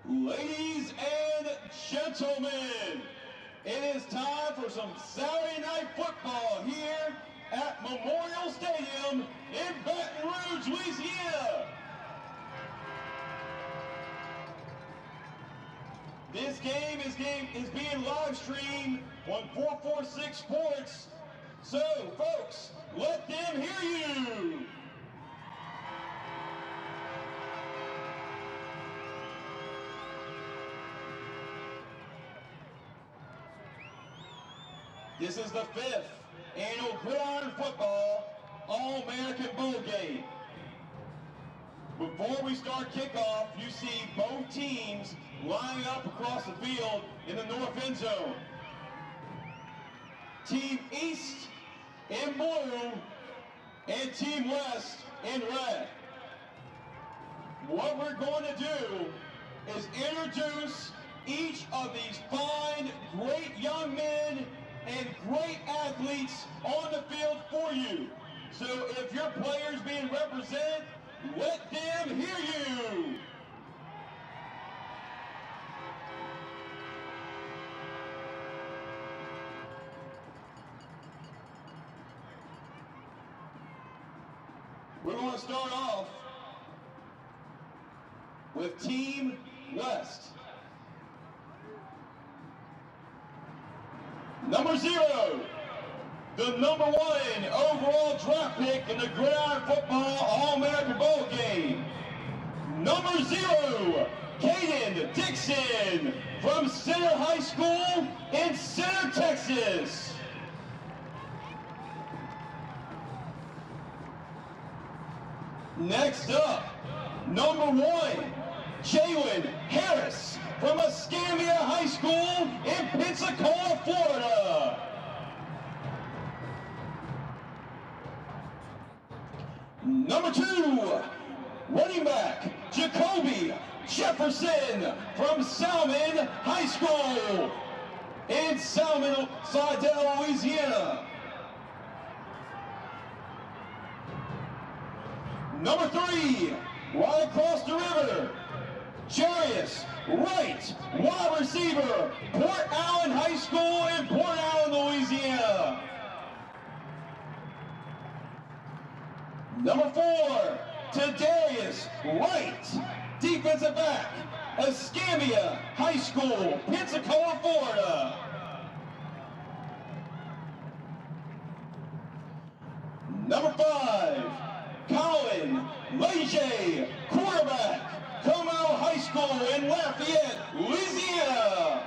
Ladies and gentlemen, it is time for some Saturday night football here at Memorial Stadium in Baton Rouge, Louisiana. This game is being live streamed on 446 Sports. So, folks, let them hear you. This is the 5th annual Gridiron Football All-American Bowl game. Before we start kickoff, you see both teams lining up across the field in the north end zone. Team East in blue and Team West in red. What we're going to do is introduce each of these fine, great young men and great athletes on the field for you. So if your player's being represented, let them hear you. We're going to start off with Team West. Number 0, the number 1 overall draft pick in the Gridiron Football All-American Bowl game. Number 0, Caden Dixon from Center High School in Center, Texas. Next up, number 1, Jalen Harris from Escambia High School in Pensacola, Florida. Number 2, running back Jacoby Jefferson from Salmon High School in Salmon, Slidell, Louisiana. Number 3, right across the river, Jarius Wright, wide receiver, Port Allen High School in Port Allen, Louisiana. Number 4, Tadarius Wright, defensive back, Escambia High School, Pensacola, Florida. Number 5, Colin Leger, quarterback, Como High School in Lafayette, Louisiana.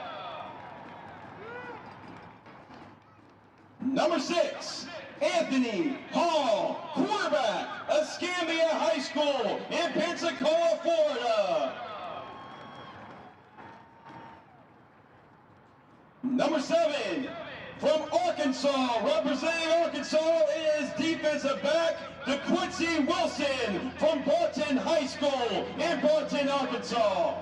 Number 6, Anthony Hall, quarterback, Escambia High School in Pensacola, Florida. Number 7, from Arkansas, representing Arkansas is defensive back, DeQuincy Wilson from Barton High School in Barton, Arkansas.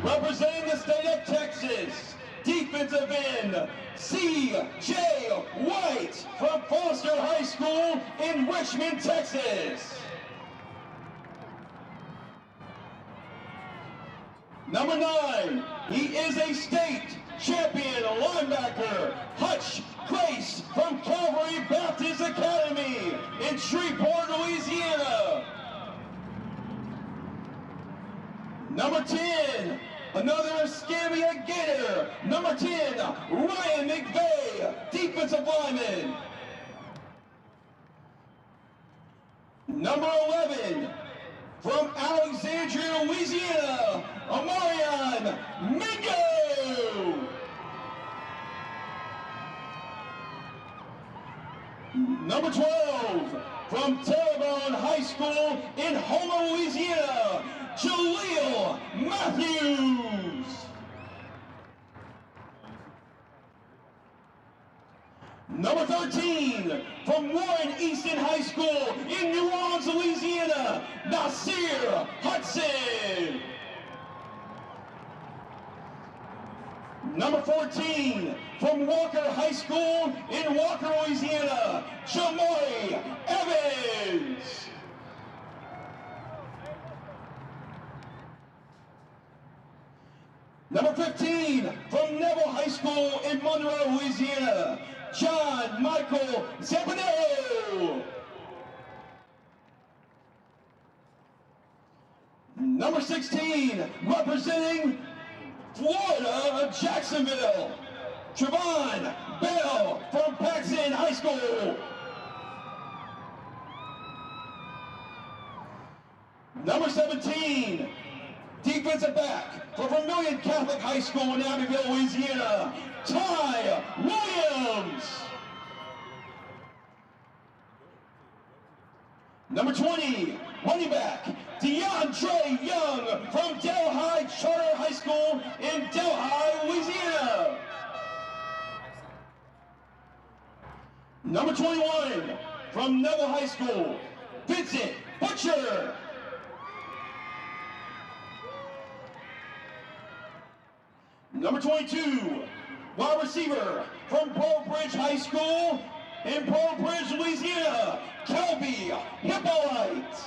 Representing the state of Texas, defensive end, C.J. White from Foster High School in Richmond, Texas. Number 9, he is a state champion linebacker, Hutch Grace from Calvary Baptist Academy in Shreveport, Louisiana. Number 10, another Escambia Gator, number 10, Ryan McVeigh, defensive lineman. Number 11, from Alexandria, Louisiana, Amarion Mingo. Number 12, from Terrebonne High School in Houma, Louisiana, Jaleel Matthews. Number 13, from Warren Easton High School in New Orleans, Louisiana, Nasir Hudson. Number 14, from Walker High School in Walker, Louisiana, Jamari Evans. Number 15, from Neville High School in Monroe, Louisiana, John Michael Zampanero. Number 16, representing Florida, Jacksonville, Trevon Bell from Paxton High School. Number 17, defensive back for Vermilion Catholic High School in Abbeville, Louisiana, Ty Williams. Number 20, running back, DeAndre Young from Delhi Charter High School in Delhi, Louisiana. Number 21, from Neville High School, Vincent Butcher. Number 22, wide receiver from Pearl Bridge High School in Pearl Bridge, Louisiana, Kelby Hippolyte.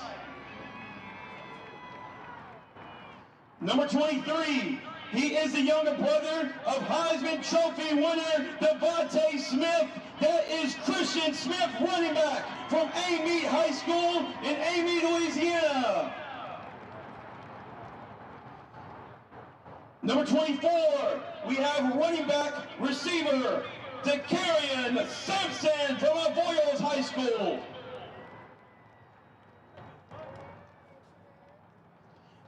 Number 23, he is the younger brother of Heisman Trophy winner Devontae Smith. That is Christian Smith, running back from Amite High School in Amite, Louisiana. Number 24, we have running back receiver Decarian Sampson from Avoyelles High School.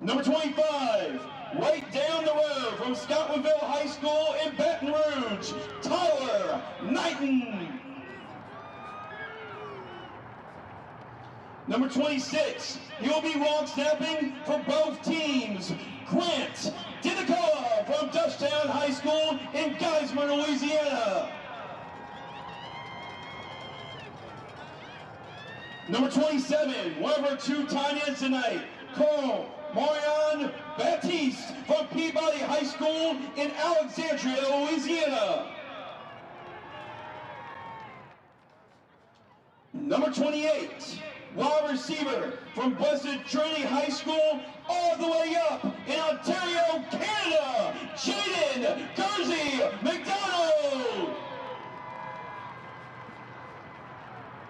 Number 25, right down the road from Scotlandville High School in Baton Rouge, Tyler Knighton. Number 26, he'll be long snapping for both teams, Grant Dinacoa from Dutchtown High School in Geismar, Louisiana. Number 27, one of our two tight ends tonight, Carl Marion Baptiste from Peabody High School in Alexandria, Louisiana. Number 28, wide receiver from Blessed Trinity High School all the way up in Ontario, Canada, Jaden Gurzy McDonald.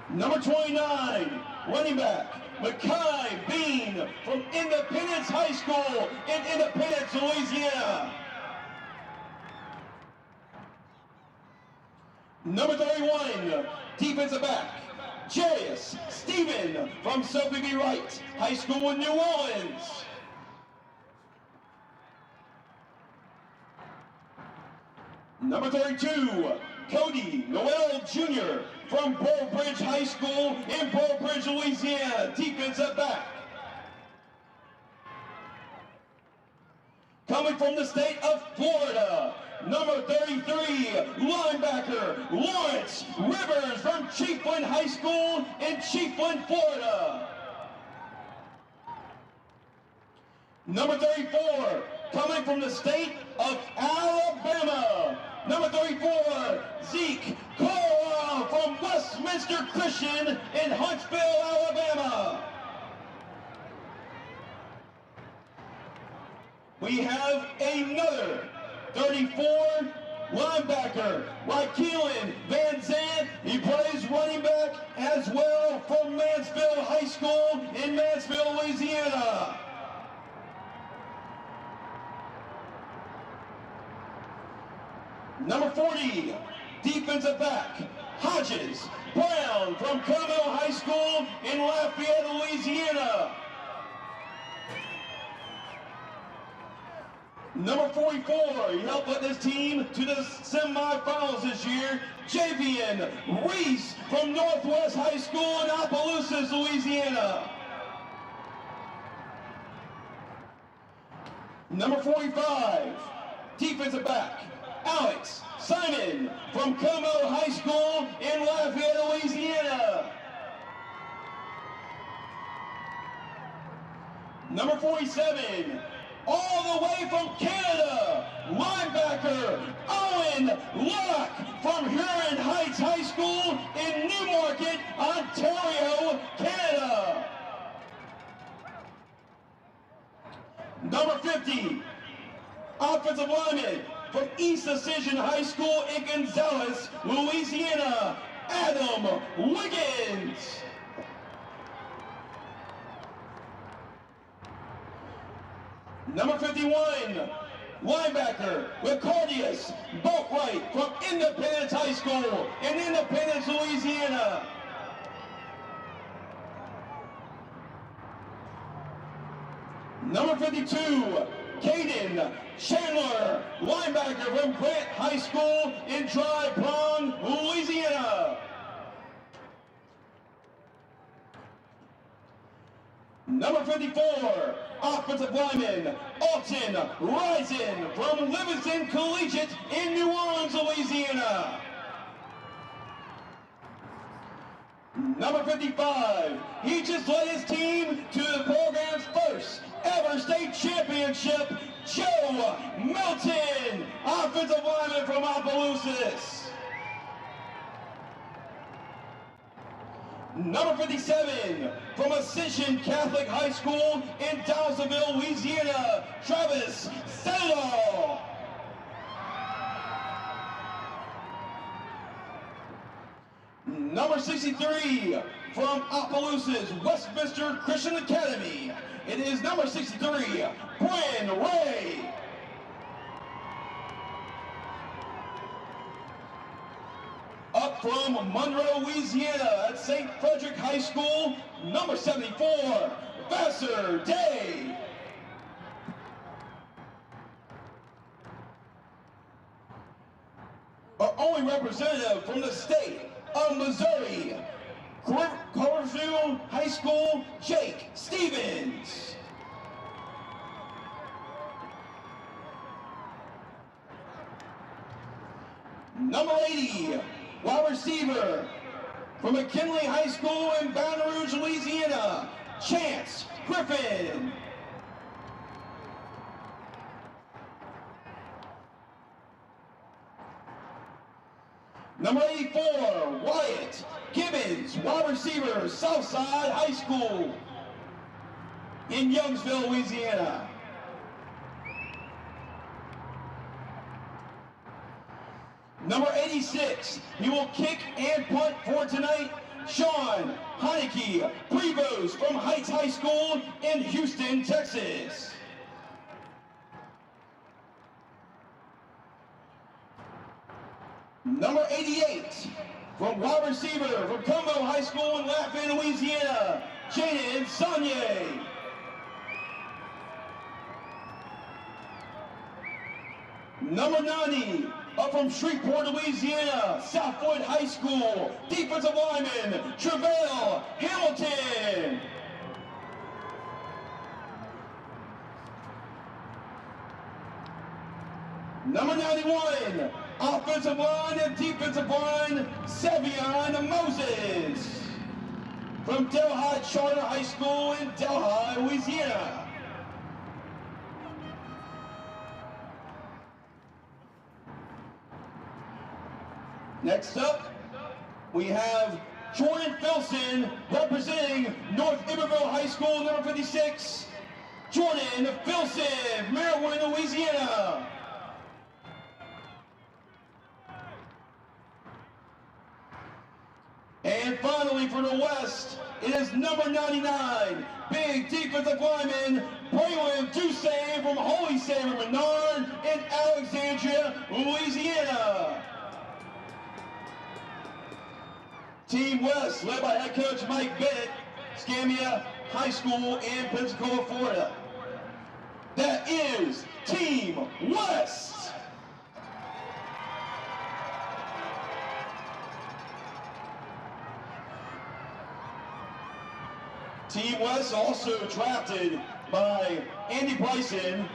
Number 29, running back, Mackay Bean from Independence High School in Independence, Louisiana. Number 31, defensive back, Jarius Stephen from Sophie B. Wright High School in New Orleans. Number 32, Cody Noel Jr. from Pearl Bridge High School in Pearl Bridge, Louisiana, defensive back. Coming from the state of Florida, number 33, linebacker Lawrence Rivers from Chiefland High School in Chiefland, Florida. Number 34, coming from the state of Alabama, number 34, Zeke Cole from Westminster Christian in Huntsville, Alabama. We have another 34 linebacker, Rykeelan Van Zandt. He plays running back as well from Mansfield High School in Mansfield, Louisiana. Number 40, defensive back, Hodges Brown from Como High School in Lafayette, Louisiana. Number 44, he helped put this team to the semifinals this year, Javian Reese from Northwest High School in Opelousas, Louisiana. Number 45, defensive back, Alex Simon from Como High School in Lafayette, Louisiana. Number 47, all the way from Canada, linebacker Owen Locke from Huron Heights High School in Newmarket, Ontario, Canada. Number 50, offensive lineman from East Decision High School in Gonzales, Louisiana, Adam Wiggins. Number 51, linebacker Ricardius Boatwright from Independence High School in Independence, Louisiana. Number 52, Caden Chandler, linebacker from Grant High School in Dry Prong, Louisiana. Number 54, offensive lineman Alton Risen from Livingston Collegiate in New Orleans, Louisiana. Number 55, he just led his team to the program's first ever state championship, Joe Milton, offensive lineman from Opelousas. Number 57, from Ascension Catholic High School in Dowsonville, Louisiana, Travis Settle. Number 63, from Opelousas Westminster Christian Academy, it is number 63, Bryn Ray. Up from Monroe, Louisiana at St. Frederick High School, number 74, Vassar Day. Our only representative from the state of Missouri, Cartersville High School, Jake Stevens. Number 80, wide receiver from McKinley High School in Baton Rouge, Louisiana, Chance Griffin. Number 84, Wyatt Gibbons, wide receiver, Southside High School in Youngsville, Louisiana. Number 86, he will kick and punt for tonight, Sean Heineke Prevost from Heights High School in Houston, Texas. Number 88, from wide receiver from Cumbo High School in Laughlin, Louisiana, Jaden Saunier. Number 90, up from Shreveport, Louisiana, Southwood High School, defensive lineman, Travell Hamilton. Number 91, offensive line and defensive line, Savion Moses, from Delhi Charter High School in Delhi, Louisiana. Next up, we have Jordan Filson representing North Iberville High School, number 56. Jordan Filson, Maryland, Louisiana. And finally, for the West, it is number 99, big defensive lineman, Braylon Dusain from Holy Savior Menard in Alexandria, Louisiana. Team West, led by head coach Mike Bennett, Scammia High School in Pensacola, Florida. That is Team West. Team West also drafted by Andy Bryson,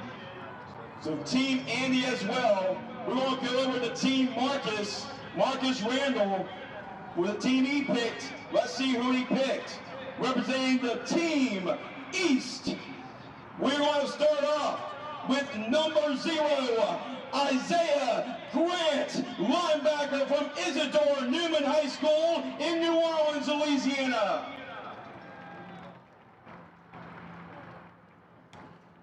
so Team Andy as well. We're going to go over to Team Marcus Randall, with the team he picked. Let's see who he picked. Representing the Team East, we're going to start off with number 0, Isaiah Grant, linebacker from Isidore Newman High School in New Orleans, Louisiana.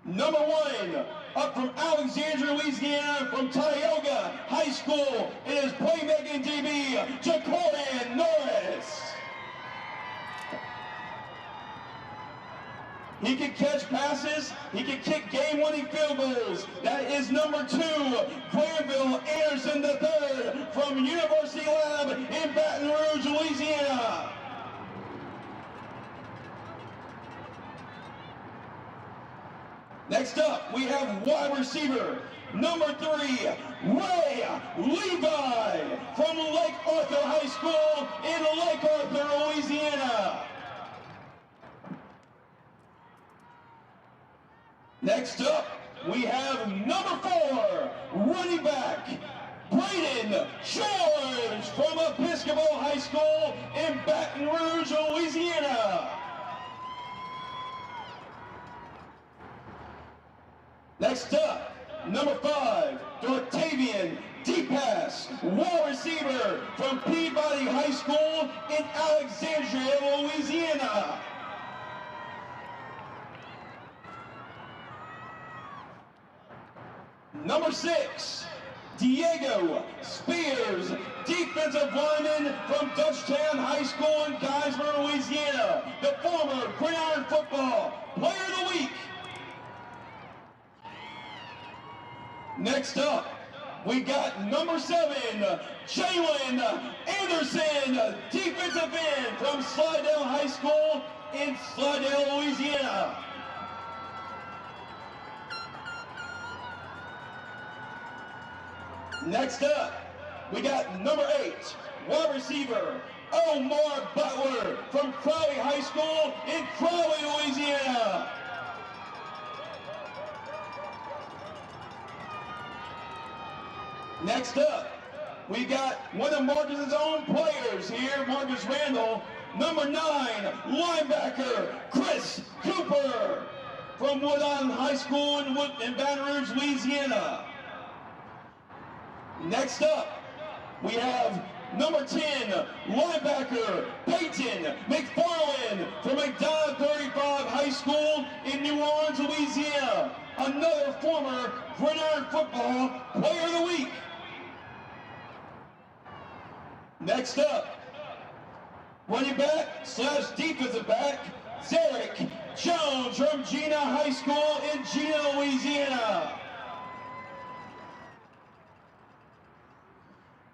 Number 1, up from Alexandria, Louisiana, from Tioga High School, it is playmaking DB, Jacorin Norris. He can catch passes. He can kick game-winning field goals. That is number 2, Granville Anderson III from University Lab in Baton Rouge, Louisiana. Next up, we have wide receiver, number 3, Ray Levi from Lake Arthur High School in Lake Arthur, Louisiana. Next up, we have number 4, running back, Braden George from Episcopal High School in Baton Rouge, Louisiana. Next up, number 5, Dortavian D-Pass, wide receiver from Peabody High School in Alexandria, Louisiana. Number 6, Diego Spears, defensive lineman from Dutchtown High School in Geismar, Louisiana, the former Gridiron football player of the week. Next up, we got number 7, Jalen Anderson, defensive end from Slidell High School in Slidell, Louisiana. Next up, we got number 8, wide receiver, Omar Butler from Crowley High School in Crowley, Louisiana. Next up, we got one of Marcus's own players here, Marcus Randall, number 9, linebacker, Chris Cooper from Wood Island High School in Baton Rouge, Louisiana. Next up, we have number 10, linebacker, Peyton McFarland from McDonald 35 High School in New Orleans, Louisiana, another former Gridiron football player of the week. Next up, running back / defensive back, Zarek Jones from Gina High School in Gina, Louisiana.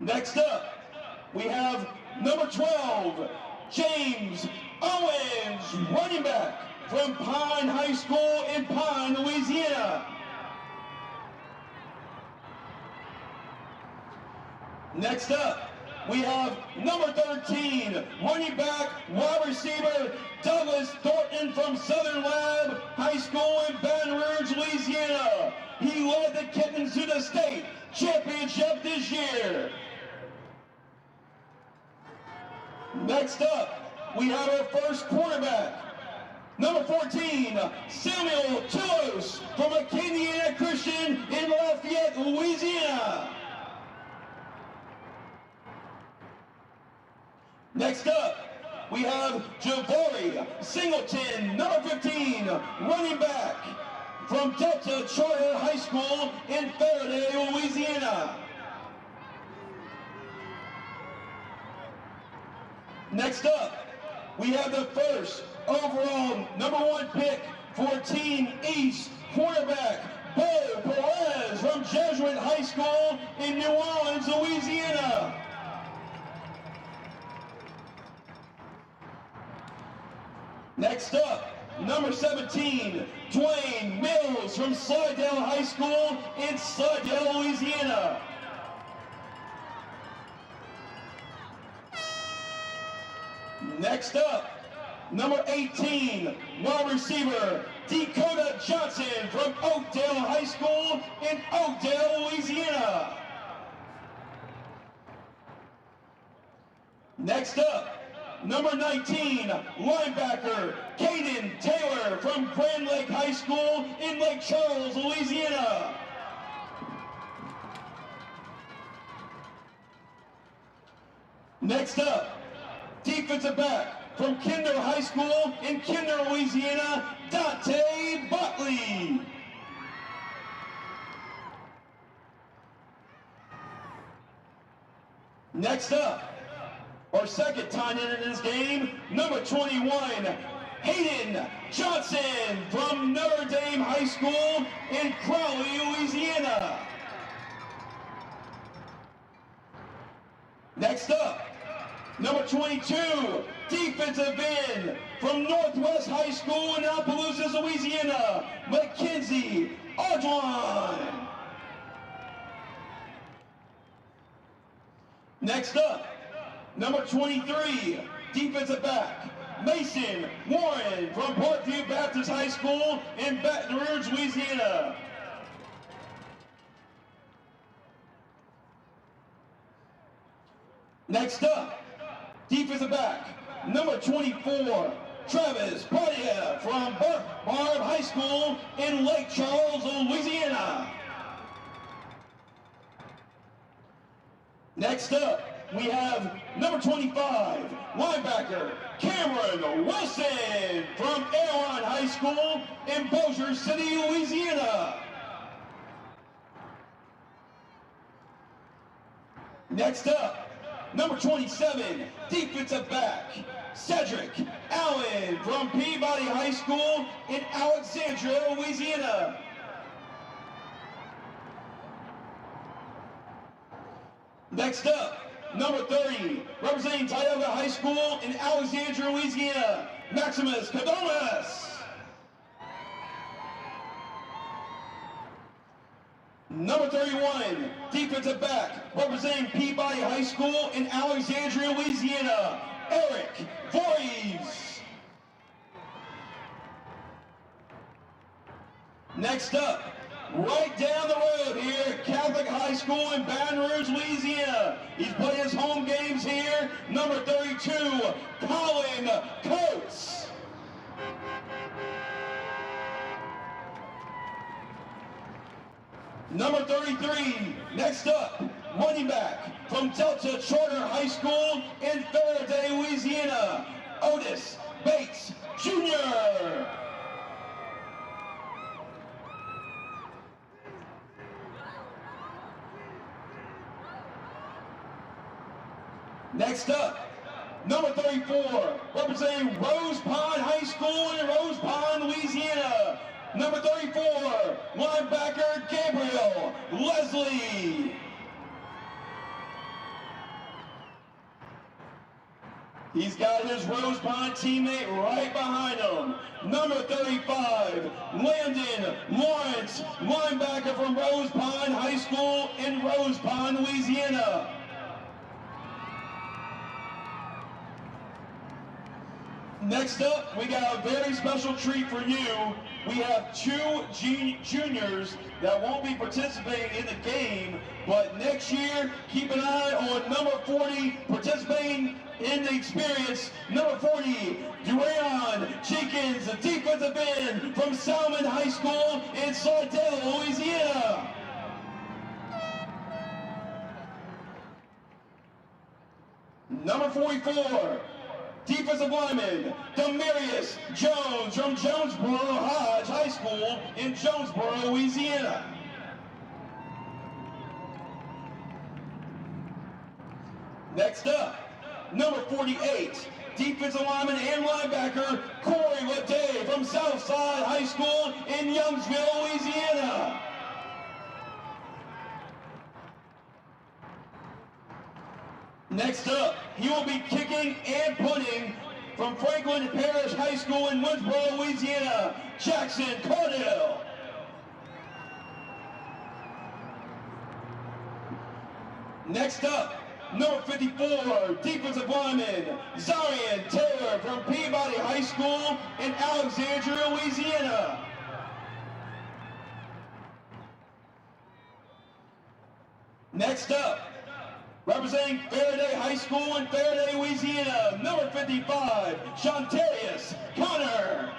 Next up, we have number 12, James Owens, running back from Pine High School in Pine, Louisiana. Next up, we have number 13, running back, wide receiver, Douglas Thornton from Southern Lab High School in Baton Rouge, Louisiana. He led the Kittens to the state championship this year. Next up, we have our first quarterback, number 14, Samuel Tulos from Acadiana Christian in Lafayette, Louisiana. Next up, we have Javari Singleton, number 15, running back from Delta Charter High School in Faraday, Louisiana. Next up, we have the first overall number 1 pick for Team East, quarterback Bo Perez from Jesuit High School in New Orleans, Louisiana. Next up, number 17, Dwayne Mills from Slidell High School in Slidell, Louisiana. Next up, number 18, wide receiver, Dakota Johnson from Oakdale High School in Oakdale, Louisiana. Next up, number 19, linebacker, Caden Taylor from Grand Lake High School in Lake Charles, Louisiana. Next up, defensive back from Kinder High School in Kinder, Louisiana, Dante Buckley. Next up, our second tight end in this game, number 21, Hayden Johnson from Notre Dame High School in Crowley, Louisiana. Next up, number 22, defensive end from Northwest High School in Opelousas, Louisiana, Mackenzie Audouin. Next up, number 23, defensive back, Mason Warren from Parkview Baptist High School in Baton Rouge, Louisiana. Next up, defensive back, number 24, Travis Pardia from Barb High School in Lake Charles, Louisiana. Next up, we have number 25, linebacker, Cameron Wilson from Aaron High School in Bossier City, Louisiana. Next up, number 27, defensive back, Cedric Allen from Peabody High School in Alexandria, Louisiana. Next up, number 30, representing Tioga High School in Alexandria, Louisiana, Maximus Cadomas. Number 31, defensive back, representing Peabody High School in Alexandria, Louisiana, Eric Voorhees. Next up, right down the road here, Catholic High School in Baton Rouge, Louisiana. He's playing his home games here, number 32, Colin Coates. Number 33, next up, running back from Delta Charter High School in Faraday, Louisiana, Otis Bates Jr. Next up, number 34, representing Rose Pond High School in Rose Pond, Louisiana, number 34, linebacker Gabriel Leslie. He's got his Rose Pond teammate right behind him. Number 35, Landon Lawrence, linebacker from Rose Pond High School in Rose Pond, Louisiana. Next up, we got a very special treat for you. We have two juniors that won't be participating in the game, but next year, keep an eye on number 40 participating in the experience. Number 40, Gridiron Jenkins, the defensive end from Salmon High School in Slidell, Louisiana. Number 44, defensive lineman, Demarius Jones from Jonesboro Hodge High School in Jonesboro, Louisiana. Next up, number 48, defensive lineman and linebacker, Corey Leday from Southside High School in Youngsville, Louisiana. Next up, he will be kicking and punting from Franklin Parish High School in Winsboro, Louisiana, Jackson Cardell. Next up, number 54, defensive lineman, Zion Taylor from Peabody High School in Alexandria, Louisiana. Next up, representing Faraday High School in Faraday, Louisiana, number 55, Shantarius Connor.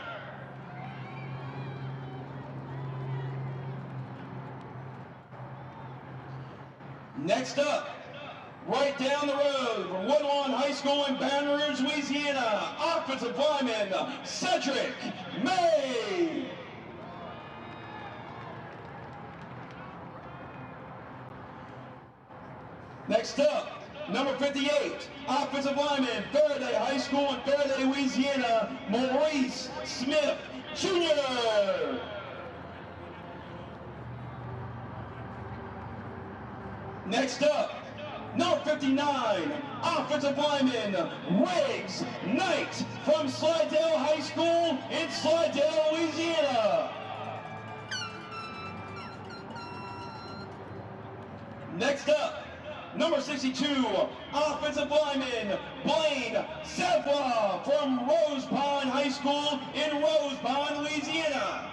Next up, right down the road from Woodlawn High School in Baton Rouge, Louisiana, offensive lineman, Cedric May. Next up, number 58, offensive lineman, Faraday High School in Faraday, Louisiana, Maurice Smith, Jr. Next up, number 59, offensive lineman, Riggs Knight from Slidell High School in Slidell, Louisiana. Next up, number 62, offensive lineman, Blaine Savoie from Rose Pond High School in Rose Pond, Louisiana.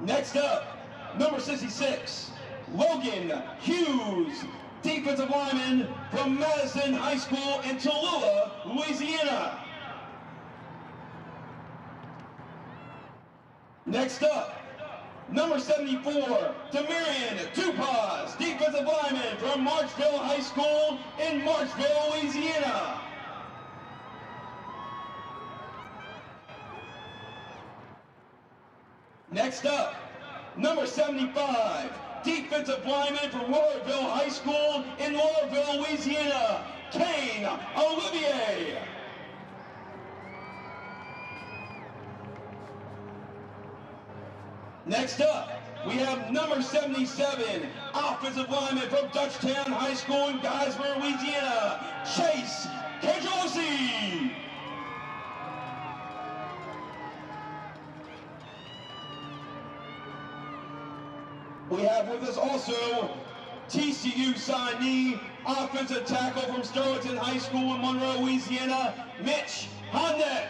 Next up, number 66, Logan Hughes, defensive lineman from Madison High School in Tallulah, Louisiana. Next up, number 74, Demarion Dupas, defensive lineman from Marchville High School in Marchville, Louisiana. Next up, number 75, defensive lineman from Laurelville High School in Laurelville, Louisiana, Kane Olivier. Next up, we have number 77, offensive lineman from Dutchtown High School in Geismar, Louisiana, Chase Kedrosi. We have with us also TCU signee, offensive tackle from Sterlington High School in Monroe, Louisiana, Mitch Honnet.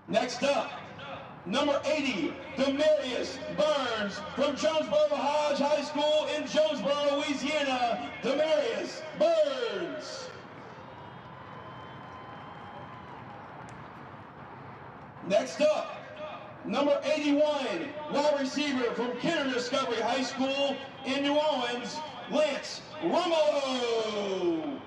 Next up, number 80, Demarius Burns from Jonesboro Hodge High School in Jonesboro, Louisiana, Demarius Burns. Next up, number 81, wide receiver from Kinder Discovery High School in New Orleans, Lance Romolo.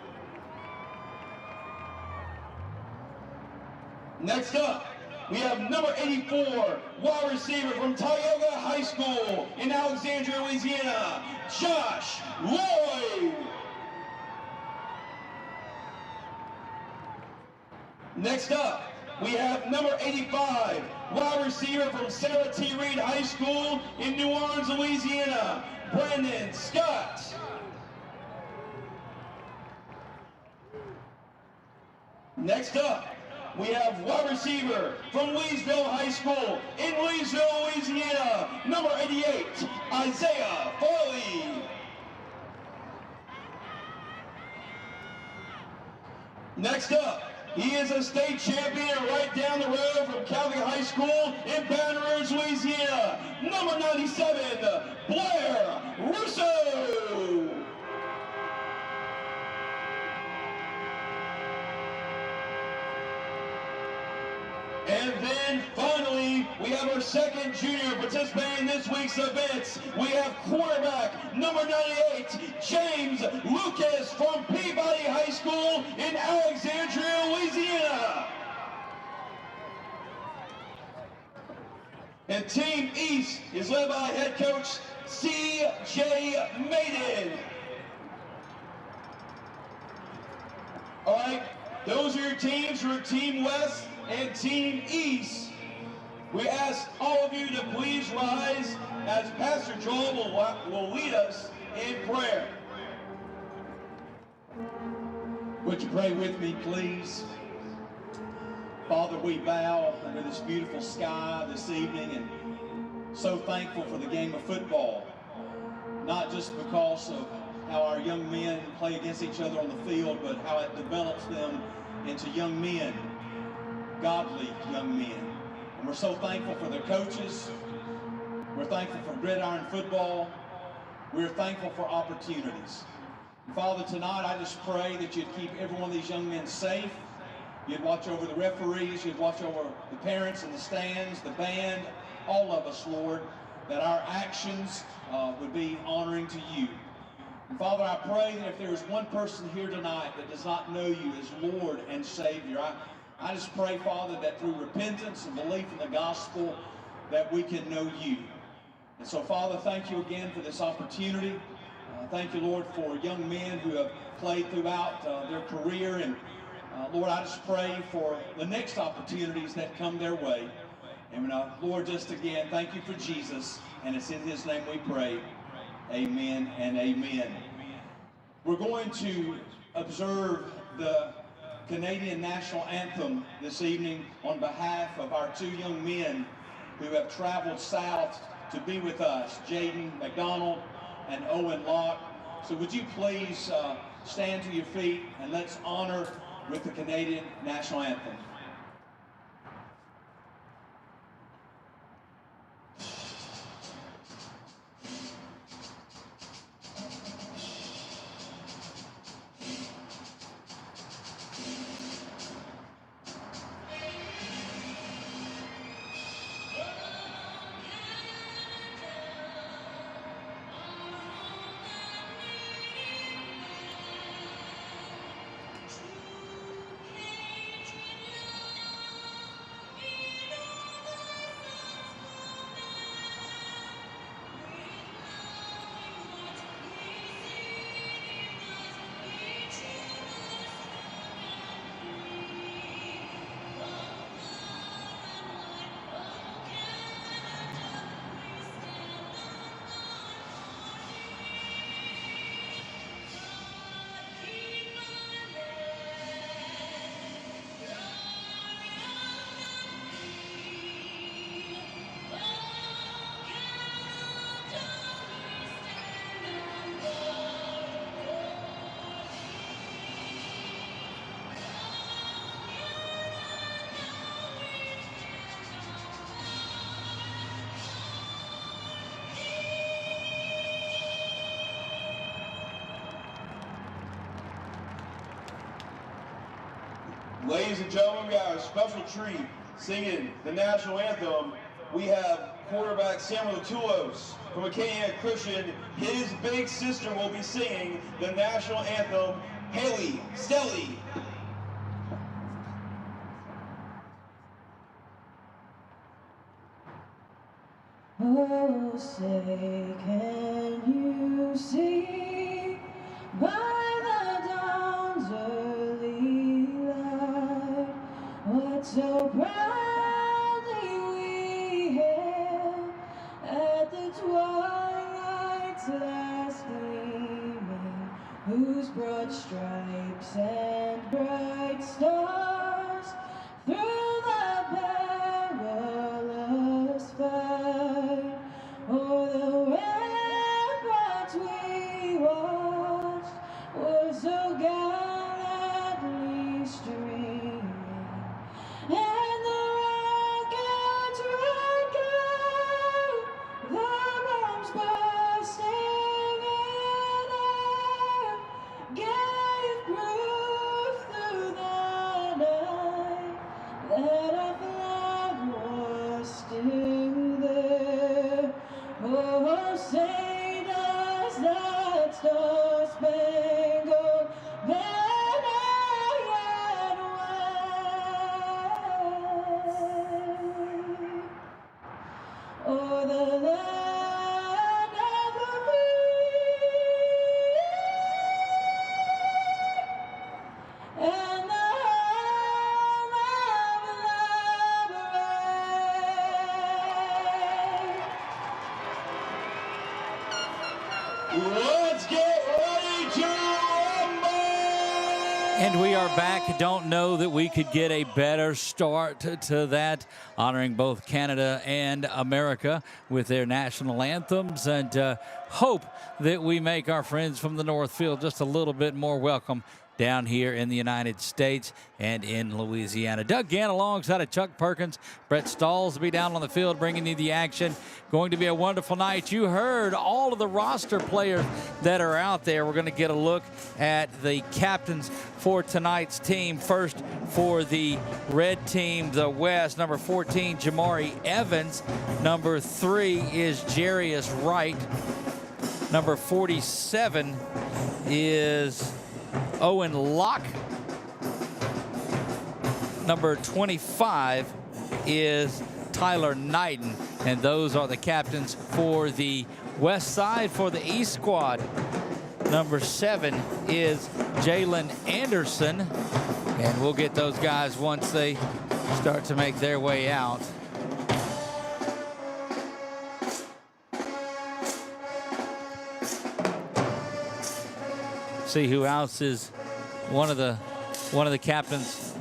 Next up, we have number 84, wide receiver from Tioga High School in Alexandria, Louisiana, Josh Lloyd. Next up, we have number 85, wide receiver from Sarah T. Reed High School in New Orleans, Louisiana, Brandon Scott. Next up, we have wide receiver from Leesville High School in Leesville, Louisiana, number 88, Isaiah Farley. Next up, he is a state champion right down the road from Catholic High School in Baton Rouge, Louisiana, number 97, Blair Russo. And then finally, we have our second junior participating in this week's events. We have quarterback number 98, James Lucas from Peabody High School in Alexandria, Louisiana. And Team East is led by head coach C.J. Maiden. All right, those are your teams for Team West and Team East. We ask all of you to please rise as Pastor Joel will lead us in prayer. Would you pray with me, please? Father, we bow under this beautiful sky this evening and so thankful for the game of football. Not just because of how our young men play against each other on the field, but how it develops them into young men, godly young men. And we're so thankful for their coaches. We're thankful for Gridiron football. We're thankful for opportunities. And Father, tonight I just pray that you'd keep every one of these young men safe. You'd watch over the referees. You'd watch over the parents in the stands, the band, all of us, Lord, that our actions would be honoring to you. And Father, I pray that if there is one person here tonight that does not know you as Lord and Savior, I just pray, Father, that through repentance and belief in the gospel, that we can know you. And so, Father, thank you again for this opportunity. Thank you, Lord, for young men who have played throughout their career. And Lord, I just pray for the next opportunities that come their way. And Lord, just again, thank you for Jesus. And it's in his name we pray. Amen and amen. We're going to observe the Canadian national anthem this evening on behalf of our two young men who have traveled south to be with us, Jaden McDonald and Owen Locke. So would you please stand to your feet and let's honor with the Canadian national anthem. Ladies and gentlemen, we got a special treat singing the national anthem. We have quarterback Samuel Tulos from Acadiana Christian. His big sister will be singing the national anthem, Haley Stelly. Oh, say, can you see by the dawn's early light what so proudly we hailed at the twilight's last gleaming, whose broad stripes and bright stars through the perilous fight o'er the ramparts we watched were so gallantly streaming, and the rockets rang out, the bombs bursting in air gave proof through the night that our flag was still there. Oh, say does that star-spangled banner yet wave o'er the land of the free and the home of liberation. Let's get ready to rumble! And we are back. Don't know that we could get a better start to that, honoring both Canada and America with their national anthems, and hope that we make our friends from the North feel just a little bit more welcome down here in the United States and in Louisiana. Doug Gann alongside of Chuck Perkins. Brett Stalls will be down on the field bringing you the action. Going to be a wonderful night. You heard all of the roster players that are out there. We're going to get a look at the captains for tonight's team. First, for the red team, the West, number 14, Jamari Evans. Number 3 is Jarius Wright. Number 47 is Owen Locke. Number 25 is Tyler Knighton. And those are the captains for the west side. For the east squad, number 7 is Jalen Anderson. And we'll get those guys once they start to make their way out. See who else is one of the captains.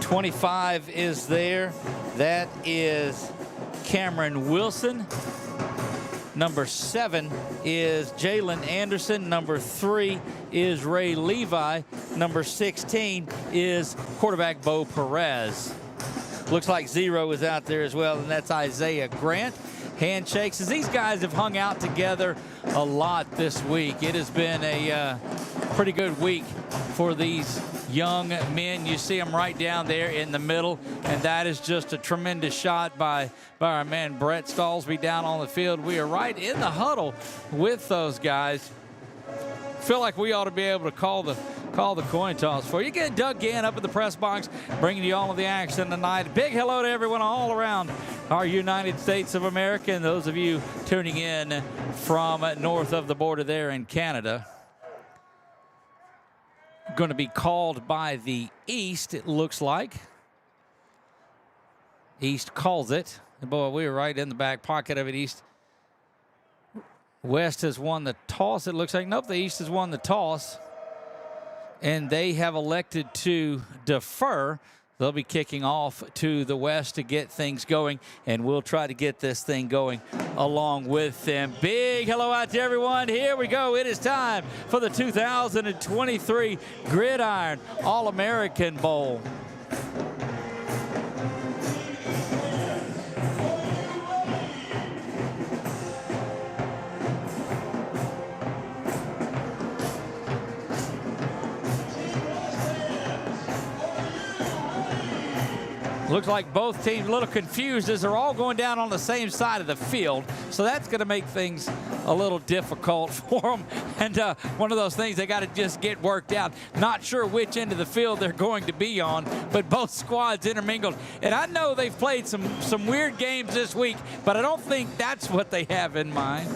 25 is there. That is Cameron Wilson. Number 7 is Jalen Anderson. Number 3 is Ray Levi. Number 16 is quarterback Bo Perez. Looks like 0 is out there as well, and that's Isaiah Grant. Handshakes, as these guys have hung out together a lot this week. It has been a pretty good week for these young men. You see them right down there in the middle, and that is just a tremendous shot by our man Brett Stallsby down on the field. We are right in the huddle with those guys. Feel like we ought to be able to call the coin toss for you. Get Doug Gann up in the press box, bringing you all of the action tonight. Big hello to everyone all around our United States of America, and those of you tuning in from north of the border there in Canada. Going to be called by the East, it looks like. East calls it. Boy, we were right in the back pocket of it, East. West has won the toss, it looks like. Nope, the East has won the toss. And they have elected to defer. They'll be kicking off to the West to get things going, and we'll try to get this thing going along with them. Big hello out to everyone. Here we go. It is time for the 2023 Gridiron All-American Bowl. Looks like both teams a little confused as they're all going down on the same side of the field. So that's going to make things a little difficult for them. And one of those things they got to just get worked out. Not sure which end of the field they're going to be on, but both squads intermingled. And I know they've played some weird games this week, but I don't think that's what they have in mind.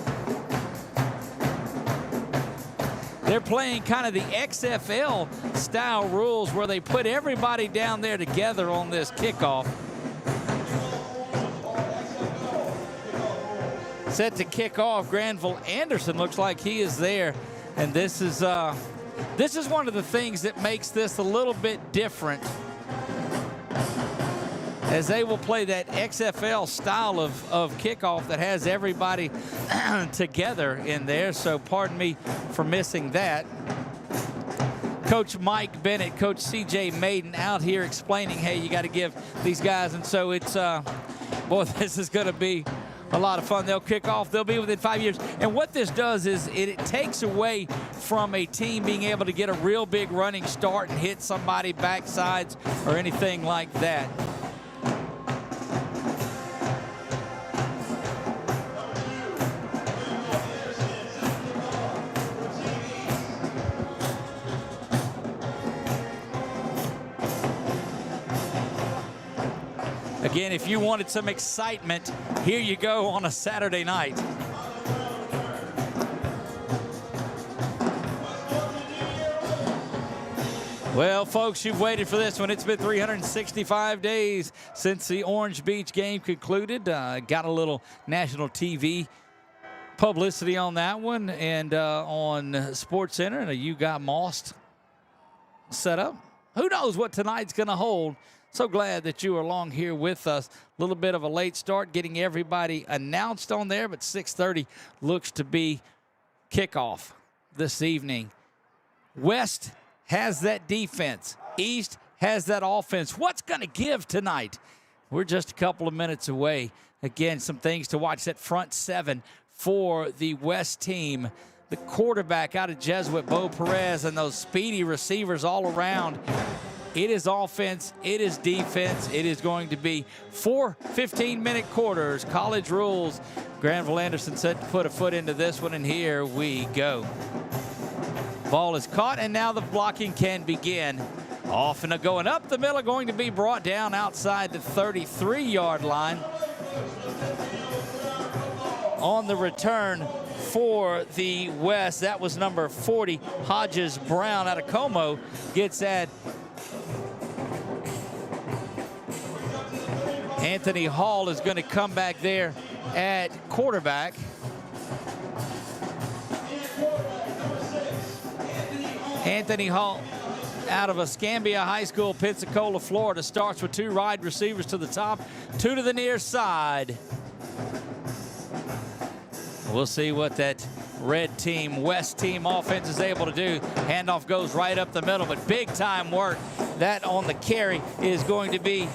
They're playing kind of the XFL style rules where they put everybody down there together on this kickoff. Set to kick off, Granville Anderson looks like he is there. And this is one of the things that makes this a little bit different, as they will play that XFL style of kickoff that has everybody together in there. So pardon me for missing that. Coach Mike Bennett, Coach C.J. Maiden out here explaining, hey, you got to give these guys. And so it's, boy, this is going to be a lot of fun. They'll kick off. They'll be within 5 years. And what this does is it takes away from a team being able to get a real big running start and hit somebody backsides or anything like that. Again, if you wanted some excitement, here you go on a Saturday night. Well, folks, you've waited for this one. It's been 365 days since the Orange Beach game concluded. Got a little national TV publicity on that one, and on SportsCenter, and a You Got Mossed setup. Who knows what tonight's going to hold? So glad that you are along here with us. A little bit of a late start getting everybody announced on there, but 6:30 looks to be kickoff this evening. West has that defense. East has that offense. What's going to give tonight? We're just a couple of minutes away. Again, some things to watch. That front seven for the West team. The quarterback out of Jesuit, Bo Perez, and those speedy receivers all around. It is offense, it is defense, it is going to be 4 15-minute quarters. College rules. Granville Anderson set to put a foot into this one, and here we go. Ball is caught, and now the blocking can begin. Off and going up the middle, going to be brought down outside the 33-yard line. on the return for the West. That was number 40, Hodges Brown out of Como, gets that. Anthony Hall is going to come back there at quarterback. Anthony Hall out of Escambia High School, Pensacola, Florida, starts with 2 wide receivers to the top, 2 to the near side. We'll see what that red team, West team offense is able to do. Handoff goes right up the middle, but big time work. That on the carry is going to be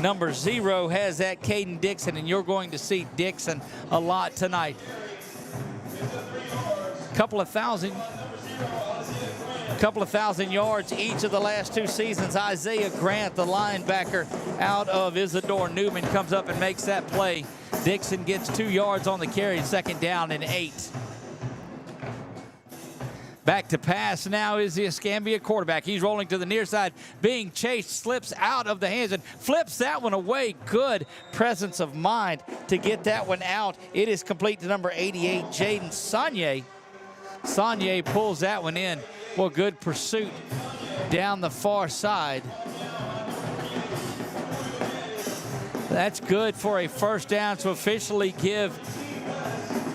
number 0, has that Caden Dixon, and you're going to see Dixon a lot tonight. Couple of thousand yards each of the last 2 seasons. Isaiah Grant, the linebacker out of Isidore Newman, comes up and makes that play. Dixon gets 2 yards on the carry, 2nd down and 8. Back to pass now is the Escambia quarterback. He's rolling to the near side, being chased, slips out of the hands and flips that one away. Good presence of mind to get that one out. It is complete to number 88, Jaden Saunier. Saunier pulls that one in. Well, good pursuit down the far side. That's good for a 1st down to officially give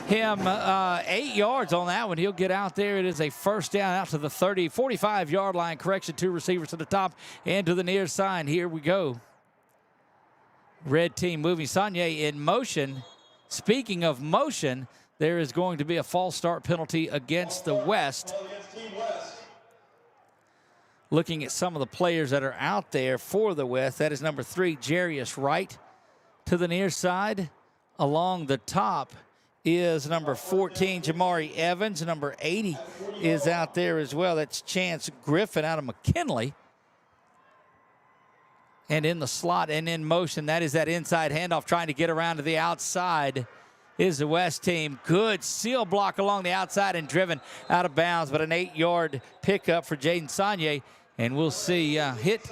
him 8 yards on that one. He'll get out there. It is a 1st down out to the 30, 45-yard line. Correction, 2 receivers to the top and to the near side. Here we go. Red team moving. Saunier in motion. Speaking of motion, there is going to be a false start penalty against the West. Looking at some of the players that are out there for the West, that is number 3, Jarius Wright to the near side. Along the top is number 14, Jamari Evans. Number 80 is out there as well. That's Chance Griffin out of McKinley. And in the slot and in motion, that is that inside handoff trying to get around to the outside is the West team. Good seal block along the outside and driven out of bounds, but an 8-yard pickup for Jaden Saunier. And we'll see hit.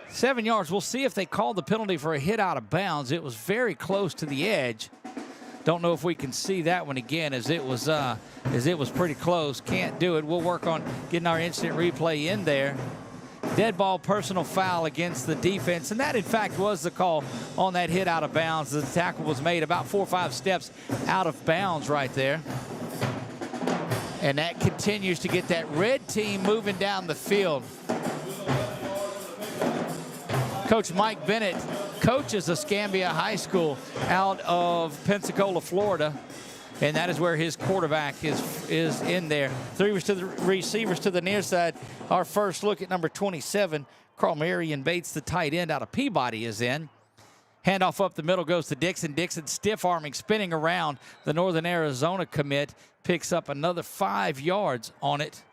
7 yards. We'll see if they called the penalty for a hit out of bounds. It was very close to the edge. Don't know if we can see that one again, as it was pretty close. Can't do it. We'll work on getting our instant replay in there. Dead ball personal foul against the defense, and that in fact was the call on that hit out of bounds. The tackle was made about 4 or 5 steps out of bounds right there. And that continues to get that red team moving down the field. Coach Mike Bennett coaches Escambia High School out of Pensacola, Florida. And that is where his quarterback is in there. 3 receivers to the near side. Our first look at number 27, Carl Marion Bates, the tight end out of Peabody, is in. Handoff up the middle goes to Dixon. Dixon stiff arming, spinning around. The Northern Arizona commit picks up another 5 yards on it.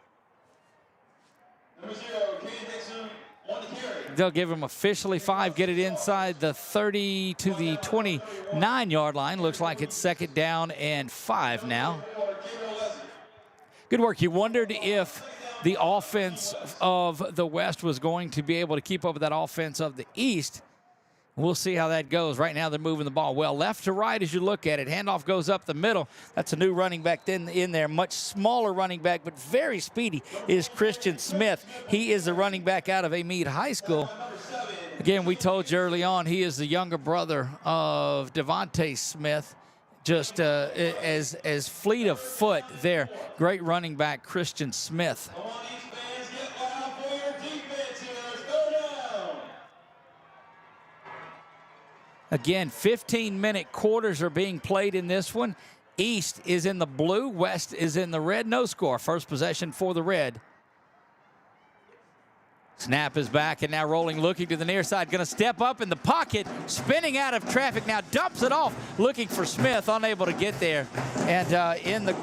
Number 0, Caden Dixon on the carry. They'll give him officially 5, get it inside the 30 to the 29-yard line. Looks like it's 2nd down and 5 now. Good work. You wondered if the offense of the West was going to be able to keep up with that offense of the East. We'll see how that goes. Right now, they're moving the ball well. Left to right as you look at it. Handoff goes up the middle. That's a new running back in there. Much smaller running back, but very speedy is Christian Smith. He is the running back out of Amite High School. Again, we told you early on, he is the younger brother of Devontae Smith. Just as fleet of foot there. Great running back, Christian Smith. Again, 15-minute quarters are being played in this one. East is in the blue, West is in the red. No score. First possession for the red. Snap is back and now rolling, looking to the near side. Going to step up in the pocket, spinning out of traffic. Now dumps it off, looking for Smith, unable to get there. And in the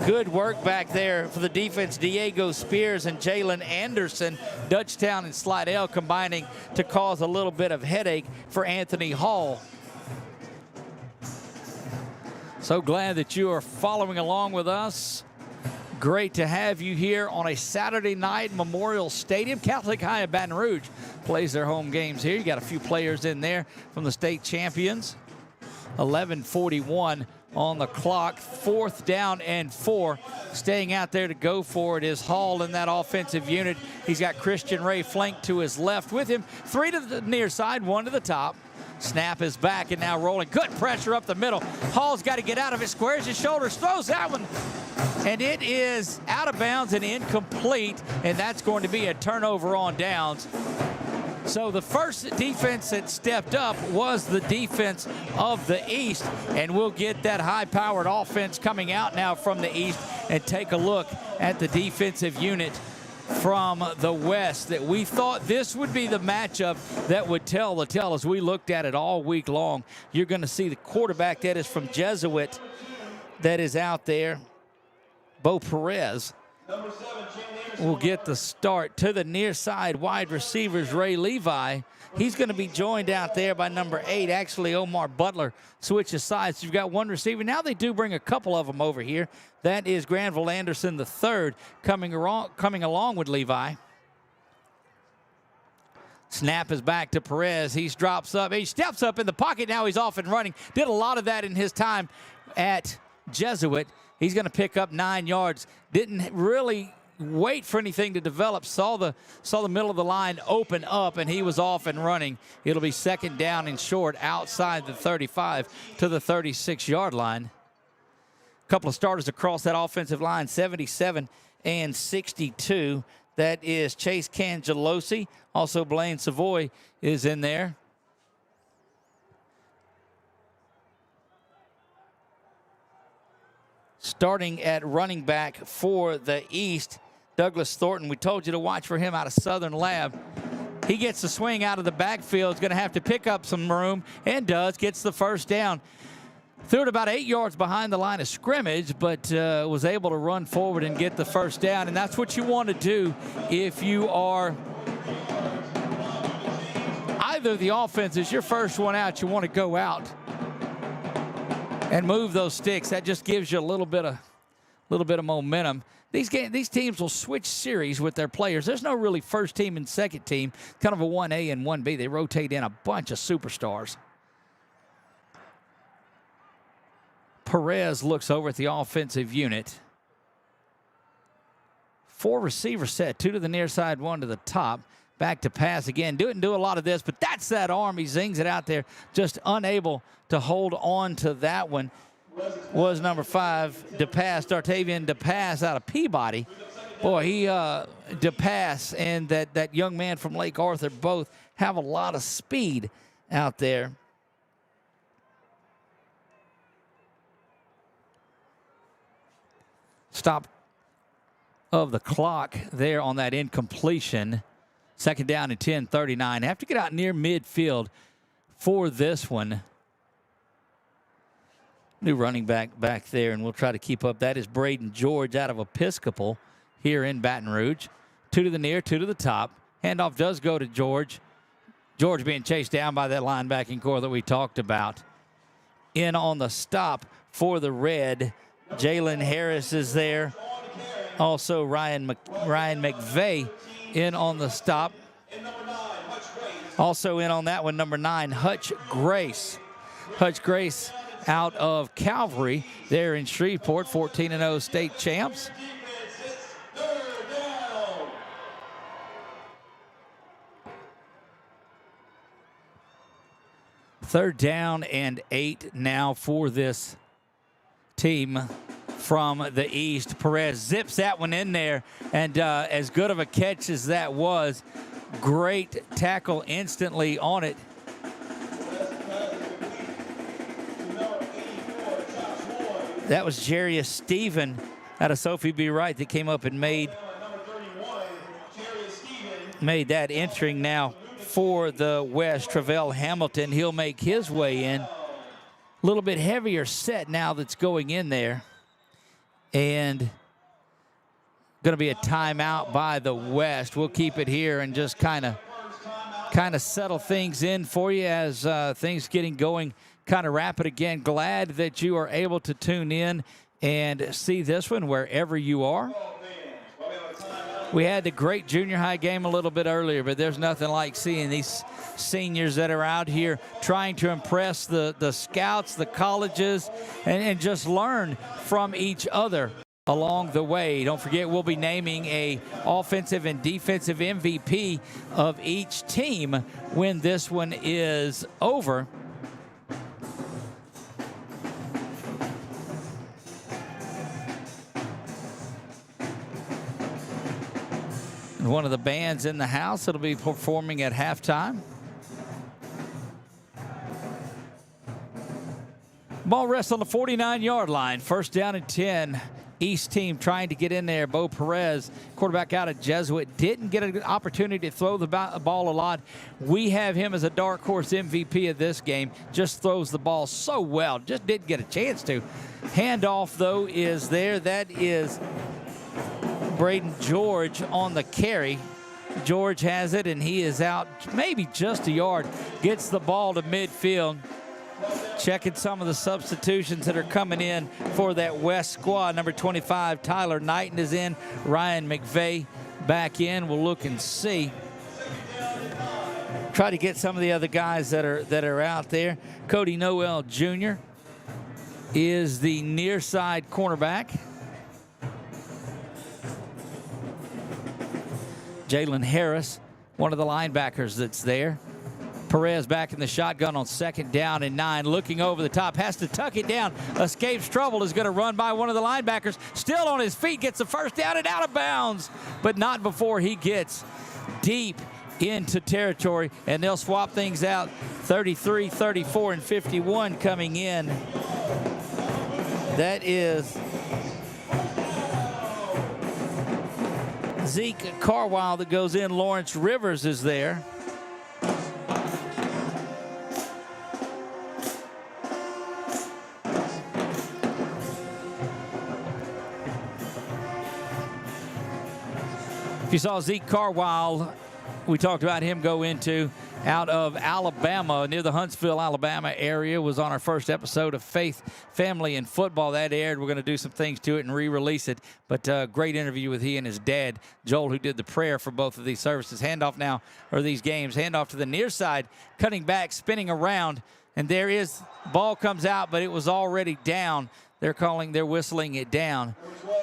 good work back there for the defense, Diego Spears and Jalen Anderson. Dutchtown and Slidell combining to cause a little bit of headache for Anthony Hall. So glad that you are following along with us. Great to have you here on a Saturday night. Memorial Stadium. Catholic High of Baton Rouge plays their home games here. You got a few players in there from the state champions. 11:41 on the clock. 4th down and 4. Staying out there to go for it is Hall in that offensive unit. He's got Christian Ray flanked to his left with him. 3 to the near side, 1 to the top. Snap is back and now rolling. Good pressure up the middle. Hall's got to get out of it. Squares his shoulders, throws that one. And it is out of bounds and incomplete. And that's going to be a turnover on downs. So the first defense that stepped up was the defense of the East. And we'll get that high-powered offense coming out now from the East and take a look at the defensive unit from the West. That we thought this would be the matchup that would tell the tale as we looked at it all week long. You're going to see the quarterback that is from Jesuit that is out there, Bo Perez. Will get the start. To the near side, wide receivers, Ray Levi. He's going to be joined out there by number 8. Actually, Omar Butler switches sides. You've got one receiver. Now they do bring a couple of them over here. That is Granville Anderson III coming along with Levi. Snap is back to Perez. He drops up. He steps up in the pocket. Now he's off and running. Did a lot of that in his time at Jesuit. He's going to pick up 9 yards. Didn't really wait for anything to develop. Saw the middle of the line open up, and he was off and running. It'll be 2nd down and short outside the 35 to the 36-yard line. A couple of starters across that offensive line, 77 and 62. That is Chase Cangelosi. Also, Blaine Savoy is in there. Starting at running back for the East, Douglas Thornton. We told you to watch for him out of Southern Lab. He gets the swing out of the backfield. He's going to have to pick up some room, and does. Gets the first down. Threw it about 8 yards behind the line of scrimmage, but was able to run forward and get the first down. And that's what you want to do if you are either the offense is your first one out. You want to go out and move those sticks. That just gives you a little bit of momentum. These teams will switch series with their players. There's no really first team and second team, kind of a 1A and 1B. They rotate in a bunch of superstars. Perez looks over at the offensive unit. 4 receiver set, 2 to the near side, 1 to the top. Back to pass again. Didn't do a lot of this, but that's that arm. He zings it out there, just unable to hold on to that one. Was number 5, DePass, Dartavian DePass out of Peabody. Boy, he DePass and that young man from Lake Arthur both have a lot of speed out there. Stop of the clock there on that incompletion. 2nd down and 10, 39. Have to get out near midfield for this one. New running back there, and we'll try to keep up. That is Braden George out of Episcopal here in Baton Rouge. 2 to the near, 2 to the top. Handoff does go to George. George being chased down by that linebacking core that we talked about. In on the stop for the Red, Jalen Harris is there. Also Ryan McVeigh in on the stop. Also in on that one, number 9, Hutch Grace. Hutch Grace out of Calvary there in Shreveport, 14-0 state champs. Third down and 8 now for this team from the East. Perez zips that one in there, and as good of a catch as that was, great tackle instantly on it. That was Jarius Stephen out of Sophie B. Wright that came up and made that entering now for the West. Travell Hamilton, he'll make his way in. A little bit heavier set now that's going in there. And going to be a timeout by the West. We'll keep it here and just kind of settle things in for you as things getting going kind of rapid again. Glad that you are able to tune in and see this one wherever you are. We had the great junior high game a little bit earlier, but there's nothing like seeing these seniors that are out here trying to impress the scouts, the colleges, and just learn from each other along the way. Don't forget, we'll be naming a offensive and defensive MVP of each team when this one is over. And one of the bands in the house that'll be performing at halftime. Ball rests on the 49-yard line. First down and 10. East team trying to get in there. Bo Perez, quarterback out of Jesuit, didn't get an opportunity to throw the ball a lot. We have him as a dark horse MVP of this game. Just throws the ball so well. Just didn't get a chance to. Handoff, though, is there. That is Braden George on the carry. George has it, and he is out maybe just a yard. Gets the ball to midfield. Checking some of the substitutions that are coming in for that West squad. Number 25, Tyler Knighton is in. Ryan McVeigh back in. We'll look and see. Try to get some of the other guys that are out there. Cody Noel Jr. is the near side cornerback. Jalen Harris, one of the linebackers that's there. Perez back in the shotgun on 2nd down and 9. Looking over the top, has to tuck it down. Escapes trouble, is going to run by one of the linebackers. Still on his feet, gets the first down and out of bounds. But not before he gets deep into territory. And they'll swap things out. 33, 34, and 51 coming in. That is Zeke Carwile that goes in. Lawrence Rivers is there. If you saw Zeke Carwile, we talked about him go into out of Alabama, near the Huntsville, Alabama area, was on our first episode of Faith, Family, and Football. That aired. We're going to do some things to it and re-release it. But great interview with he and his dad, Joel, who did the prayer for both of these services. Handoff now, or these games. Handoff to the near side, cutting back, spinning around. And there is, ball comes out, but it was already down. They're whistling it down.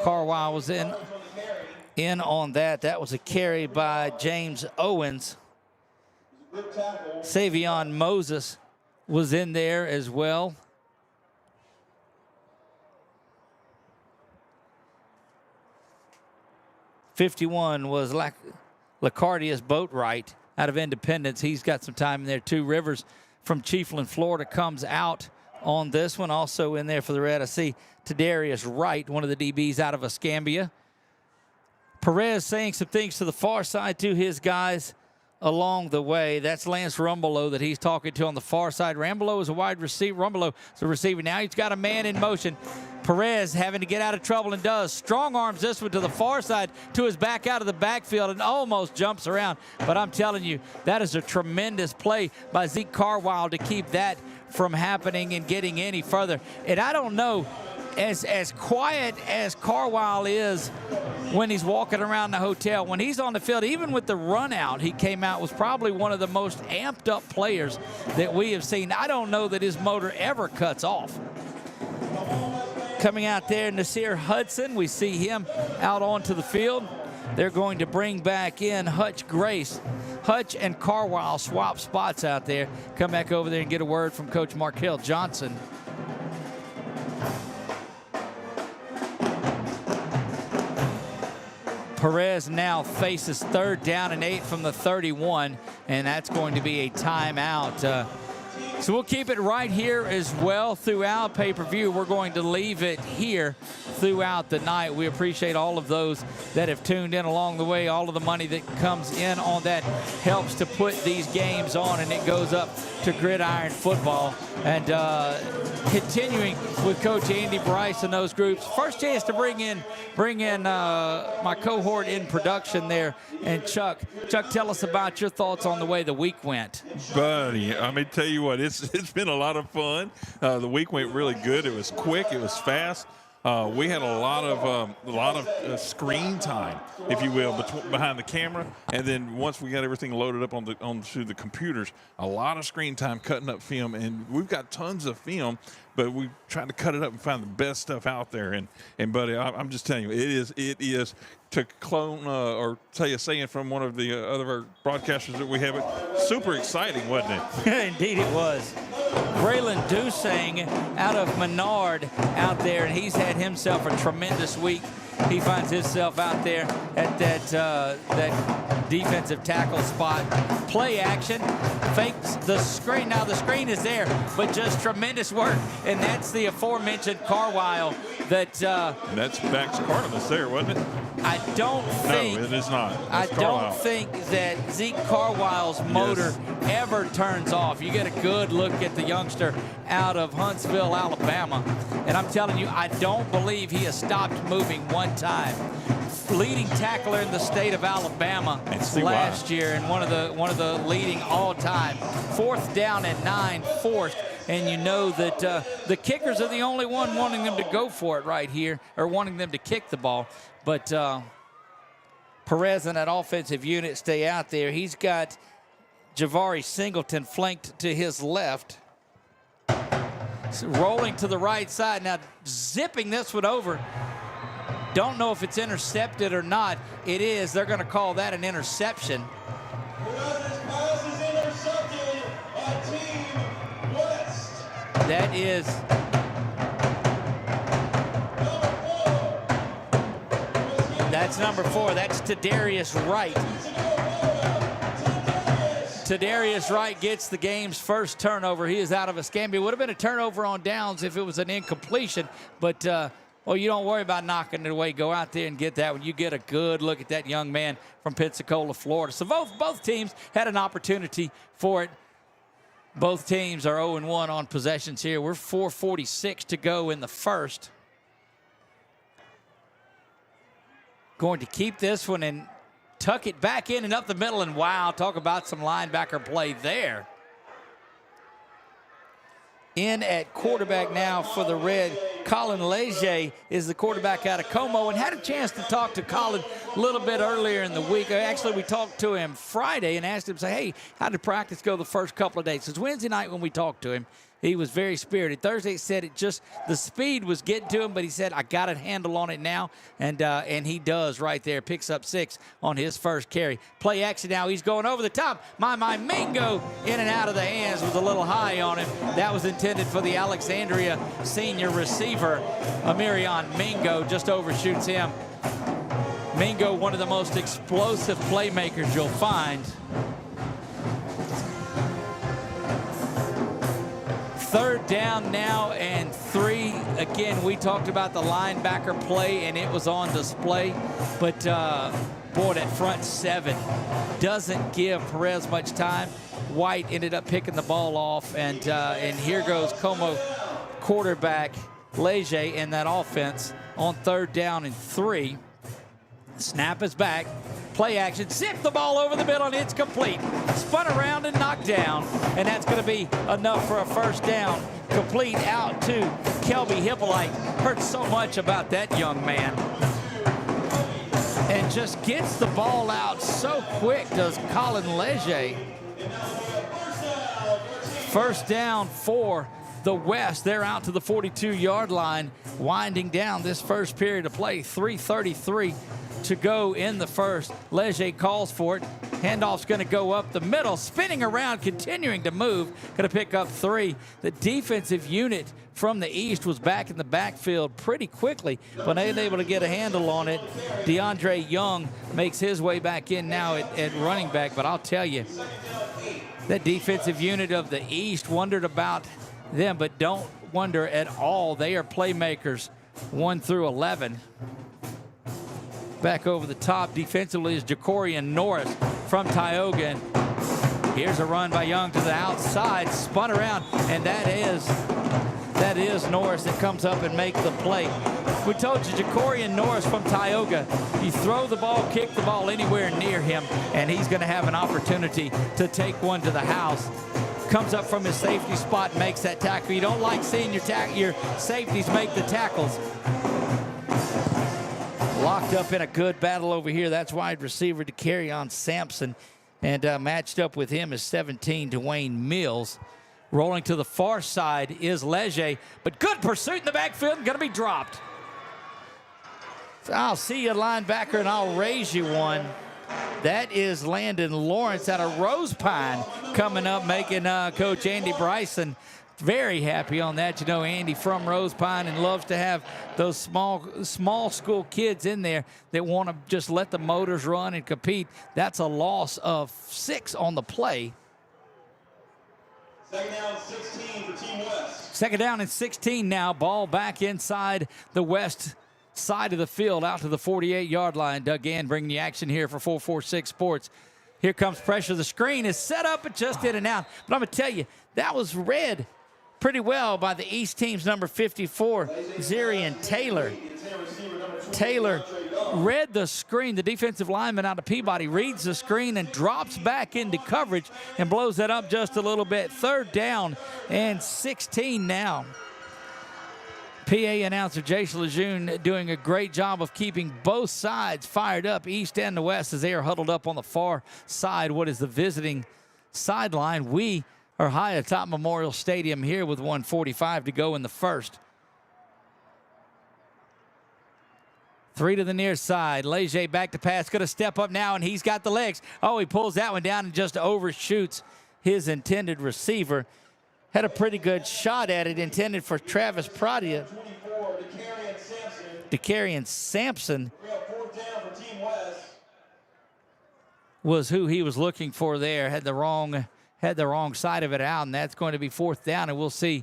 Carwile was in on that. That was a carry by James Owens. Savion Moses was in there as well. '51 was Lacardius Boatwright out of Independence. He's got some time in there too. Rivers from Chiefland, Florida, comes out on this one. Also in there for the Red, I see Tadarius Wright, one of the DBs out of Escambia. Perez saying some things to the far side to his guys along the way. That's Lance Rumbelow that he's talking to on the far side. Rumbelow is a wide receiver. Rumbelow is a receiver. Now he's got a man in motion. Perez having to get out of trouble and does. Strong arms this one to the far side to his back out of the backfield and almost jumps around. But I'm telling you, that is a tremendous play by Zeke Carwile to keep that from happening and getting any further. And I don't know, as quiet as Carwile is when he's walking around the hotel, when he's on the field, even with the run out, he came out, was probably one of the most amped up players that we have seen. I don't know that his motor ever cuts off. Coming out there, Nasir Hudson, we see him out onto the field. They're going to bring back in Hutch Grace. Hutch and Carwile swap spots out there. Come back over there and get a word from Coach Markel Johnson. Perez now faces 3rd down and 8 from the 31, and that's going to be a timeout. So we'll keep it right here as well throughout pay-per-view. We're going to leave it here throughout the night. We appreciate all of those that have tuned in along the way. All of the money that comes in on that helps to put these games on, and it goes up to Gridiron Football. And continuing with Coach Andy Bryce and those groups. First chance to bring in my cohort in production there, and Chuck. Chuck, tell us about your thoughts on the way the week went. Buddy, I mean, tell you what, it's been a lot of fun. The week went really good. It was quick. It was fast. We had a lot of screen time, if you will, behind the camera, and then once we got everything loaded up onto the computers, a lot of screen time cutting up film, and we've got tons of film, but we tried to cut it up and find the best stuff out there. And buddy, I'm just telling you, it is to clone or say a saying from one of the other broadcasters that we have. Super exciting, wasn't it? Indeed, it was. Braylon Dusang out of Menard out there, and he's had himself a tremendous week. He finds himself out there at that defensive tackle spot. Play action, fakes the screen. Now the screen is there, but just tremendous work. And that's the aforementioned Carwile that. And that's Max Carnivus there, wasn't it? I don't think. No, it is not. I don't think that Zeke Carwile's motor ever turns off. You get a good look at the youngster out of Huntsville, Alabama. And I'm telling you, I don't believe he has stopped moving one time. Leading tackler in the state of Alabama last year, and one of the leading all-time. 4th down and 9, fourth. And you know that the kickers are the only one wanting them to go for it right here, or wanting them to kick the ball. But Perez and that offensive unit stay out there. He's got Javari Singleton flanked to his left. Rolling to the right side. Now zipping this one over. Don't know if it's intercepted or not. It is. They're going to call that an interception. That is. That's number 4. That's Tadarius Wright. Tadarius Wright gets the game's first turnover. He is out of Escambia. Would have been a turnover on downs if it was an incompletion, but well, you don't worry about knocking it away. Go out there and get that one. You get a good look at that young man from Pensacola, Florida. So both teams had an opportunity for it. Both teams are 0-1 on possessions here. We're 4:46 to go in the first. Going to keep this one and tuck it back in and up the middle, and wow, talk about some linebacker play there. In at quarterback now for the Red, Colin Leger is the quarterback out of Como, and had a chance to talk to Colin a little bit earlier in the week. Actually, we talked to him Friday and asked him, say, hey, how did practice go the first couple of days? Because Wednesday night when we talked to him, he was very spirited. Thursday he said the speed was getting to him, but he said, I got a handle on it now, and he does right there. Picks up 6 on his first carry. Play action now. He's going over the top. My Mingo in and out of the hands was a little high on him. That was intended for the Alexandria senior receiver. Amirion Mingo just overshoots him. Mingo, one of the most explosive playmakers you'll find. 3rd down now and 3. Again, we talked about the linebacker play, and it was on display. But, boy, that front 7 doesn't give Perez much time. White ended up picking the ball off, and here goes Como quarterback Leger in that offense on 3rd down and 3. Snap is back. Play action, zip the ball over the middle, and it's complete. Spun around and knocked down, and that's going to be enough for a first down. Complete out to Kelby Hippolyte. Heard so much about that young man. And just gets the ball out so quick, does Colin Leger. First down for the West. They're out to the 42-yard line, winding down this first period of play. 3:33 to go in the first. Leger calls for it. Handoff's going to go up the middle, spinning around, continuing to move. Going to pick up 3. The defensive unit from the East was back in the backfield pretty quickly, but ain't able to get a handle on it. DeAndre Young makes his way back in now at running back, but I'll tell you, that defensive unit of the East, wondered about them, but don't wonder at all. They are playmakers 1 through 11. Back over the top defensively is Jacorian Norris from Tioga. And here's a run by Young to the outside, spun around, and that is Norris that comes up and makes the play. We told you, Jacorian Norris from Tioga, you throw the ball, kick the ball anywhere near him, and he's going to have an opportunity to take one to the house. comes up from his safety spot and makes that tackle. You don't like seeing your safeties make the tackles. Locked up in a good battle over here. That's wide receiver Gridiron Sampson. And matched up with him is 17, Dwayne Mills. Rolling to the far side is Leger, but good pursuit in the backfield, going to be dropped. So I'll see you, linebacker, and I'll raise you one. That is Landon Lawrence out of Rose Pine coming up, making Coach Andy Bryson very happy on that. You know, Andy from Rose Pine and loves to have those small school kids in there that want to just let the motors run and compete. That's a loss of 6 on the play. Second down, 16 for Team West. Second down and 16 now. Ball back inside the west side of the field out to the 48-yard line. Doug Gann bringing you action here for 446 Sports. Here comes pressure. The screen is set up and just in and out. But I'm going to tell you, that was read pretty well by the East team's number 54, Zarian Taylor. Taylor read the screen. The defensive lineman out of Peabody reads the screen and drops back into coverage and blows that up just a little bit. Third down and 16 now. PA announcer Jason Lejeune doing a great job of keeping both sides fired up, east and the west, as they are huddled up on the far side, what is the visiting sideline. We are high atop Memorial Stadium here with 1:45 to go in the first. 3 to the near side. Leger back to pass. Going to step up now, and he's got the legs. Oh, he pulls that one down and just overshoots his intended receiver. Had a pretty good shot at it, intended for Travis Pradia. Gridiron Sampson was who he was looking for there. Had the wrong side of it out, and that's going to be 4th down, and we'll see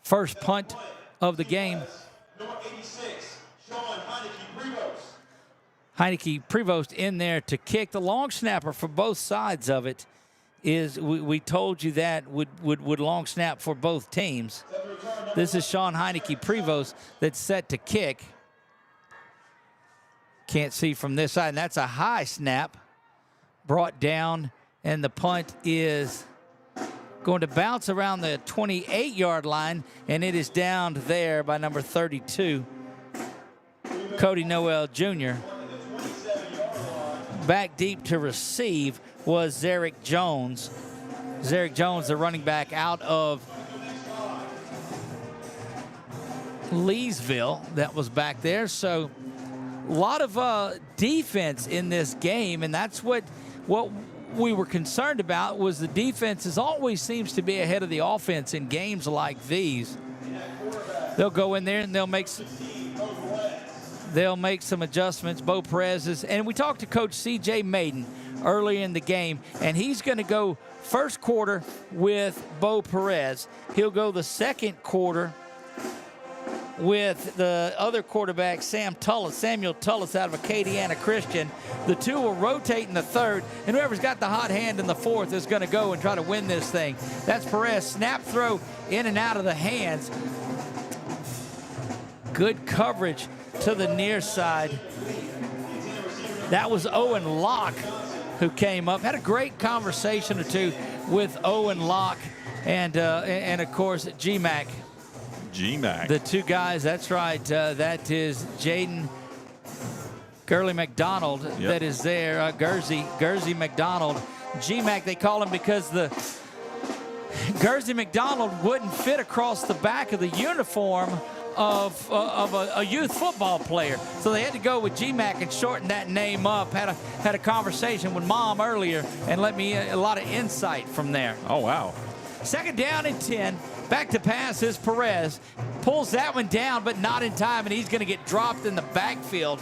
first punt of the game. Number 86, Sean Heineke-Prevost. Heineke-Prevost in there to kick. The long snapper for both sides of it is, we told you that would long snap for both teams. This is Sean Heineke-Prevost that's set to kick. Can't see from this side, and that's a high snap brought down, and the punt is going to bounce around the 28-yard line, and it is down there by number 32, Cody Noel Jr. Back deep to receive was Zarek Jones. Zarek Jones, the running back out of Leesville, that was back there. So a lot of defense in this game, and that's what we were concerned about, was the defense always seems to be ahead of the offense in games like these. They'll go in there and they'll make some adjustments. Bo Perez is, and we talked to Coach C.J. Maiden early in the game, and he's going to go first quarter with Bo Perez. He'll go the second quarter with the other quarterback, Samuel Tullis out of Acadiana Christian. The two will rotate in the third, and whoever's got the hot hand in the fourth is going to go and try to win this thing. That's Perez. Snap throw in and out of the hands. Good coverage to the near side. That was Owen Locke who came up. Had a great conversation or two with Owen Locke and of course, G-Mac. The two guys, that's right. That is Jaden Gurley McDonald that is there. Gursey McDonald. G-Mac, they call him because the Gursey McDonald wouldn't fit across the back of the uniform of a youth football player. So they had to go with G-Mac and shorten that name up. Had a conversation with Mom earlier and let me a lot of insight from there. Oh, wow. Second down and 10. Back to pass is Perez. Pulls that one down, but not in time, and he's going to get dropped in the backfield.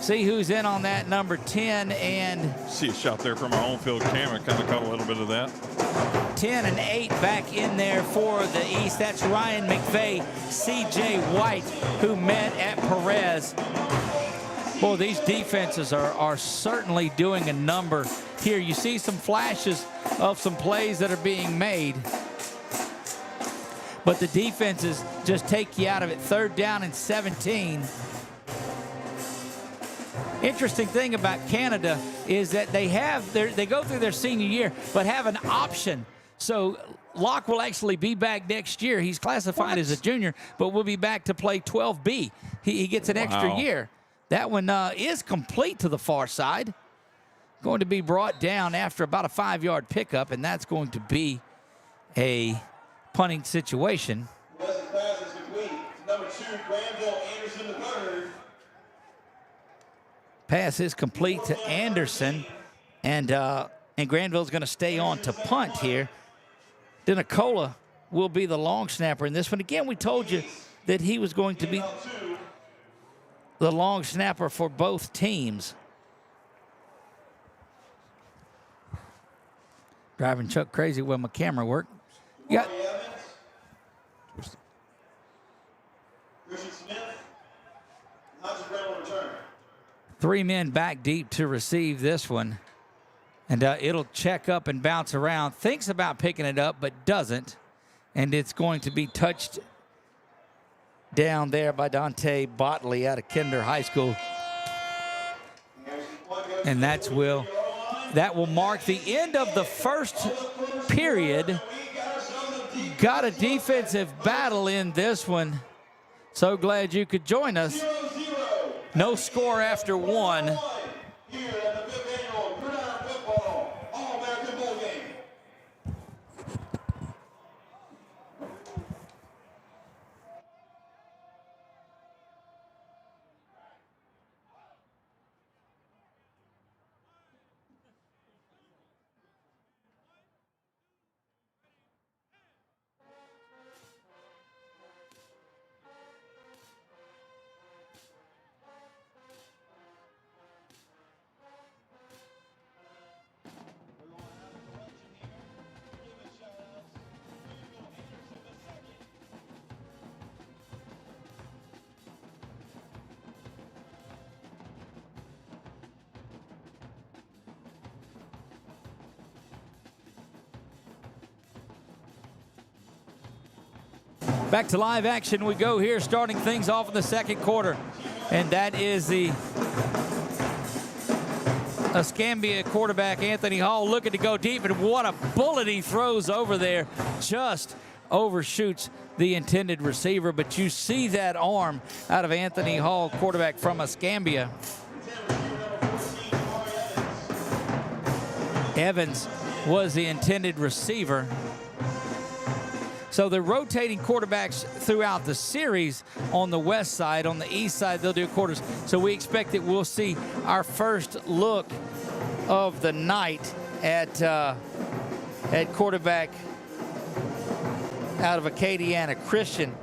See who's in on that, number 10, and see a shot there from our home field camera. Kind of caught a little bit of that. 10 and 8 back in there for the East. That's Ryan McVeigh, C.J. White, who met at Perez. Boy, these defenses are certainly doing a number here. You see some flashes of some plays that are being made, but the defenses just take you out of it. Third down and 17. interesting thing about Canada is that they go through their senior year, but have an option. So Locke will actually be back next year. He's classified as a junior, but will be back to play 12B. He gets an extra year. That one is complete to the far side. Going to be brought down after about a 5-yard pickup, and that's going to be a punting situation. Pass is complete. Number 2, Granville Anderson, the third. Pass is complete to Anderson, and Granville's going to stay on to punt here. Denicola will be the long snapper in this one. Again, we told you that he was going to be the long snapper for both teams. Driving Chuck crazy with my camera work. You got Christian Smith. How's Brown return? 3 men back deep to receive this one. And it'll check up and bounce around. Thinks about picking it up, but doesn't. And it's going to be touched down there by Dante Botley out of Kinder High School. And that will mark the end of the first period. Got a defensive battle in this one. So glad you could join us. No score after 1. Here at the 5th annual Gridiron Football All-American Bowl Game. Back to live action we go here, starting things off in the second quarter. And that is the Escambia quarterback, Anthony Hall, looking to go deep. And what a bullet he throws over there. Just overshoots the intended receiver. But you see that arm out of Anthony Hall, quarterback from Escambia. Evans was the intended receiver. So they're rotating quarterbacks throughout the series on the west side. On the east side, they'll do quarters. So we expect that we'll see our first look of the night at quarterback out of Acadiana Christian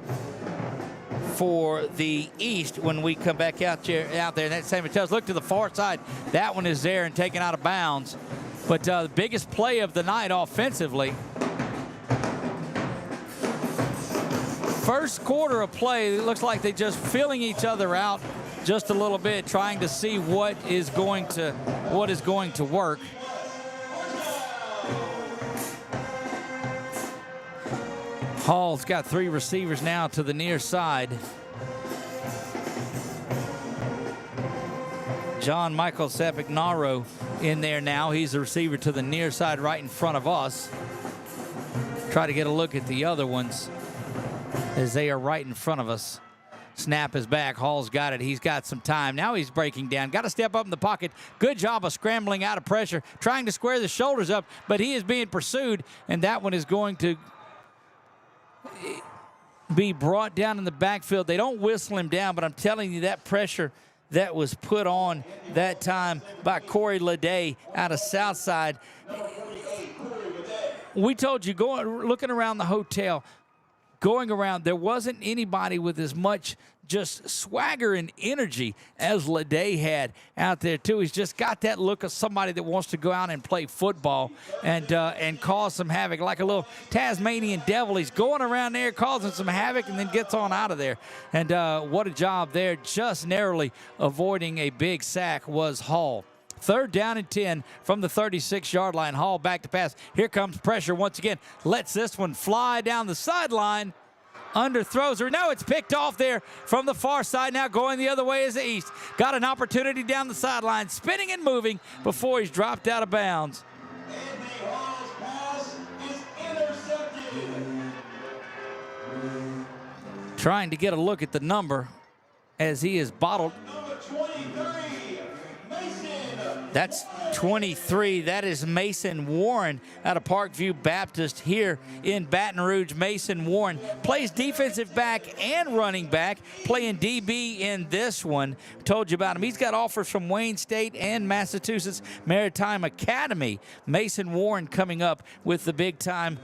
for the east when we come back out there. And that same tells. Look to the far side. That one is there and taken out of bounds. But the biggest play of the night offensively. First quarter of play, it looks like they're just filling each other out just a little bit, trying to see what is going to work. Hall's got 3 receivers now to the near side. John Michael Sapignaro in there now. He's the receiver to the near side right in front of us. Try to get a look at the other ones as they are right in front of us. Snap is back. Hall's got it. He's got some time. Now he's breaking down. Got to step up in the pocket. Good job of scrambling out of pressure, trying to square the shoulders up, but he is being pursued, and that one is going to be brought down in the backfield. They don't whistle him down, but I'm telling you, that pressure that was put on that time by Corey Leday out of Southside. We told you, looking around the hotel, going around, there wasn't anybody with as much just swagger and energy as Leday had out there too. He's just got that look of somebody that wants to go out and play football and cause some havoc, like a little Tasmanian devil. He's going around there causing some havoc and then gets on out of there. And what a job there, just narrowly avoiding a big sack was Hall. 3rd down and 10 from the 36-yard line. Hall back to pass. Here comes pressure once again. Lets this one fly down the sideline. underthrows her. No, it's picked off there from the far side. Now going the other way is the East. Got an opportunity down the sideline, spinning and moving before he's dropped out of bounds. Anthony Hall's pass is intercepted. Trying to get a look at the number as he is bottled. Number 23, Mason. That's 23. That is Mason Warren out of Parkview Baptist here in Baton Rouge. Mason Warren plays defensive back and running back, playing DB in this one. Told you about him. He's got offers from Wayne State and Massachusetts Maritime Academy. Mason Warren coming up with the big time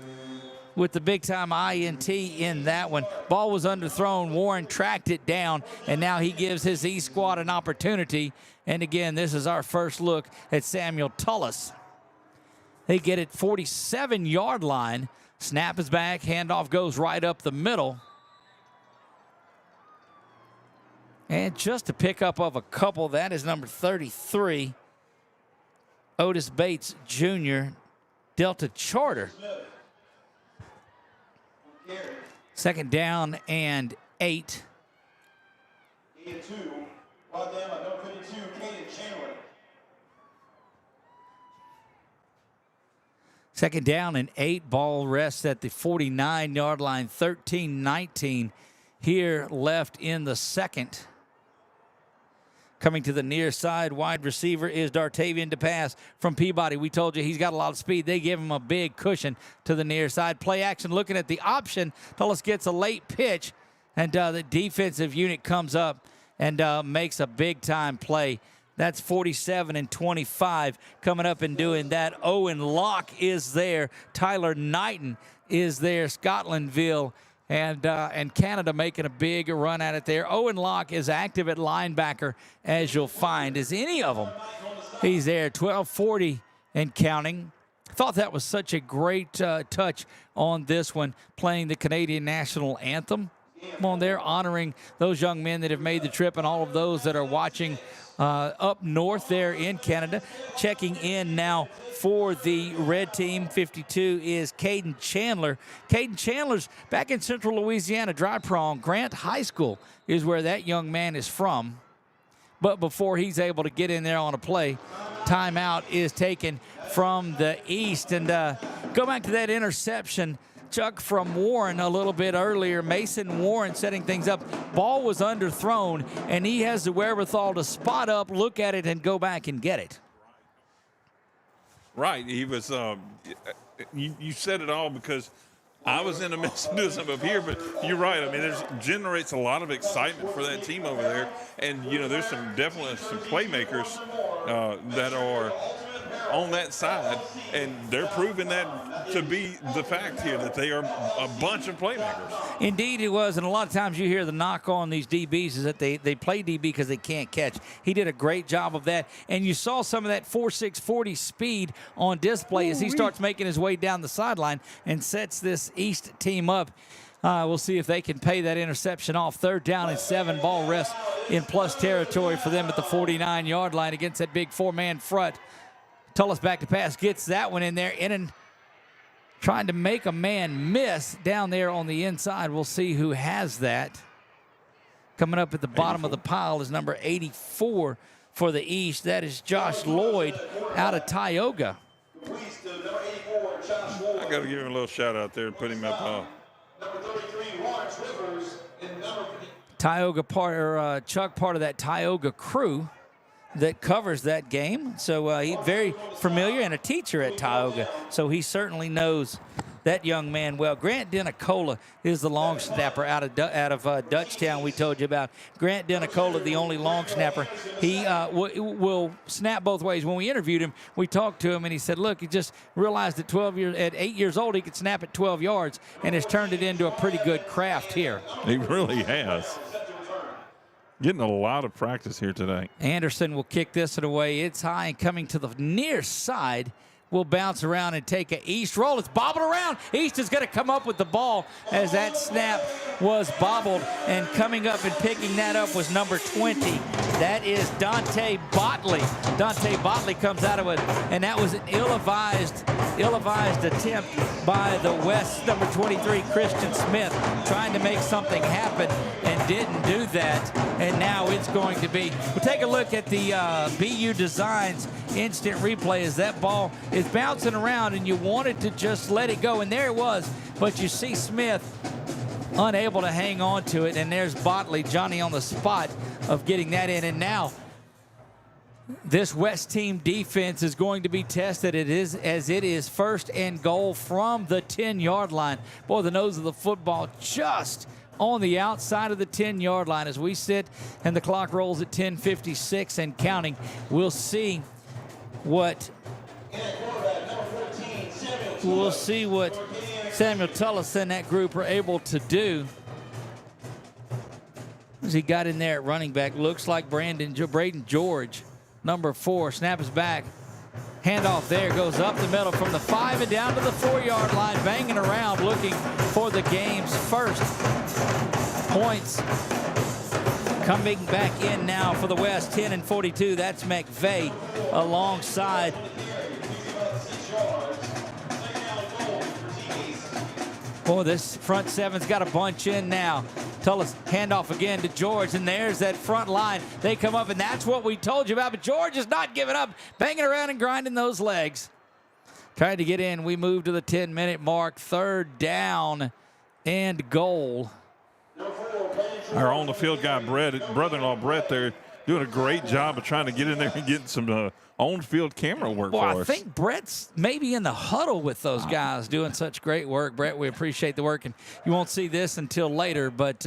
INT in that one. Ball was underthrown. Warren tracked it down, and now he gives his E squad an opportunity. And again, this is our first look at Samuel Tullis. They get it 47-yard line. Snap is back. Handoff goes right up the middle. And just a pickup of a couple. That is number 33, Otis Bates Jr., Delta Charter. Second down and 8. Gain of 2. Brought down by number 52, Caden Chandler. Second down and 8. Ball rests at the 49-yard line. 13-19 here left in the second. Coming to the near side, wide receiver is Dartavian to pass from Peabody. We told you he's got a lot of speed. They give him a big cushion to the near side. Play action, looking at the option. Tullis gets a late pitch, and the defensive unit comes up and makes a big-time play. That's 47-25 coming up and doing that. Owen Locke is there. Tyler Knighton is there. Scotlandville and Canada making a big run at it there. Owen Locke is active at linebacker, as you'll find, as any of them. He's there, 12:40 and counting. Thought that was such a great touch on this one, playing the Canadian national anthem. Come on there, honoring those young men that have made the trip and all of those that are watching up north there in Canada. Checking in now for the red team, 52, is Caden Chandler. Caden Chandler's back in central Louisiana, Dry Prong. Grant High School is where that young man is from. But before he's able to get in there on a play, timeout is taken from the East. And go back to that interception, Chuck, from Warren a little bit earlier. Mason Warren setting things up. Ball was underthrown, and he has the wherewithal to spot up, look at it, and go back and get it. Right. He was, you said it all, because I was in the midst of doing something up here, but you're right. I mean, it generates a lot of excitement for that team over there. And, you know, there's definitely some playmakers that are on that side, and they're proving that to be the fact here, that they are a bunch of playmakers. Indeed it was, and a lot of times you hear the knock on these DBs is that they play DB because they can't catch. He did a great job of that, and you saw some of that 4.6 40 speed on display as he starts making his way down the sideline and sets this East team up. We'll see if they can pay that interception off. Third down and 7. Ball rests in plus territory for them at the 49-yard line against that big four-man front. Tullis back to pass, gets that one in there. Innan trying to make a man miss down there on the inside. We'll see who has that. Coming up at the bottom of the pile is number 84 for the East. That is Josh Lloyd out of Tioga. I got to give him a little shout out there and put him up. Tioga Chuck, part of that Tioga crew that covers that game. So he's very familiar and a teacher at Tioga. So he certainly knows that young man well. Grant Denicola is the long snapper out of Dutchtown we told you about. Grant Denicola, the only long snapper. He will snap both ways. When we interviewed him, we talked to him, and he said, look, he just realized at 8 years old he could snap at 12 yards and has turned it into a pretty good craft here. He really has. Getting a lot of practice here today. Anderson will kick this one away. It's high and coming to the near side will bounce around and take a East roll. It's bobbled around. East is going to come up with the ball as that snap was bobbled, and coming up and picking that up was number 20. That is Dante Botley. Dante Botley comes out of it, and that was an ill-advised attempt by the West number 23, Christian Smith, trying to make something happen and didn't do that. And now it's going to be, we'll take a look at the BU Designs instant replay as that ball is bouncing around and you wanted to just let it go, and there it was, but you see Smith unable to hang on to it, and there's Botley, Johnny on the spot of getting that in. And now this West team defense is going to be tested. It is first and goal from the 10-yard line. Boy, the nose of the football just on the outside of the 10-yard line as we sit and the clock rolls at 10:56 and counting. We'll see what Samuel Tullis and that group are able to do. As he got in there at running back, looks like Braden George, number 4, snaps back. Handoff there, goes up the middle from the 5 and down to the 4-yard line, banging around, looking for the game's first points. Coming back in now for the West, 10-42. That's McVeigh alongside boy, this front seven's got a bunch in now. Tullis handoff again to George, and there's that front line. They come up, and that's what we told you about, but George is not giving up, banging around and grinding those legs. Trying to get in. We move to the 10-minute mark. 3rd down and goal. Our on-the-field guy, brother-in-law Brett there, doing a great job of trying to get in there and get some on-field camera work for us. I think Brett's maybe in the huddle with those guys doing such great work. Brett, we appreciate the work, and you won't see this until later, but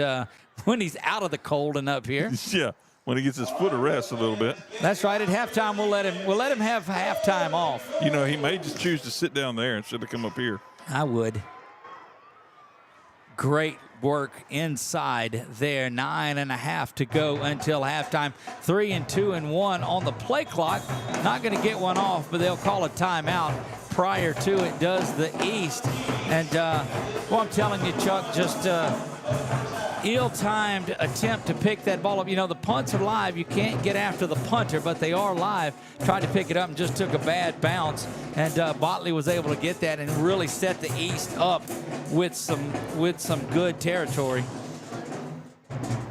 when he's out of the cold and up here. Yeah, when he gets his foot to rest a little bit. That's right. At halftime, we'll let him have halftime off. You know, he may just choose to sit down there instead of come up here. I would. Great work inside there. 9.5 to go until halftime. 3 and 2 and 1 on the play clock. Not going to get one off, but they'll call a timeout. Prior to it does the East. And, well, I'm telling you, Chuck, just ill-timed attempt to pick that ball up. You know, the punts are live. You can't get after the punter, but they are live. Tried to pick it up and just took a bad bounce. And Botley was able to get that and really set the East up with some good territory.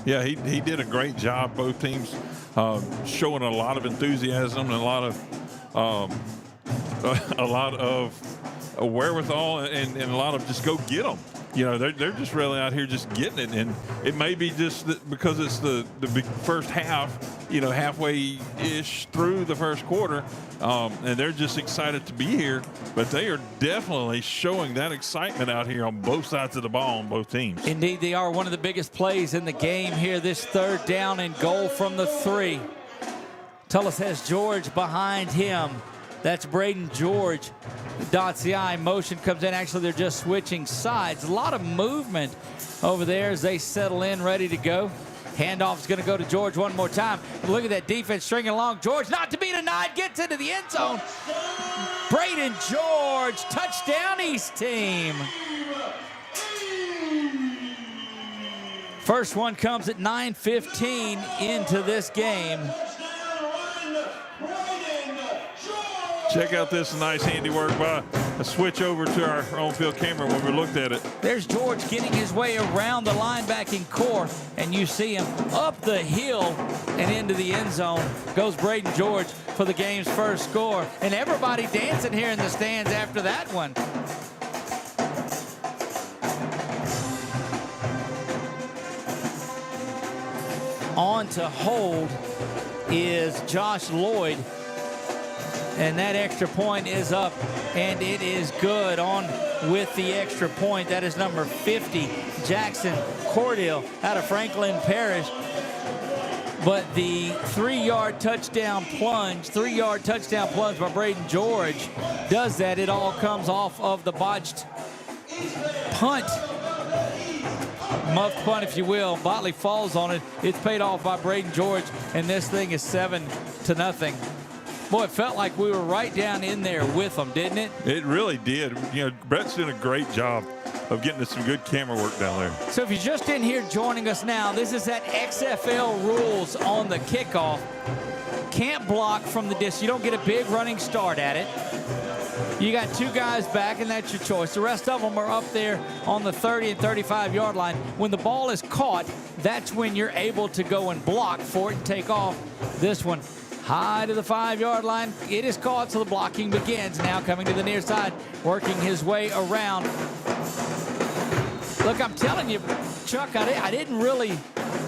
Yeah, he did a great job. Both teams showing a lot of enthusiasm and a lot of wherewithal and a lot of just go get them. You know, they're just really out here just getting it, and it may be just because it's the big first half, you know, halfway-ish through the first quarter, and they're just excited to be here, but they are definitely showing that excitement out here on both sides of the ball on both teams. Indeed, they are. One of the biggest plays in the game here, this 3rd down and goal from the 3. Tullis has George behind him. That's Braden George. Dots the eye. Motion comes in. Actually, they're just switching sides. A lot of movement over there as they settle in, ready to go. Handoff is going to go to George one more time. Look at that defense stringing along. George, not to be denied, gets into the end zone. Braden George, touchdown East team. First one comes at 9:15 into this game. Check out this nice handiwork by a switch over to our on-field camera when we looked at it. There's George getting his way around the linebacking core, and you see him up the hill and into the end zone. Goes Braden George for the game's first score. And everybody dancing here in the stands after that one. On to hold is Josh Lloyd. And that extra point is up, and it is good. On with the extra point. That is number 50, Jackson Cordial out of Franklin Parish. But the 3-yard touchdown plunge by Braden George does that. It all comes off of the botched punt. Muffed punt, if you will. Botley falls on it. It's paid off by Braden George, and this thing is 7-0. Boy, it felt like we were right down in there with them, didn't it? It really did. You know, Brett's doing a great job of getting us some good camera work down there. So if you're just in here joining us now, this is that XFL rules on the kickoff. Can't block from the distance. You don't get a big running start at it. You got 2 guys back, and that's your choice. The rest of them are up there on the 30 and 35-yard line. When the ball is caught, that's when you're able to go and block for it and take off. This one high to the 5-yard line. It is caught, so the blocking begins. Now coming to the near side, working his way around. Look, I'm telling you, Chuck, I didn't really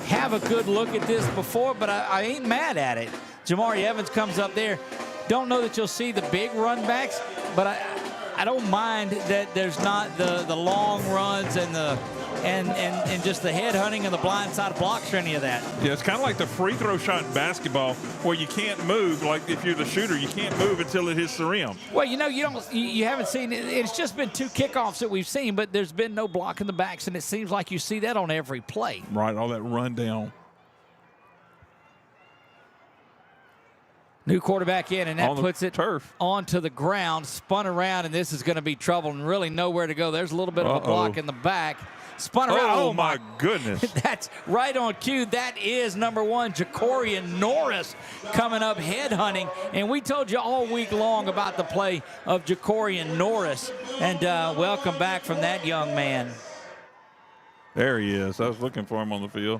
have a good look at this before, but I ain't mad at it. Jamari Evans comes up there. Don't know that you'll see the big run backs, but I don't mind that there's not the long runs and just the head hunting and the blindside blocks or any of that. Yeah, it's kind of like the free throw shot in basketball where you can't move. Like if you're the shooter, you can't move until it hits the rim. Well, you know, you haven't seen it. It's just been 2 kickoffs that we've seen, but there's been no block in the backs, and it seems like you see that on every play. Right, all that run down. New quarterback in, and that puts it turf onto the ground, spun around, and this is going to be trouble and really nowhere to go. There's a little bit of a block in the back. Spun around. Oh, my goodness. That's right on cue. That is number 1, Jacorian Norris, coming up head hunting. And we told you all week long about the play of Jacorian Norris. And welcome back from that young man. There he is. I was looking for him on the field.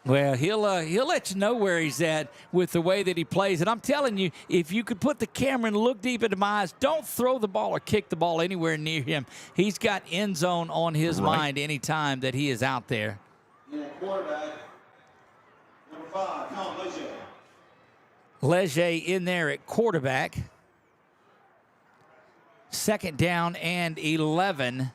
Well, he'll let you know where he's at with the way that he plays. And I'm telling you, if you could put the camera and look deep into my eyes, don't throw the ball or kick the ball anywhere near him. He's got end zone on his mind anytime that he is out there. Yeah, quarterback, number 5, come on, Leger. Leger in there at quarterback. 2nd down and 11.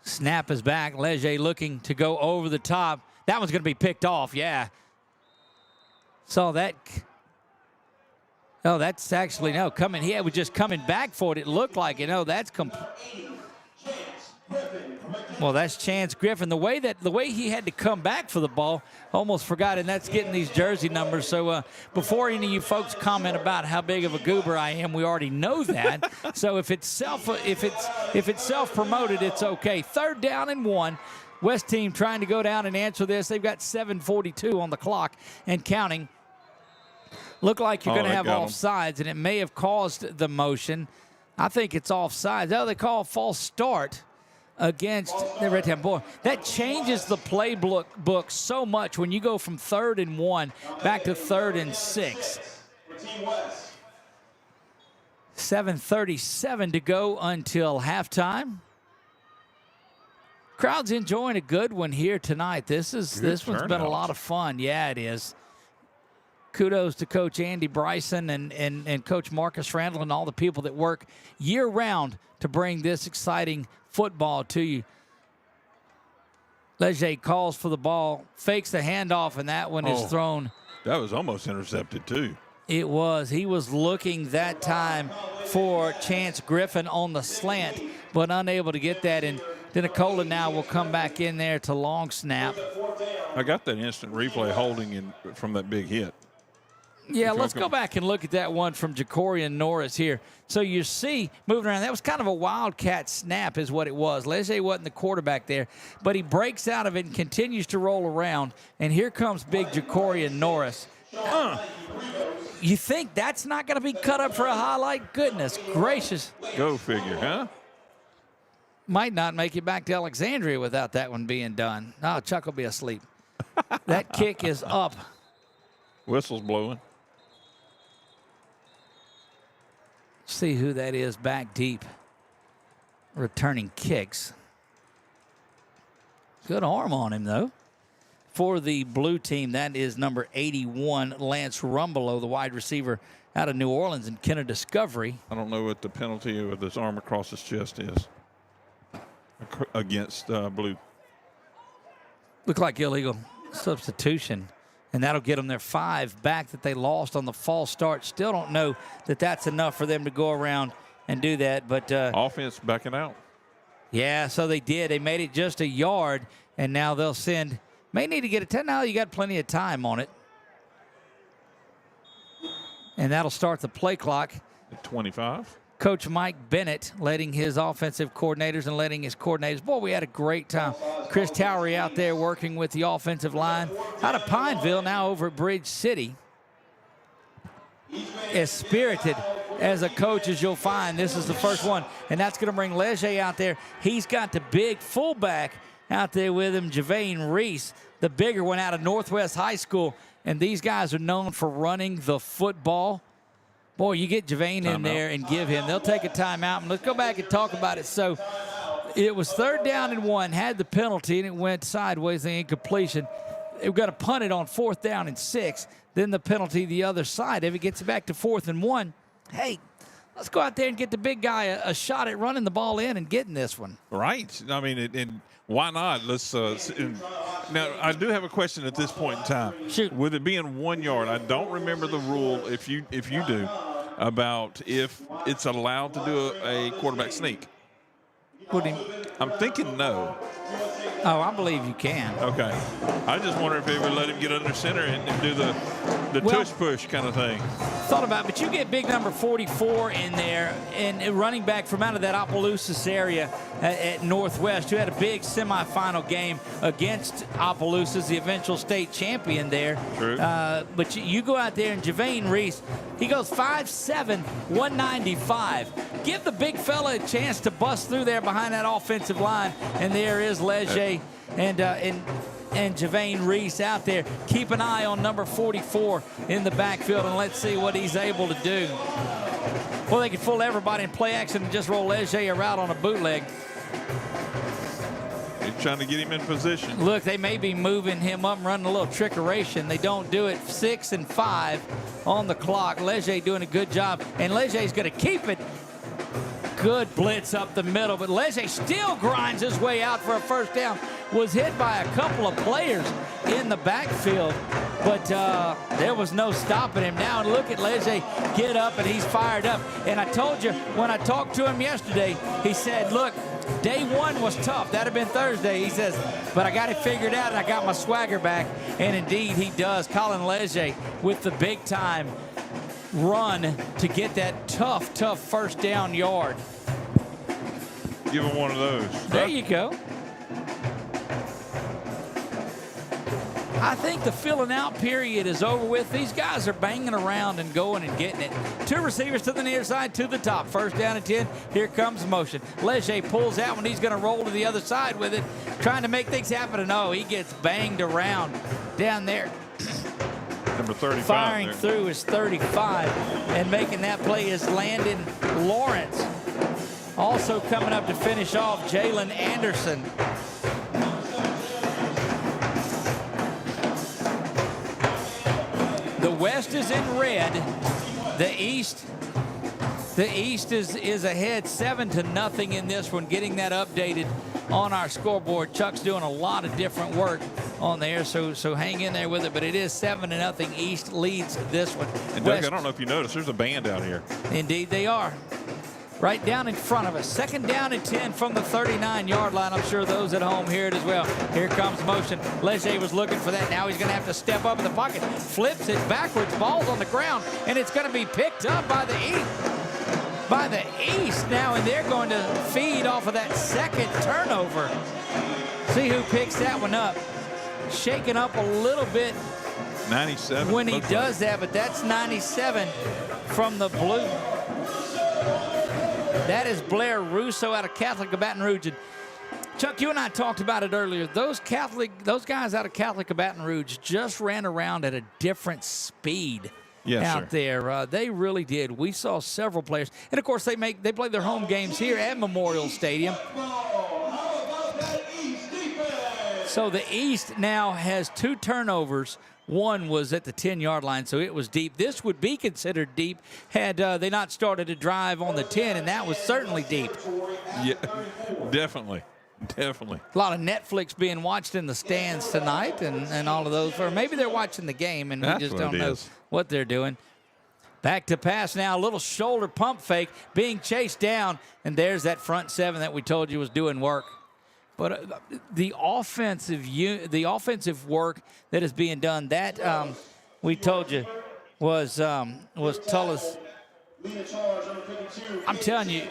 Snap is back. Leger looking to go over the top. That one's going to be picked off, yeah. Saw that. Oh, that's actually, no, coming. He was just coming back for it. It looked like, you know, that's well, that's Chance Griffin. The way he had to come back for the ball, almost forgot, and that's getting these jersey numbers. So before any of you folks comment about how big of a goober I am, we already know that. So if it's self-promoted, it's okay. 3rd down and 1. West team trying to go down and answer this. They've got 7:42 on the clock and counting. Look like you're going to have offsides, and it may have caused the motion. I think it's offsides. Oh, they call a false start against the Red Town. Boy, that changes the playbook so much when you go from 3rd and 1 back to 3rd and 6. 7:37 to go until halftime. Crowd's enjoying a good one here tonight. This one's been a lot of fun. Yeah, it is. Kudos to Coach Andy Bryson and Coach Marcus Randall and all the people that work year-round to bring this exciting football to you. Leger calls for the ball, fakes the handoff, and that one is thrown. That was almost intercepted, too. It was. He was looking that time for Chance Griffin on the slant, but unable to get that. And Denicola now will come back in there to long snap. I got that instant replay holding from that big hit. Yeah, let's go back and look at that one from Jacorian Norris here. So you see, moving around, that was kind of a wildcat snap is what it was. Leger wasn't the quarterback there, but he breaks out of it and continues to roll around. And here comes big Jacorian Norris. You think that's not going to be cut up for a highlight? Goodness gracious. Go figure, huh? Might not make it back to Alexandria without that one being done. Oh, Chuck will be asleep. That kick is up. Whistle's blowing. See who that is back deep. Returning kicks. Good arm on him, though. For the blue team, that is number 81, Lance Rumbelow, the wide receiver out of New Orleans and Kenner Discovery. I don't know what the penalty with this arm across his chest is against blue. Look like illegal substitution. And that'll get them their 5 back that they lost on the false start. Still don't know that that's enough for them to go around and do that. But offense backing out. Yeah, so they did. They made it just a yard, and now they'll send. May need to get a 10. Now you got plenty of time on it. And that'll start the play clock. At 25. Coach Mike Bennett letting his offensive coordinators and letting his coordinators. Boy, we had a great time. Chris Towery out there working with the offensive line out of Pineville, now over at Bridge City. As spirited as a coach as you'll find. This is the first one, and that's going to bring Leger out there. He's got the big fullback out there with him, Javane Reese, the bigger one out of Northwest High School. And these guys are known for running the football. Boy, you get Javane in there and give him. They'll take a timeout, and let's go back and talk about it. So it was 3rd down and 1, had the penalty, and it went sideways, the incompletion. We've got to punt it on 4th down and 6. Then the penalty the other side. If it gets back to 4th and 1, hey, let's go out there and get the big guy a shot at running the ball in and getting this one. Right. I mean, and why not? Let's. Now, I do have a question at this point in time. Shoot. With it being 1 yard, I don't remember the rule, if you do, about if it's allowed to do a quarterback sneak. I'm thinking no. Oh, I believe you can. Okay. I just wonder if they would let him get under center and do the tush push kind of thing. Thought about it, but you get big number 44 in there, and a running back from out of that Opelousas area at Northwest, who had a big semifinal game against Opelousas, the eventual state champion there. True. But you go out there, and Javane Reese, he goes 5'7", 195. Give the big fella a chance to bust through there behind that offensive line, and there is Leger and Javane Reese out there. Keep an eye on number 44 in the backfield, and let's see what he's able to do. Well, they could fool everybody in play action and just roll Leger a route on a bootleg. He's trying to get him in position. Look, they may be moving him up and running a little trickeration. They don't do it. 6 and 5 on the clock. Leger doing a good job, and Leger's going to keep it. Good blitz up the middle, but Leger still grinds his way out for a 1st down. Was hit by a couple of players in the backfield, but there was no stopping him. Now look at Leger get up, and he's fired up. And I told you when I talked to him yesterday, he said, look, day 1 was tough. That had been Thursday. He says, but I got it figured out, and I got my swagger back. And indeed he does. Colin Leger with the big time run to get that tough 1st down yard. Give him one of those. There you go. I think the filling out period is over with. These guys are banging around and going and getting it. 2 receivers to the near side, to the top. 1st down and 10. Here comes motion. Leger pulls out when he's going to roll to the other side with it, trying to make things happen. And no, he gets banged around down there. Number 35. Firing there. through his 35, and making that play is Landon Lawrence. Also coming up to finish off, Jalen Anderson. The West is in red. The East is ahead 7-0 in this one. Getting that updated on our scoreboard. Chuck's doing a lot of different work on there, so hang in there with it. But it is 7-0. East leads this one. And Doug, I don't know if you noticed, there's a band out here. Indeed they are. Right down in front of us. 2nd down and 10 from the 39-yard line. I'm sure those at home hear it as well. Here comes motion. Leger was looking for that. Now he's going to have to step up in the pocket. Flips it backwards. Ball's on the ground, and it's going to be picked up by the East now, and they're going to feed off of that 2nd turnover. See who picks that one up. Shaking up a little bit 97. when he does that, but that's 97 from the blue. That is Blair Russo out of Catholic of Baton Rouge. And Chuck, you and I talked about it earlier. Those guys out of Catholic of Baton Rouge just ran around at a different speed out there. They really did. We saw several players. And, of course, they play their home games here at Memorial Stadium. So the East now has 2 turnovers. One was at the 10-yard line, so it was deep. This would be considered deep had they not started a drive on the 10, and that was certainly deep. Yeah, definitely. Definitely. A lot of Netflix being watched in the stands tonight and all of those. Or maybe they're watching the game, and we just don't know what they're doing. Back to pass now, a little shoulder pump fake, being chased down, and there's that front 7 that we told you was doing work. But the offensive work that is being done, that we told you, was Tullis. I'm telling you,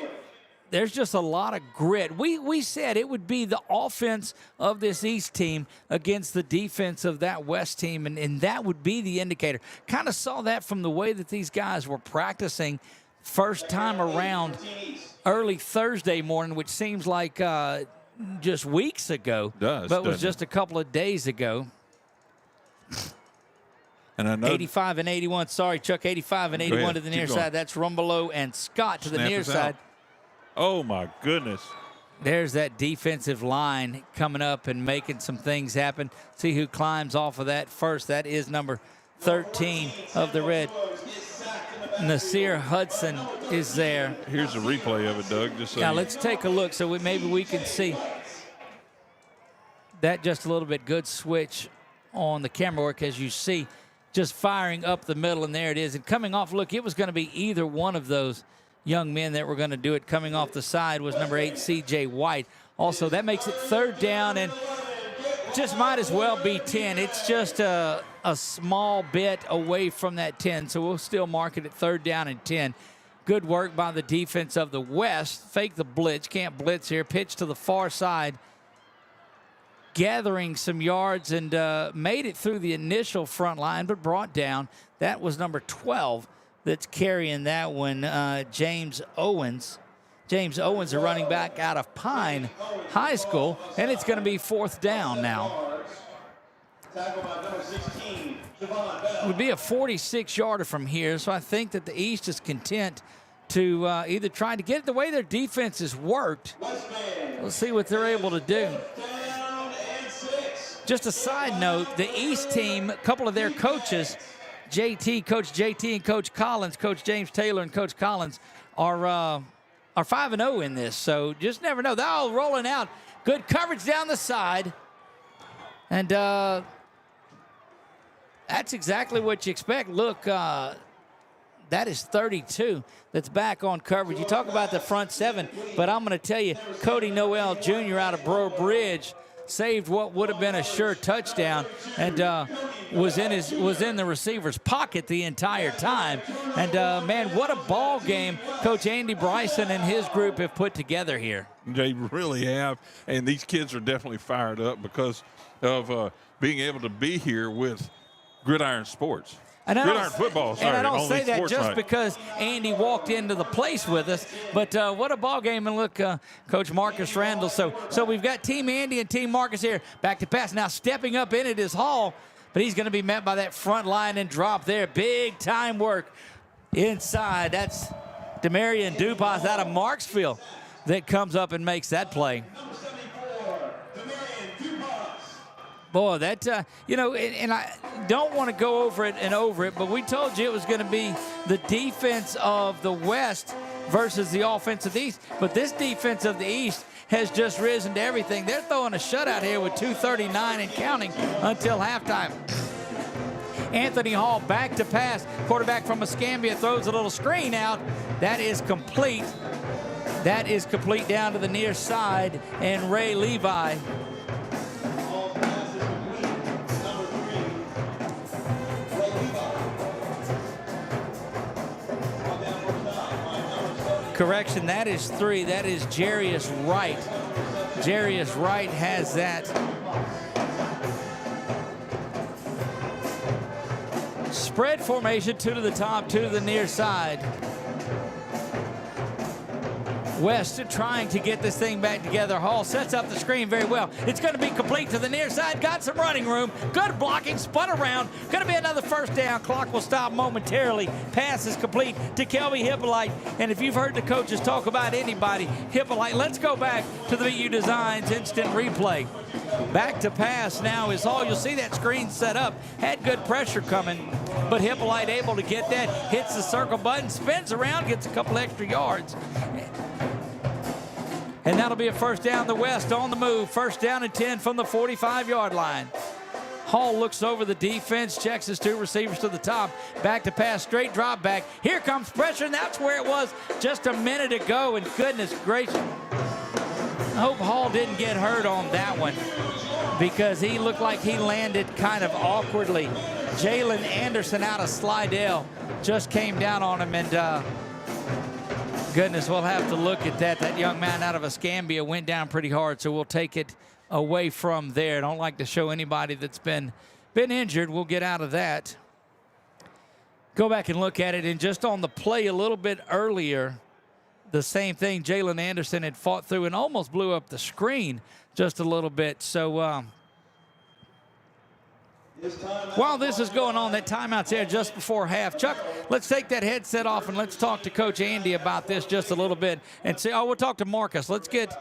there's just a lot of grit. We said it would be the offense of this East team against the defense of that West team, and that would be the indicator. Kind of saw that from the way that these guys were practicing first time around early Thursday morning, which seems like just weeks ago, but was just a couple of days ago. And I know 85 and 81. Sorry, Chuck. 85 and 81 to the near side. That's Rumbelow and Scott to the near side. Oh, my goodness. There's that defensive line coming up and making some things happen. See who climbs off of that first. That is number 13 of the Red. Nasir Hudson is there. Here's a replay of it, Doug. Just so now let's take a look so maybe we can see that just a little bit. Good switch on the camera work as you see. Just firing up the middle, and there it is. And coming off, look, it was going to be either one of those young men that were going to do it. Coming off the side was number 8, C.J. White. Also, that makes it third down, and just might as well be 10. It's just a small bit away from that 10, so we'll still mark it at third down and 10. Good work by the defense of the West. Fake the blitz. Can't blitz here. Pitch to the far side. Gathering some yards and made it through the initial front line, but brought down. That was number 12 that's carrying that one, James Owens. James Owens, a running back out of Pine High School, and it's going to be fourth down now. It would be a 46-yarder from here, so I think that the East is content to either try to get it the way their defense has worked. Let's see what they're able to do. Just a side note, the East team, a couple of their coaches, Coach JT and Coach Collins, Coach James Taylor and Coach Collins, are 5-0 in this. So just never know. They're all rolling out. Good coverage down the side. And that's exactly what you expect. Look, that is 32 that's back on coverage. You talk about the front seven, but I'm going to tell you, Cody Noel Jr. out of Breaux Bridge saved what would have been a sure touchdown, and was in the receiver's pocket the entire time. And man, what a ball game Coach Andy Bryson and his group have put together here. They really have, and these kids are definitely fired up because of being able to be here with Gridiron Sports. Gridiron football, sorry. And I don't say that Sports just Night. because Andy walked into the place with us, but what a ball game. And look, Coach Marcus Randall. So we've got Team Andy and Team Marcus here. Back to pass. Now stepping up in it is Hall, but he's going to be met by that front line and drop there. Big time work inside. That's Demarion Dupas out of Marksville that comes up and makes that play. Boy, that, and I don't want to go over it, but we told you it was going to be the defense of the West versus the offense of the East. But this defense of the East has just risen to everything. They're throwing a shutout here with 2:39 and counting until halftime. Anthony Hall back to pass. Quarterback from Escambia throws a little screen out. That is complete. That is complete down to the near side, and Ray Levi. Correction, that is 3. That is Jarius Wright. Jarius Wright has that. Spread formation, 2 to the top, 2 to the near side. West trying to get this thing back together. Hall sets up the screen very well. It's going to be complete to the near side. Got some running room. Good blocking. Spun around. Going to be another first down. Clock will stop momentarily. Pass is complete to Kelby Hippolyte. And if you've heard the coaches talk about anybody, Hippolyte, let's go back to the BU Designs instant replay. Back to pass now is Hall. You'll see that screen set up. Had good pressure coming, but Hippolyte able to get that. Hits the circle button, spins around, gets a couple extra yards. And that'll be a first down. The West on the move. First down and 10 from the 45-yard line. Hall looks over the defense, checks his 2 receivers to the top. Back to pass, straight drop back. Here comes pressure, and that's where it was just a minute ago. And goodness gracious, I hope Hall didn't get hurt on that one because he looked like he landed kind of awkwardly Jalen Anderson out of Slidell just came down on him, and goodness, we'll have to look at that. That young man out of Escambia went down pretty hard, so we'll take it away from there. Don't like to show anybody that's been injured. We'll get out of that. Go back and look at it, and just on the play a little bit earlier, the same thing. Jalen Anderson had fought through and almost blew up the screen just a little bit. So while this is going on, that timeout's there just before half. Chuck, let's take that headset off and let's talk to Coach Andy about this just a little bit and see. Oh, we'll talk to Marcus. Let's get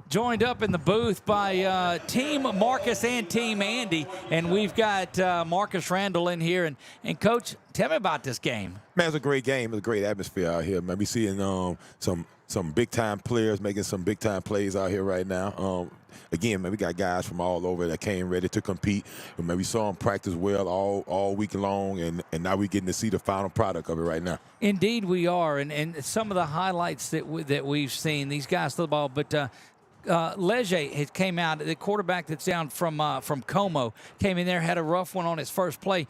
joined up in the booth by Team Marcus and Team Andy. And we've got Marcus Randall in here. And Coach, tell me about this game. Man, it's a great game. It's a great atmosphere out here, man. We seeing some big-time players making some big-time plays out here right now. Again, man, we got guys from all over that came ready to compete. Man, we saw them practice well all week long, and now we're getting to see the final product of it right now. Indeed we are. And some of the highlights that we've seen, these guys throw the ball, but Leger has came out, the quarterback that's down from Como, came in there, had a rough one on his first play.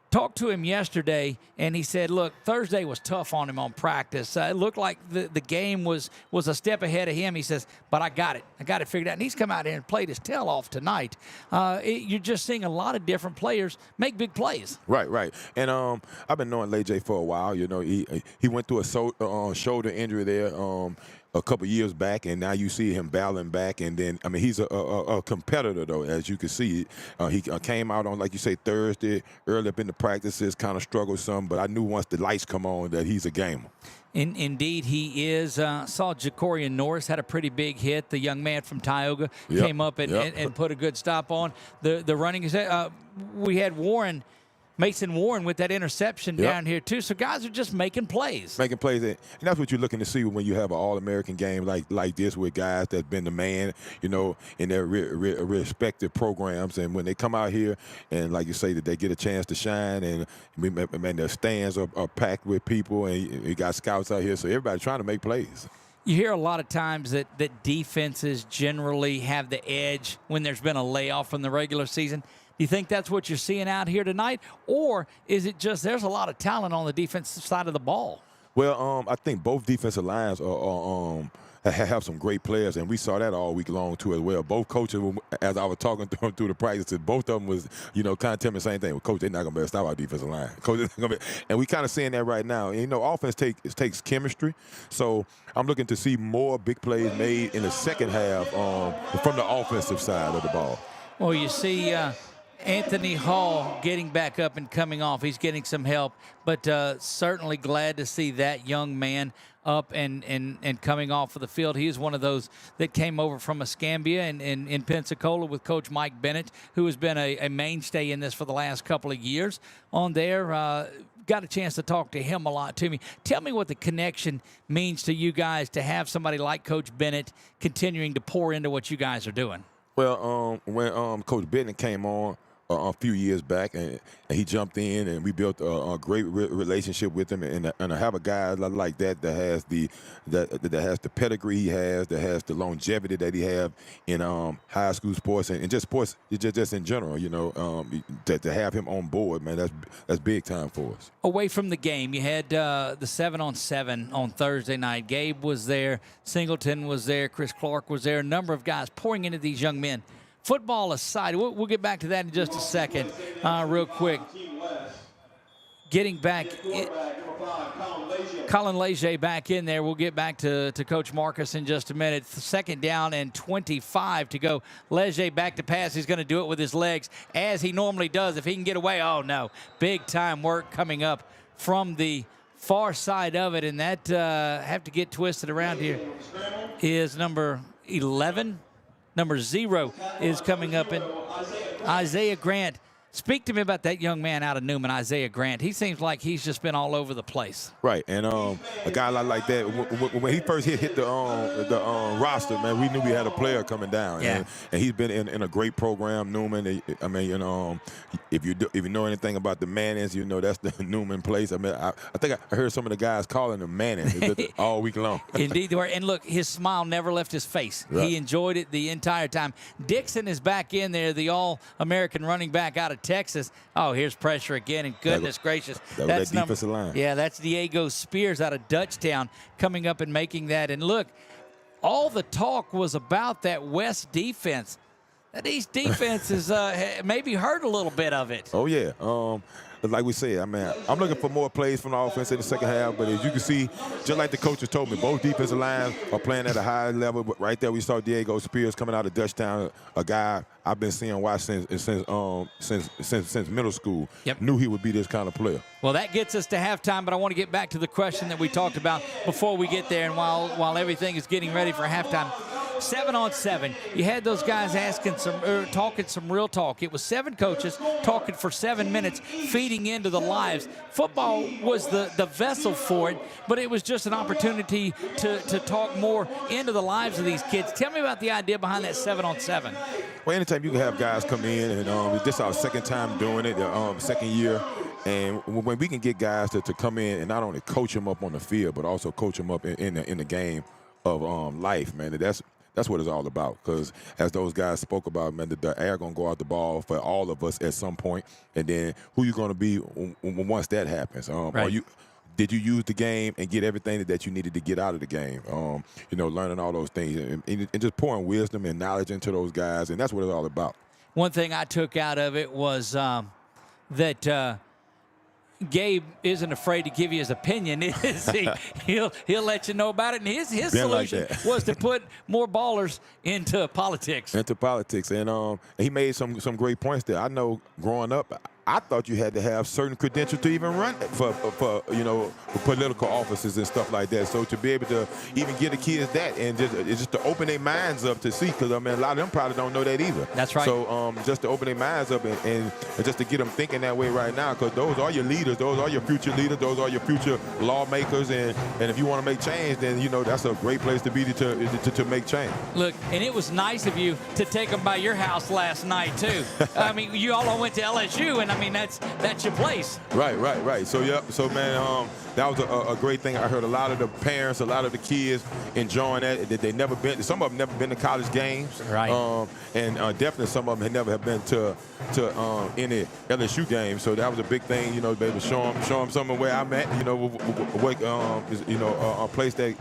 Talked to him yesterday, and he said, look, Thursday was tough on him on practice. It looked like the game was a step ahead of him. He says, but I got it figured out. And he's come out here and played his tail off tonight. You're just seeing a lot of different players make big plays. Right. And I've been knowing Leger for a while. You know, he went through a shoulder injury there a couple years back, and now you see him battling back. And then, I mean, he's a competitor, though, as you can see. He came out on, like you say, Thursday, early up in the practices, kind of struggled some, but I knew once the lights come on that he's a gamer. Indeed, he is. Saw Jacorian Norris had a pretty big hit. The young man from Tioga came up and put a good stop on. The running, we had Mason Warren with that interception down here, too. So guys are just making plays. And that's what you're looking to see when you have an All-American game like this with guys that's been the man, you know, in their respective programs. And when they come out here and, like you say, that they get a chance to shine, and man, their stands are packed with people, and you got scouts out here. So everybody's trying to make plays. You hear a lot of times that defenses generally have the edge when there's been a layoff from the regular season. Do you think that's what you're seeing out here tonight? Or is it just there's a lot of talent on the defensive side of the ball? Well, I think both defensive lines have some great players, and we saw that all week long, too, as well. Both coaches, as I was talking to them through the practices, both of them was, you know, kind of telling me the same thing. Well, Coach, they're not going to be able to stop our defensive line. Coach, they're not gonna be, and we kind of seeing that right now. And, you know, offense takes chemistry. So I'm looking to see more big plays made in the second half from the offensive side of the ball. Well, you see Anthony Hall getting back up and coming off. He's getting some help, but certainly glad to see that young man up and coming off of the field. He is one of those that came over from Escambia and in Pensacola with Coach Mike Bennett, who has been a mainstay in this for the last couple of years on there. Got a chance to talk to him a lot to me. Tell me what the connection means to you guys to have somebody like Coach Bennett continuing to pour into what you guys are doing. Well, when Coach Bennett came on a few years back, and he jumped in, and we built a great relationship with him. And I have a guy like that has the pedigree he has, that has the longevity that he have in high school sports and just sports just in general. You know, to have him on board, man, that's big time for us. Away from the game, you had the 7-on-7 on Thursday night. Gabe was there, Singleton was there, Chris Clark was there. A number of guys pouring into these young men. Football aside, we'll get back to that in just a second, real quick. Getting back, Colin Leger back in there. We'll get back to Coach Marcus in just a minute. Second down and 25 to go. Leger back to pass. He's going to do it with his legs, as he normally does. If he can get away, oh, no. Big-time work coming up from the far side of it, and that have to get twisted around here is number 11. Number 0 is coming up, in Isaiah Grant Speak to me about that young man out of Newman, Isaiah Grant. He seems like he's just been all over the place. Right, and a guy like that, when he first hit the roster, man, we knew we had a player coming down. Yeah. And he's been in a great program, Newman. I mean, if you know anything about the Mannings, you know that's the Newman place. I mean, I think I heard some of the guys calling him Manning all week long. Indeed, they were. And look, his smile never left his face. Right. He enjoyed it the entire time. Dixon is back in there, the All-American running back out of Texas. Oh, here's pressure again, and goodness gracious. That's that defensive line. Yeah, that's Diego Spears out of Dutchtown coming up and making that. And look, all the talk was about that West defense. That East defense is maybe hurt a little bit of it. Oh, yeah. Like we said, I mean, I'm looking for more plays from the offense in the second half. But as you can see, just like the coaches told me, both defensive lines are playing at a high level. But right there, we saw Diego Spears coming out of Dutchtown, a guy I've been seeing watch since middle school. Yep. Knew he would be this kind of player. Well, that gets us to halftime, but I want to get back to the question that we talked about before we get there, and while everything is getting ready for halftime. 7-on-7. You had those guys talking some real talk. It was 7 coaches talking for 7 minutes, feeding into the lives. Football was the vessel for it, but it was just an opportunity to talk more into the lives of these kids. Tell me about the idea behind that 7-on-7. Well, anytime you can have guys come in, and this is our second time doing it, second year. And when we can get guys to come in and not only coach them up on the field, but also coach them up in the game of life, man, that's what it's all about. Because as those guys spoke about, man, the air going to go out the ball for all of us at some point. And then who you going to be once that happens? Right. Did you use the game and get everything that you needed to get out of the game? Learning all those things and just pouring wisdom and knowledge into those guys. And that's what it's all about. One thing I took out of it was that Gabe isn't afraid to give you his opinion, is he? He'll let you know about it. And his solution was to put more ballers into politics. And he made some great points there. I know growing up, I thought you had to have certain credentials to even run for political offices and stuff like that. So to be able to even give the kids that and just to open their minds up to see, because I mean a lot of them probably don't know that either. That's right. So just to open their minds up and just to get them thinking that way right now, because those are your leaders, those are your future leaders, those are your future lawmakers, and if you want to make change, then that's a great place to be to make change. Look, and it was nice of you to take them by your house last night too. I mean, you all went to LSU, and I mean that's your place. Right. So man, that was a great thing. I heard a lot of the parents, a lot of the kids enjoying that they never been. Some of them never been to college games. Right. And definitely some of them had never have been to any LSU games. So that was a big thing, be able to show them something where I'm at. A place that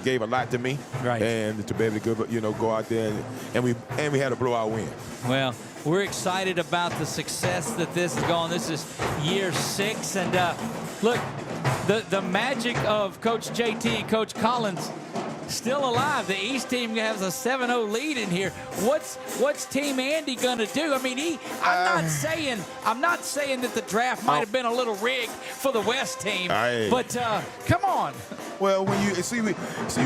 gave a lot to me. Right. And to be able to go out there and we had a blowout win. Well, we're excited about the success that this has gone. This is year 6, and look, the magic of Coach JT, Coach Collins, still alive. The East team has a 7-0 lead in here. What's Team Andy gonna do? I mean, I'm not saying that the draft might have been a little rigged for the West team, but come on. Well, when you see, you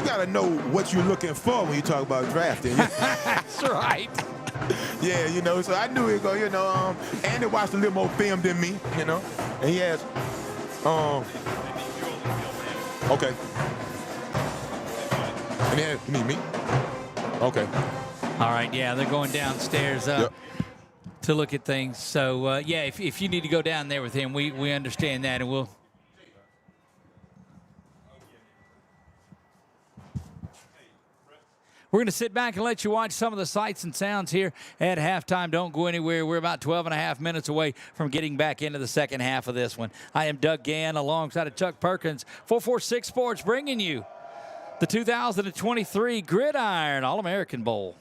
got to know what you're looking for when you talk about drafting. That's right. Yeah, so I knew it go, Andy watched a little more film than me, and he has, okay. And you need me? Okay. All right, yeah, they're going downstairs to look at things. So, if you need to go down there with him, we understand that, and we'll. We're going to sit back and let you watch some of the sights and sounds here at halftime. Don't go anywhere. We're about 12 and a half minutes away from getting back into the second half of this one. I am Doug Gann alongside of Chuck Perkins, 446 Sports, bringing you the 2023 Gridiron All-American Bowl.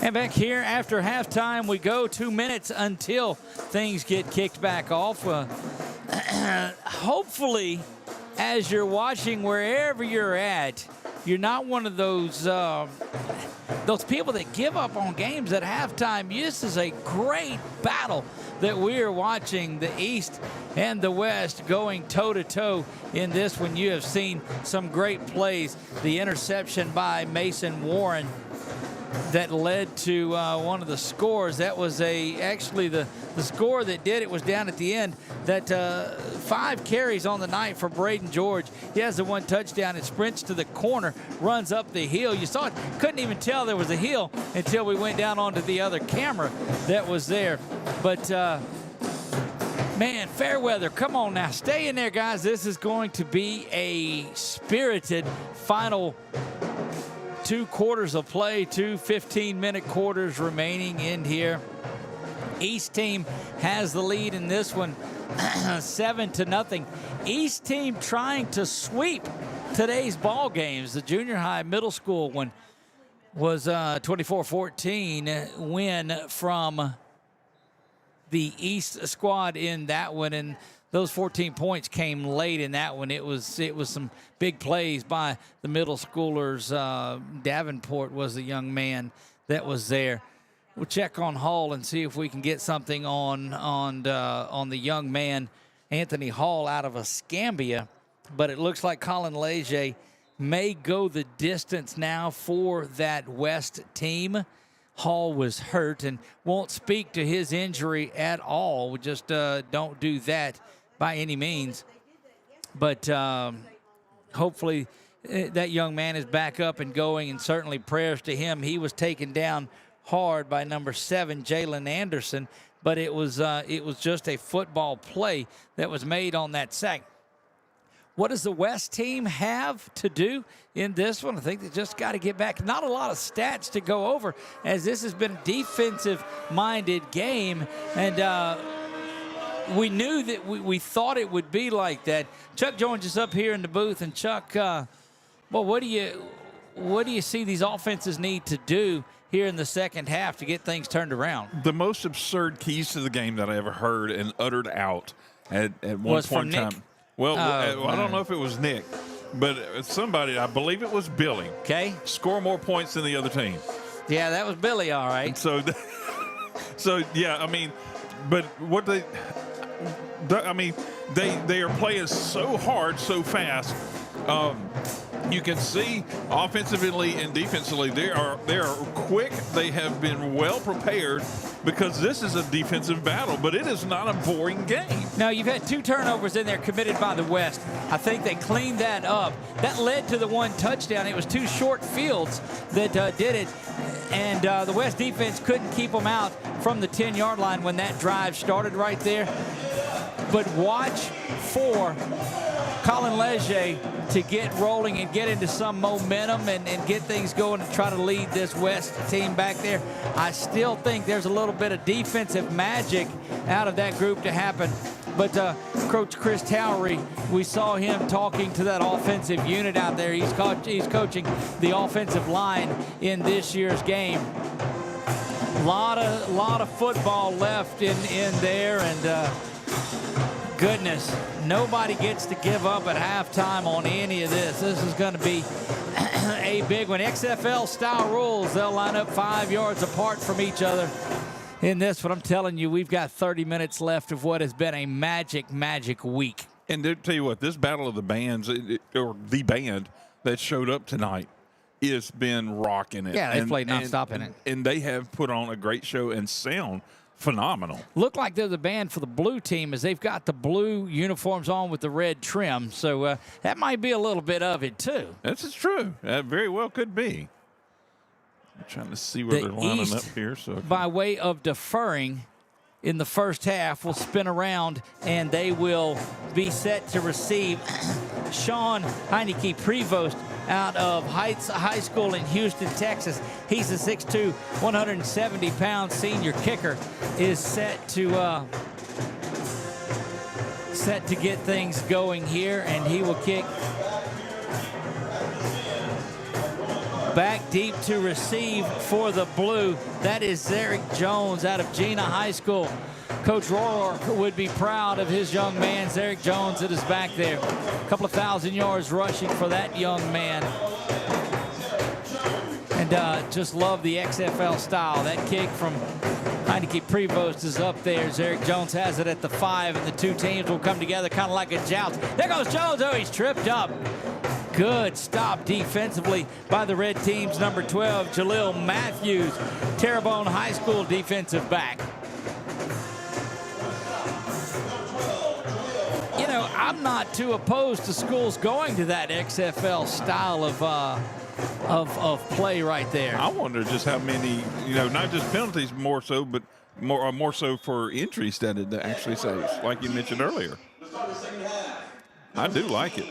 And back here after halftime, we go 2 minutes until things get kicked back off. Hopefully, as you're watching wherever you're at, you're not one of those people that give up on games at halftime. This is a great battle that we are watching, the East and the West going toe-to-toe in this one. You have seen some great plays. The interception by Mason Warren that led to one of the scores. That was actually the score that did it was down at the end. That 5 carries on the night for Braden George. He has the 1 touchdown and sprints to the corner, runs up the hill. You saw it, couldn't even tell there was a hill until we went down onto the other camera that was there. But man, Fairweather, come on now, stay in there, guys. This is going to be a spirited final 2 quarters of play, 2 15-minute quarters remaining in here. East team has the lead in this one, 7-0. East team trying to sweep today's ball games. The junior high middle school one was 24-14 win from the East squad in that one, and those 14 points came late in that one. It was some big plays by the middle schoolers. Davenport was the young man that was there. We'll check on Hall and see if we can get something on the young man, Anthony Hall, out of Escambia. But it looks like Colin Leger may go the distance now for that West team. Hall was hurt and won't speak to his injury at all. We just don't do that by any means. But hopefully that young man is back up and going, and certainly prayers to him. He was taken down hard by number 7, Jalen Anderson, but it was just a football play that was made on that sack. What does the West team have to do in this one? I think they just got to get back. Not a lot of stats to go over, as this has been a defensive-minded game, and we knew that we thought it would be like that. Chuck joins us up here in the booth, and Chuck, well, what do you see these offenses need to do here in the second half to get things turned around? The most absurd keys to the game that I ever heard and uttered out at one point in time. Well, I don't know if it was Nick, but somebody, I believe it was Billy. Okay. Score more points than the other team. Yeah, that was Billy, all right. So yeah, I mean, but what they are playing so hard, so fast. You can see offensively and defensively, they are quick. They have been well prepared because this is a defensive battle, but it is not a boring game. Now, you've had 2 turnovers in there committed by the West. I think they cleaned that up. That led to the 1 touchdown. It was 2 short fields that did it, and the West defense couldn't keep them out from the 10-yard line when that drive started right there. But watch for Colin Leger to get rolling and get into some momentum and get things going and try to lead this West team back there. I still think there's a little bit of defensive magic out of that group to happen. But Coach Chris Towery, we saw him talking to that offensive unit out there. He's coaching the offensive line in this year's game. Lot of football left in there, and goodness, nobody gets to give up at halftime on any of this. This is going to be a big one. XFL style rules. They'll line up 5 yards apart from each other in this one. I'm telling you, we've got 30 minutes left of what has been a magic week. And to tell you what, this battle of the bands, or the band that showed up tonight, has been rocking it. Yeah, they played nonstop in it. And they have put on a great show and sound phenomenal. Look like they're the band for the blue team, as they've got the blue uniforms on with the red trim. So that might be a little bit of it, too. This true. That very well could be. I'm trying to see where they're lining East, up here. So by way of deferring in the first half, will spin around, and they will be set to receive Sean Heineke Prevost out of Heights High School in Houston, Texas. He's a 6'2", 170-pound senior kicker, is set to get things going here, and he will kick back deep to receive for the blue. That is Zerick Jones out of Gina High School. Coach Rohrer would be proud of his young man, Zerick Jones, that is back there. A couple of 1,000 yards rushing for that young man. And just love the XFL style. That kick from Heineke Prevost is up there. Zerick Jones has it at the 5, and the two teams will come together kind of like a joust. There goes Jones. Oh, he's tripped up. Good stop defensively by the red team's number 12, Jalil Matthews, Terrebonne High School defensive back. You know, I'm not too opposed to schools going to that XFL style of play right there. I wonder just how many, you know, not just penalties more so, but more so for injuries that it actually saves, like you mentioned earlier. I do like it.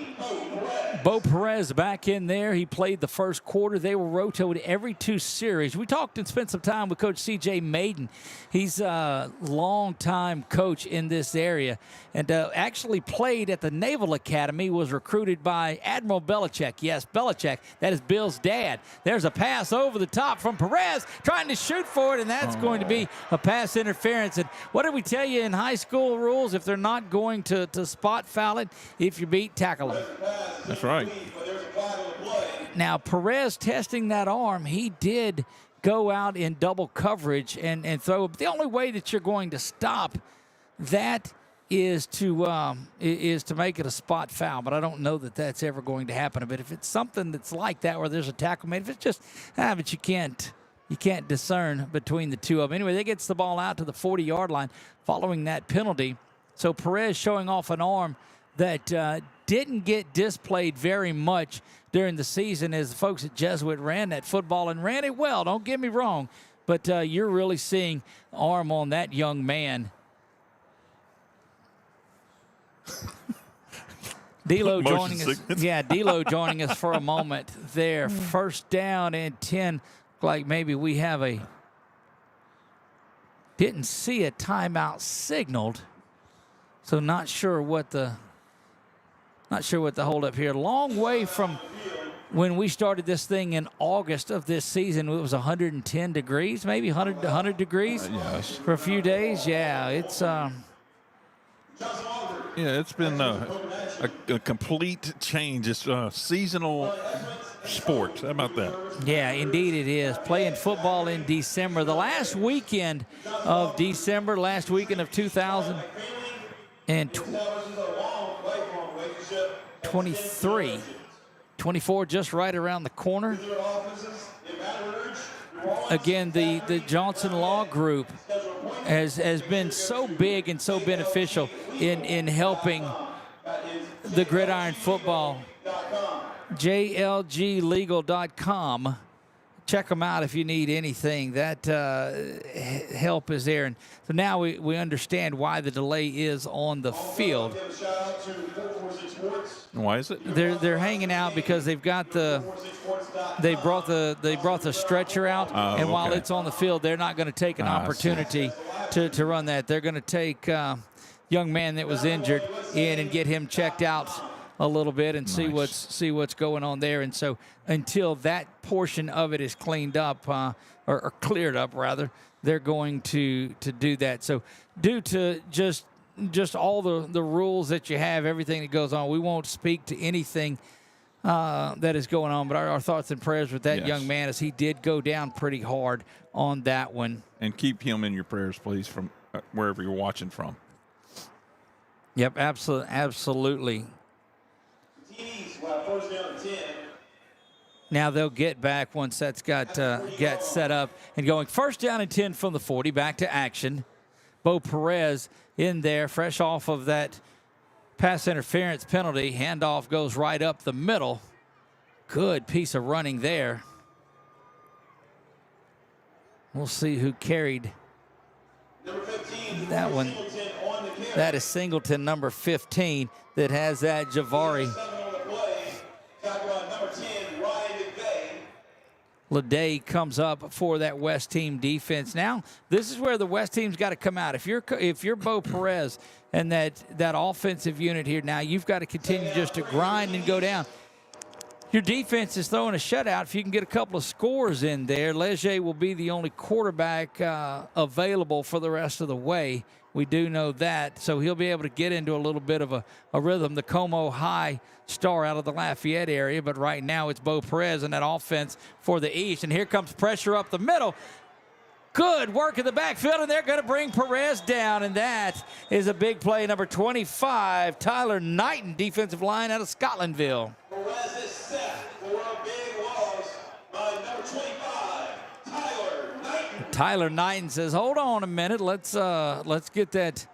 Bo Perez back in there. He played the first quarter. They were rotated every 2 series. We talked and spent some time with Coach C.J. Maiden. He's a longtime coach in this area and actually played at the Naval Academy, was recruited by Admiral Belichick. Yes, Belichick. That is Bill's dad. There's a pass over the top from Perez, trying to shoot for it, and that's going to be a pass interference. And what did we tell you in high school rules? If they're not going to spot foul it, if you beat, tackle them. That's right. Now, Perez testing that arm, he did go out in double coverage and throw. But the only way that you're going to stop that is to make it a spot foul. But I don't know that that's ever going to happen. But if it's something that's like that where there's a tackle made, if it's just, but you can't discern between the two of them. Anyway, they gets the ball out to the 40-yard line following that penalty. So Perez showing off an arm that didn't get displayed very much during the season as the folks at Jesuit ran that football and ran it well. Don't get me wrong, but you're really seeing arm on that young man. D'Lo joining us. Yeah, D'Lo joining us for a moment there. First down and 10. Like maybe we have didn't see a timeout signaled, so not sure what the holdup here. Long way from when we started this thing in August of this season. It was 110 degrees, maybe 100 degrees yes. For a few days. Yeah, it's it's been a complete change. It's a seasonal sport. How about that? Yeah, indeed it is. Playing football in December. The last weekend of December, last weekend of 2023. 24 just right around the corner. Again, the Johnson Law Group has been so big and so beneficial in helping the Gridiron football. JLGlegal.com. Check them out if you need anything. That help is there. And so now we understand why the delay is on the field. Why is it? They're hanging out because they brought the stretcher out, and while it's on the field, they're not going to take an opportunity to run that. They're going to take young man that was injured in and get him checked out a little bit and see what's going on there. And so until that portion of it is cleaned up or cleared up rather, they're going to do that. So due to just all the rules that you have, everything that goes on, we won't speak to anything that is going on, but our thoughts and prayers with that young man, as he did go down pretty hard on that one. And keep him in your prayers, please, from wherever you're watching from. Yep, absolutely. Now they'll get back once that's got set up and going. First down and 10 from the 40, back to action. Bo Perez in there, fresh off of that pass interference penalty. Handoff goes right up the middle. Good piece of running there. We'll see who carried that one. That is Singleton, number 15, that has that Javari. Leday comes up for that West team defense. Now, this is where the West team's got to come out. If you're Bo Perez and that offensive unit here, now you've got to continue just to grind and go down. Your defense is throwing a shutout. If you can get a couple of scores in there, Leger will be the only quarterback available for the rest of the way. We do know that. So he'll be able to get into a little bit of a rhythm. The Como High star out of the Lafayette area, but right now it's Bo Perez in that offense for the East. And here comes pressure up the middle. Good work in the backfield, and they're going to bring Perez down, and that is a big play. Number 25, Tyler Knighton, defensive line out of Scotlandville. Perez is set for a big loss by number 25, Tyler Knighton. Tyler Knighton says, "Hold on a minute. Let's get that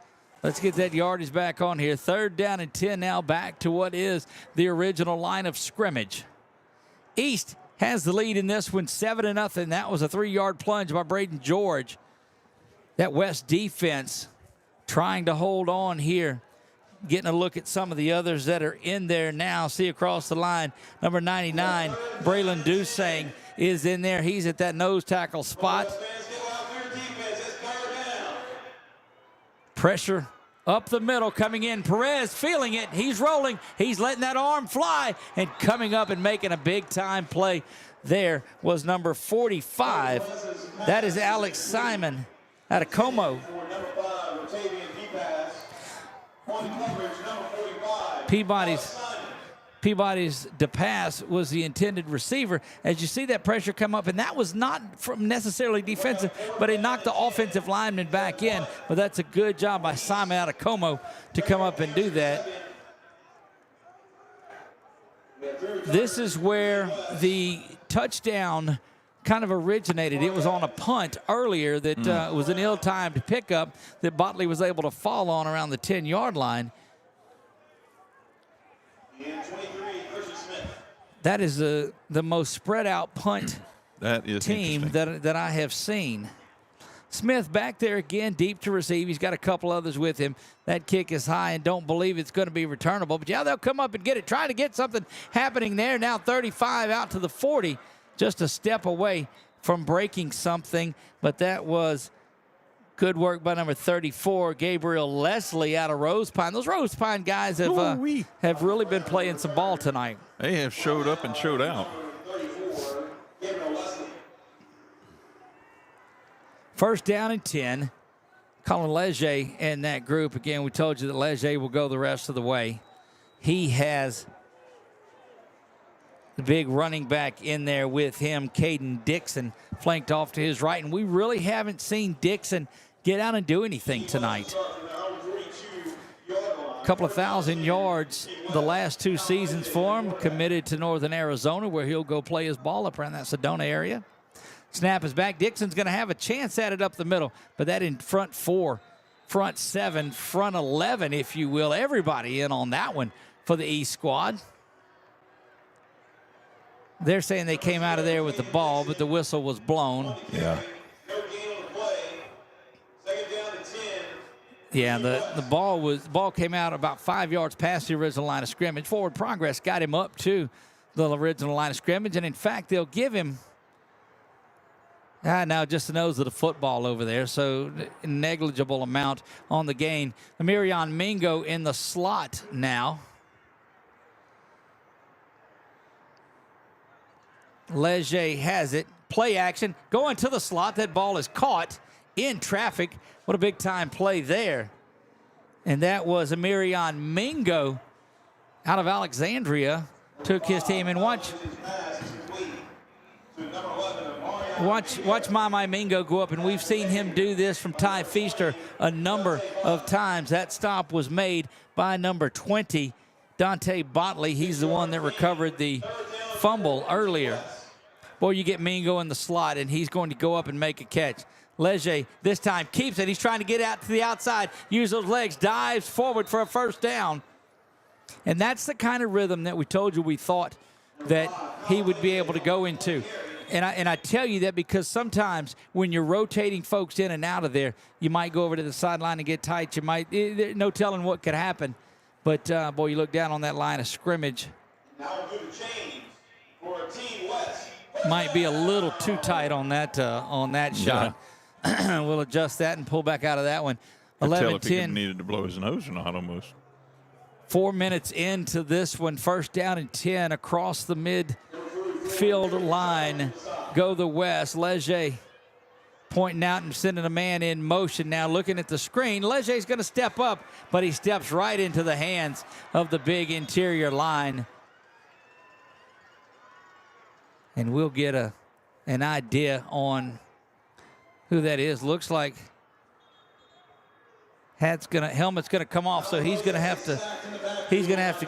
yardage back on here. 3rd down and 10 now, back to what is the original line of scrimmage. East has the lead in this one, 7-0. That was a 3-yard plunge by Braden George. That West defense trying to hold on here. Getting a look at some of the others that are in there now. See across the line, number 99, Braylon Dusang is in there. He's at that nose tackle spot. Pressure up the middle, coming in. Perez feeling it. He's rolling. He's letting that arm fly and coming up and making a big-time play. There was number 45. That is Alex Simon out of Como. Peabody's DePass was the intended receiver. As you see that pressure come up, and that was not from necessarily defensive, but it knocked the offensive lineman back in. But that's a good job by Simon out of Como to come up and do that. This is where the touchdown kind of originated. It was on a punt earlier that was an ill-timed pickup that Botley was able to fall on around the 10-yard line. That is the most spread out punt team that I have seen. Smith back there again, deep to receive. He's got a couple others with him. That kick is high and don't believe it's going to be returnable. But, yeah, they'll come up and get it. Trying to get something happening there. Now 35 out to the 40. Just a step away from breaking something. But that was good work by number 34, Gabriel Leslie out of Rose Pine. Those Rose Pine guys have really been playing some ball tonight. They have showed up and showed out. First down and 10. Colin Leger and that group. Again, we told you that Leger will go the rest of the way. He has the big running back in there with him, Caden Dixon, flanked off to his right. And we really haven't seen Dixon get out and do anything tonight. A couple of 1,000 yards the last 2 seasons for him. Committed to Northern Arizona, where he'll go play his ball up around that Sedona area. Snap is back. Dixon's going to have a chance at it up the middle, but that in front 4, front 7, front 11, if you will. Everybody in on that one for the East squad. They're saying they came out of there with the ball, but the whistle was blown. Yeah. Yeah, the ball came out about 5 yards past the original line of scrimmage. Forward progress got him up to the original line of scrimmage, and in fact, they'll give him now just the nose of the football over there, so negligible amount on the gain. Amirion Mingo in the slot now. Leger has it. Play action. Going to the slot. That ball is caught in traffic. What a big-time play there. And that was Amirion Mingo out of Alexandria. Took his team. And watch my Mingo go up. And we've seen him do this from Ty Feaster a number of times. That stop was made by number 20, Dante Botley. He's the one that recovered the fumble earlier. Boy, you get Mingo in the slot, and he's going to go up and make a catch. Leger this time keeps it. He's trying to get out to the outside, use those legs, dives forward for a first down. And that's the kind of rhythm that we told you we thought that he would be able to go into. And I tell you that because sometimes when you're rotating folks in and out of there, you might go over to the sideline and get tight. You might, no telling what could happen. But, boy, you look down on that line of scrimmage. Now we'll do the change for Team West. Might be a little too tight on that shot. Yeah. We'll adjust that and pull back out of that one. 11-10. Tell if he needed to blow his nose or not almost. 4 minutes into this one, 1st down and 10 across the midfield line. Go the West. Leger pointing out and sending a man in motion now, looking at the screen. Leger's going to step up, but he steps right into the hands of the big interior line. And we'll get an idea on who that is. Looks like helmet's gonna come off, so he's gonna have to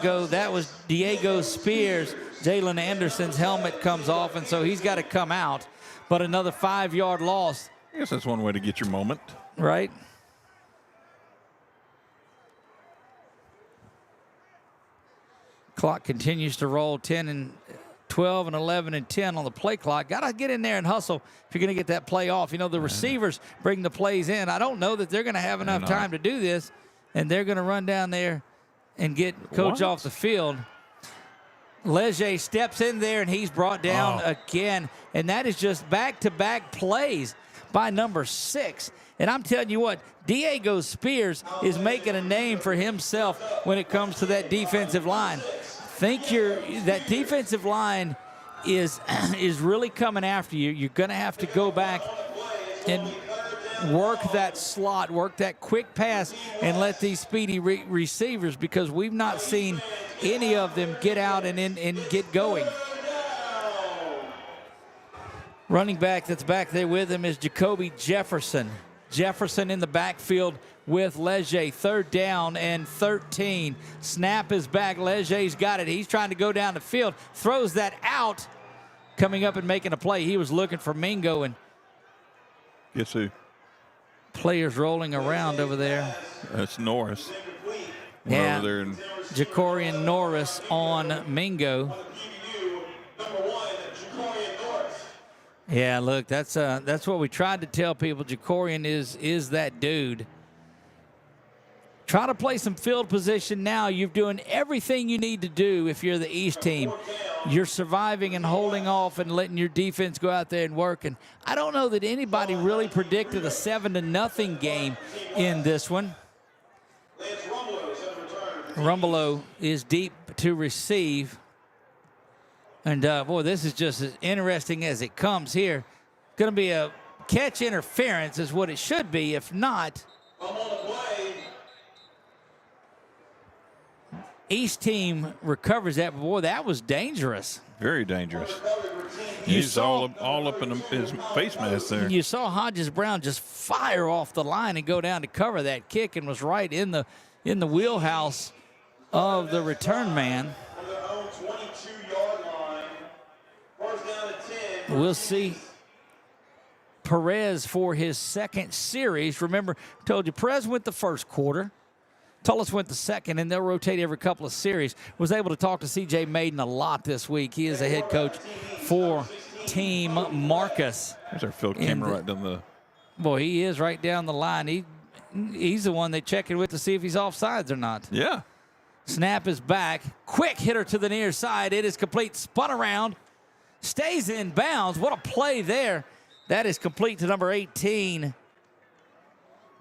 go. That was Diego Spears. Jalen Anderson's helmet comes off, and so he's got to come out. But another 5-yard loss. I guess that's one way to get your moment. Right. Clock continues to roll. 10 and 12 and 11 and 10 on the play clock. Got to get in there and hustle if you're going to get that play off. You know, the receivers bring the plays in. I don't know that they're going to have enough time to do this, and they're going to run down there and get Coach off the field. Leger steps in there, and he's brought down again, and that is just back-to-back plays by number 6. And I'm telling you what, Diego Spears is making a name for himself when it comes to that defensive line. That defensive line is really coming after you. You're going to have to go back and work that slot, work that quick pass, and let these speedy receivers, because we've not seen any of them get out and get going. Running back that's back there with him is Jacoby Jefferson. Jefferson in the backfield with Leger. 3rd down and 13. Snap is back. Leger's got it. He's trying to go down the field. Throws that out. Coming up and making a play. He was looking for Mingo, and guess who? Players rolling around over there. That's Norris. Yeah. Over there and Jacorian Norris on Mingo. Yeah, look, that's what we tried to tell people. Jacorian is that dude. Try to play some field position now. You're doing everything you need to do if you're the East team. You're surviving and holding off and letting your defense go out there and work. And I don't know that anybody really predicted a 7-0 game in this one. Rumbelow is deep to receive. And, boy, this is just as interesting as it comes here. Going to be a catch interference is what it should be. If not, East team recovers that. But boy, that was dangerous. very dangerous. He's all up in his face mask there. You saw Hodges Brown just fire off the line and go down to cover that kick, and was right in the wheelhouse of the return man. We'll see Perez for his second series. Remember, I told you Perez went the first quarter. Tullis went the second, and they'll rotate every couple of series. Was able to talk to C.J. Maiden a lot this week. He is a head coach for Team Marcus. There's our field camera right down the... Boy, he is right down the line. He's the one they check it with to see if he's offsides or not. Yeah. Snap is back. Quick hitter to the near side. It is complete. Spun around. Stays in bounds. What a play there. That is complete to number 18.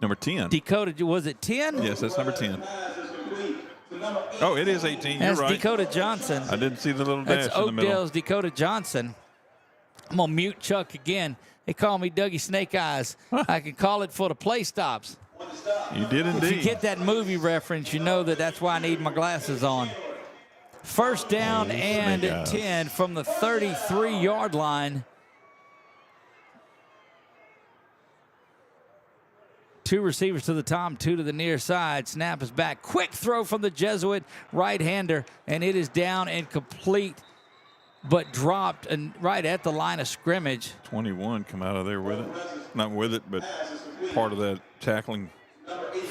Number 10. Dakota, was it 10? Yes, that's number 10. Oh, it is 18. That's You're right. Dakota Johnson. I didn't see the little dash That's in the middle. Oakdale's Dakota Johnson. I'm going to mute Chuck again. They call me Dougie Snake Eyes. I can call it for the play stops. You did indeed. If you get that movie reference, you know that's why I need my glasses on. First down and 10 from the 33-yard line. Two receivers to the top, two to the near side. Snap is back. Quick throw from the Jesuit right-hander, and it is down and complete, but dropped and right at the line of scrimmage. 21 come out of there with it. Not with it, but part of that tackling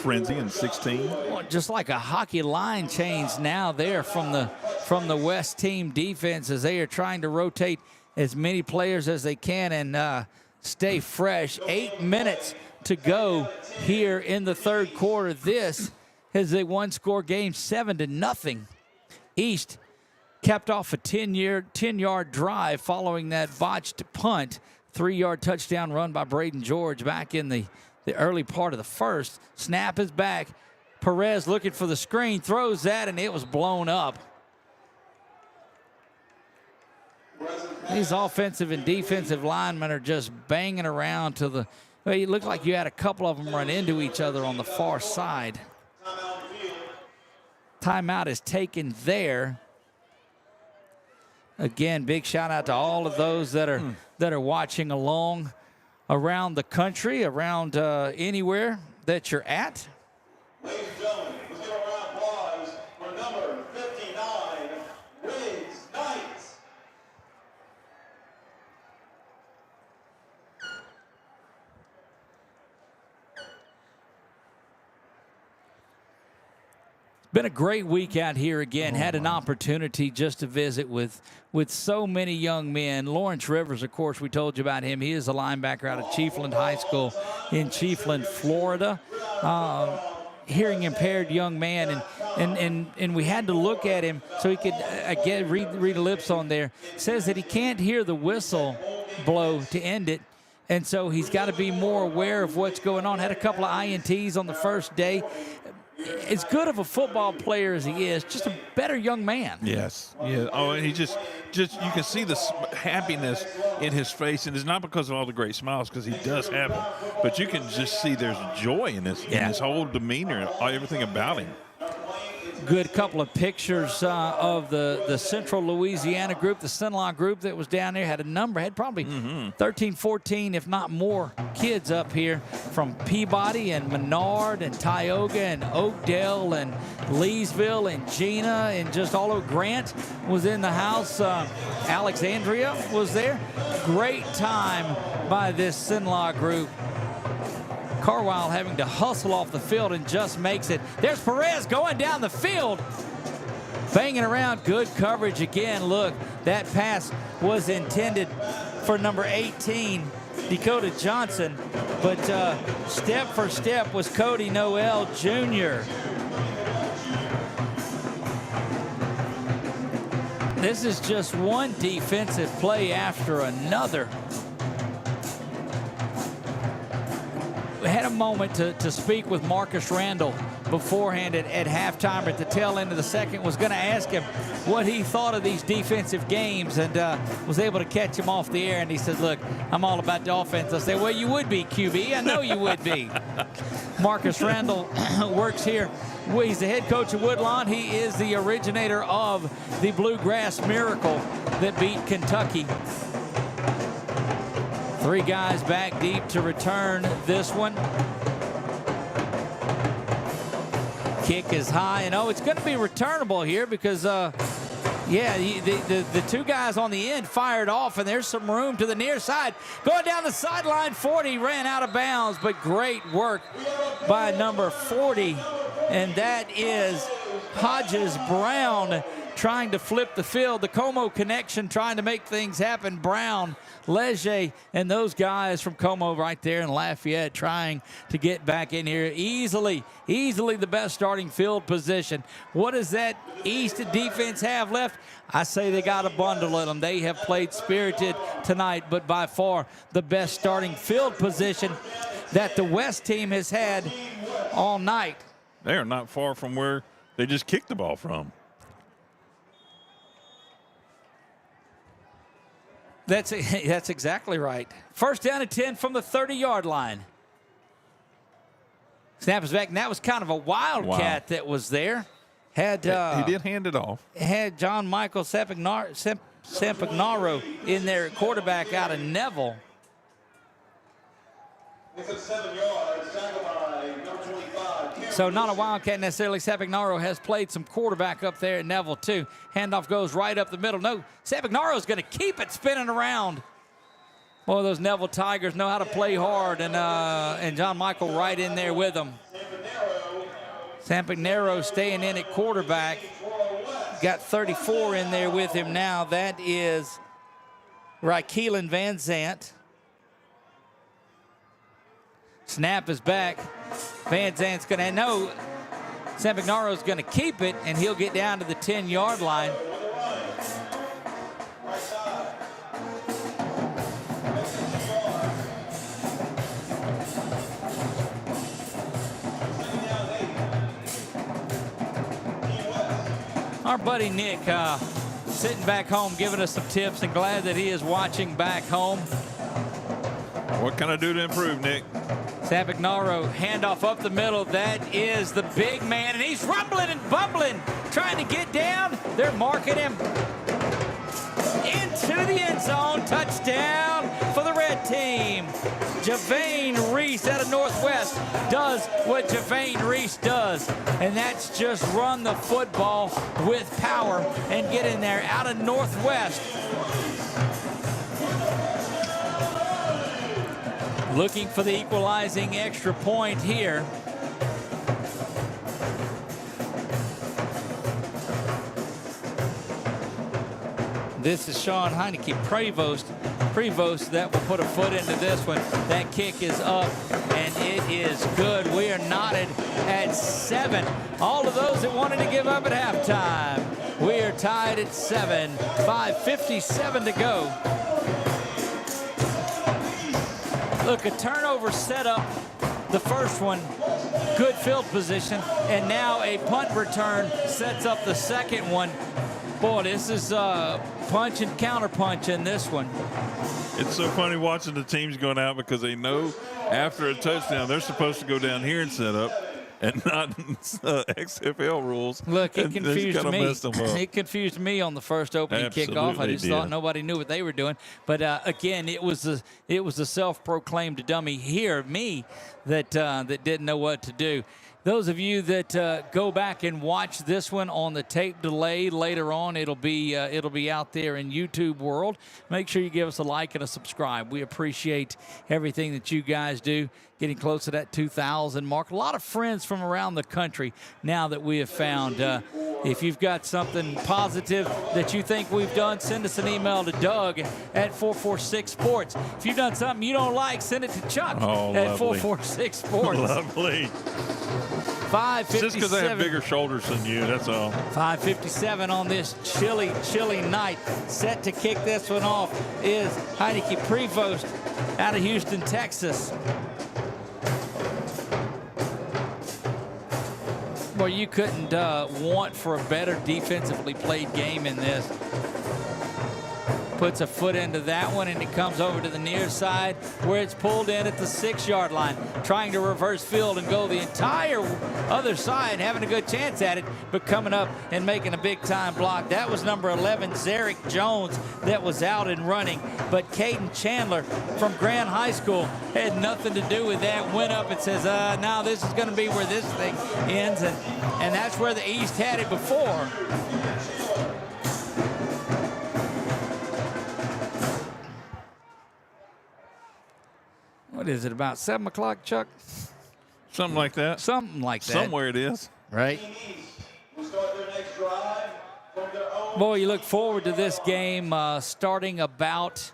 frenzy in 16. Well, just like a hockey line change now there from the West team defense, as they are trying to rotate as many players as they can and stay fresh. 8 minutes to go here in the third quarter. This is a one-score game, 7-0. East capped off a 10-yard drive following that botched punt. 3-yard touchdown run by Braden George back in the early part of the first. Snap is back. Perez looking for the screen, throws that, and it was blown up. These offensive and defensive linemen are just banging around to the, well, it looked like you had a couple of them run into each other on the far side. Timeout is taken there. Again, big shout out to all of those that are watching along around the country, around anywhere that you're at. Ladies and gentlemen, let's give a round of applause for number 59, Riggs Knights. Been a great week out here again. Had an opportunity just to visit with so many young men. Lawrence Rivers, of course, we told you about him. He is a linebacker out of Chiefland High School in Chiefland, Florida. Hearing impaired young man, and we had to look at him so he could again read the lips on there. Says that he can't hear the whistle blow to end it, and so he's got to be more aware of what's going on. Had a couple of INTs on the first day. As good of a football player as he is, just a better young man. Yes. Yeah. Oh, and he just you can see the happiness in his face, and it's not because of all the great smiles, because he does have them, but you can just see there's joy in his whole demeanor, everything about him. Good couple of pictures of the Central Louisiana group, the Cenla group that was down there. Had probably 13, 14, if not more, kids up here from Peabody and Menard and Tioga and Oakdale and Leesville and Gina and just all over. Grant was in the house. Alexandria was there. Great time by this Cenla group. Carwile having to hustle off the field and just makes it. There's Perez going down the field. Banging around, good coverage again. Look, that pass was intended for number 18, Dakota Johnson, but step for step was Cody Noel Jr. This is just one defensive play after another. We had a moment to speak with Marcus Randall beforehand at halftime, or at the tail end of the second. Was going to ask him what he thought of these defensive games, and was able to catch him off the air. And he said, look, I'm all about the offense. I said, well, you would be, QB. I know you would be. Marcus Randall works here. He's the head coach of Woodlawn. He is the originator of the Bluegrass Miracle that beat Kentucky. Three guys back deep to return this one. Kick is high, and it's going to be returnable here because, the two guys on the end fired off, and there's some room to the near side. Going down the sideline, 40 ran out of bounds, but great work by number 40, and that is Hodges Brown trying to flip the field. The Como connection trying to make things happen. Brown, Leger, and those guys from Como right there in Lafayette trying to get back in here. Easily the best starting field position. What does that East defense have left? I say they got a bundle in them. They have played spirited tonight, but by far the best starting field position that the West team has had all night. They are not far from where they just kicked the ball from. That's exactly right. First down and 10 from the 30-yard line. Snap is back, and that was kind of a wildcat that was there. He did hand it off. Had John Michael Sampagnaro in there at quarterback out of Neville. It's a 7 yards, tackled by number 25. So not a wildcat necessarily. Sampagnaro has played some quarterback up there at Neville too. Handoff goes right up the middle. No, Sampagnaro is going to keep it spinning around. Boy, those Neville Tigers know how to play hard, and John Michael right in there with them. Sampagnaro staying in at quarterback. Got 34 in there with him now. That is Rykeelan Van Zant. Snap is back. Van Zant's going to know Sampagnaro's going to keep it, and he'll get down to the 10-yard line. Our buddy Nick sitting back home giving us some tips, and glad that he is watching back home. What can I do to improve, Nick? Sapignaro, handoff up the middle. That is the big man, and he's rumbling and bumbling, trying to get down. They're marking him into the end zone. Touchdown for the red team. Javane Reese out of Northwest does what Javane Reese does, and that's just run the football with power and get in there out of Northwest. Looking for the equalizing extra point here. This is Sean Heineke. Prevost that will put a foot into this one. That kick is up, and it is good. We are knotted at 7. All of those that wanted to give up at halftime. We are tied at 7. 5:57 to go. Look, a turnover set up the first one. Good field position, and now a punt return sets up the second one. Boy, this is punch and counter punch in this one. It's so funny watching the teams going out because they know after a touchdown they're supposed to go down here and set up, and not XFL rules. Look, it confused me. Mess them up. It confused me on the first opening kickoff. I just thought nobody knew what they were doing. But again, it was a self-proclaimed dummy here, me, that didn't know what to do. Those of you that go back and watch this one on the tape delay later on, it'll be out there in YouTube world. Make sure you give us a like and a subscribe. We appreciate everything that you guys do. Getting close to that 2,000 mark. A lot of friends from around the country now that we have found. If you've got something positive that you think we've done, send us an email to Doug at 446 Sports. If you've done something you don't like, send it to Chuck at 446 Sports. Lovely. 5:57. Just because I have bigger shoulders than you, that's all. 5:57 on this chilly night. Set to kick this one off is Heineke Prevost out of Houston, Texas. Well, you couldn't want for a better defensively played game in this. Puts a foot into that one, and it comes over to the near side where it's pulled in at the 6-yard line. Trying to reverse field and go the entire other side, having a good chance at it, but coming up and making a big-time block. That was number 11, Zarek Jones, that was out and running. But Caden Chandler from Grand High School had nothing to do with that. Went up and says, now this is going to be where this thing ends. And that's where the East had it before. What is it, about 7 o'clock, Chuck? Something like that. Something like that. Somewhere it is. Right? Boy, you look forward to this game starting about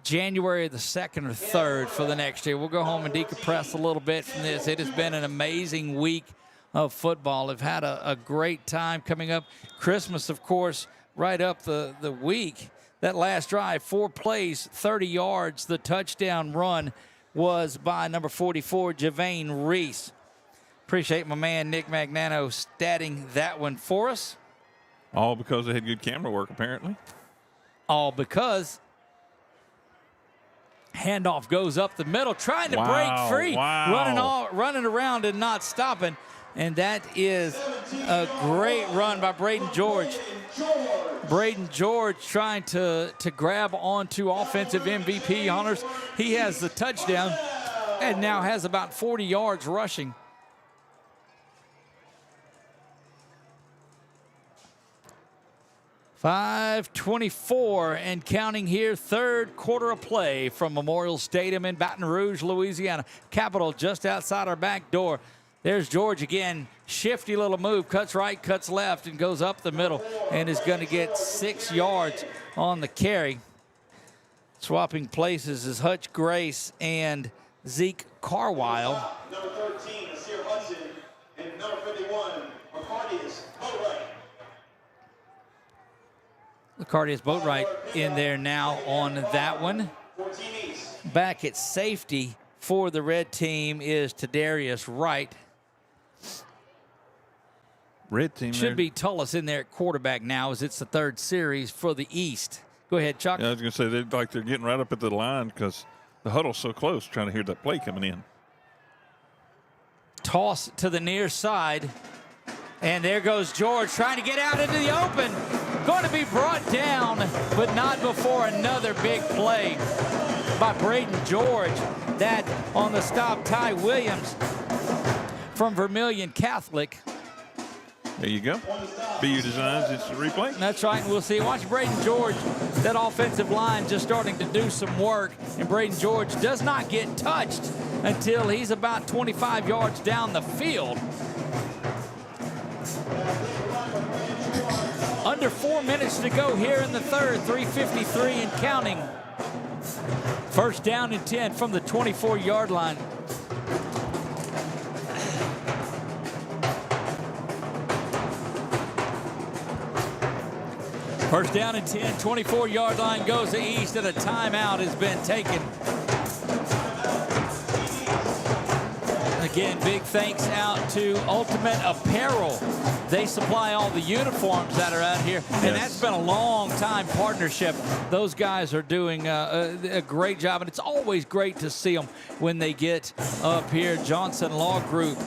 January the 2nd or 3rd for the next year. We'll go home and decompress a little bit from this. It has been an amazing week of football. I've had a great time coming up. Christmas, of course, right up the week. That last drive, 4 plays, 30 yards. The touchdown run was by number 44, Javane Reese. Appreciate my man Nick Magnano statting that one for us. All because they had good camera work, apparently. All because handoff goes up the middle, trying to break free, running around and not stopping. And that is a great run by Braden George. Braden George trying to grab onto offensive MVP honors. He has the touchdown and now has about 40 yards rushing. .524 and counting here. Third quarter of play from Memorial Stadium in Baton Rouge, Louisiana. Capitol just outside our back door. There's George again. Shifty little move. Cuts right, cuts left, and goes up the middle and is going to get 6 yards on the carry. Swapping places is Hutch Grace and Zeke Carwile. Number 13, Nasir Hudson, and number 51, Macardius Boatwright. Lacardius Boatwright in there now on that one. Back at safety for the red team is Tadarius Wright. red team Should there. be Tullis in there at quarterback now, as it's the third series for the East. Go ahead, Chuck. Yeah, I was going to say, they're getting right up at the line because the huddle's so close, trying to hear that play coming in. Toss to the near side. And there goes George trying to get out into the open. Going to be brought down, but not before another big play by Braden George. That on the stop, Ty Williams from Vermilion Catholic. There you go. BU Designs, it's a replay. That's right, and we'll see. Watch Braden George, that offensive line just starting to do some work. And Braden George does not get touched until he's about 25 yards down the field. Under 4 minutes to go here in the third, 3:53 and counting. First down and 10 from the 24-yard line. First down and 10, 24-yard line goes to East, and a timeout has been taken. Again, big thanks out to Ultimate Apparel. They supply all the uniforms that are out here, and that's been a long-time partnership. Those guys are doing a great job, and it's always great to see them when they get up here. Johnson Law Group,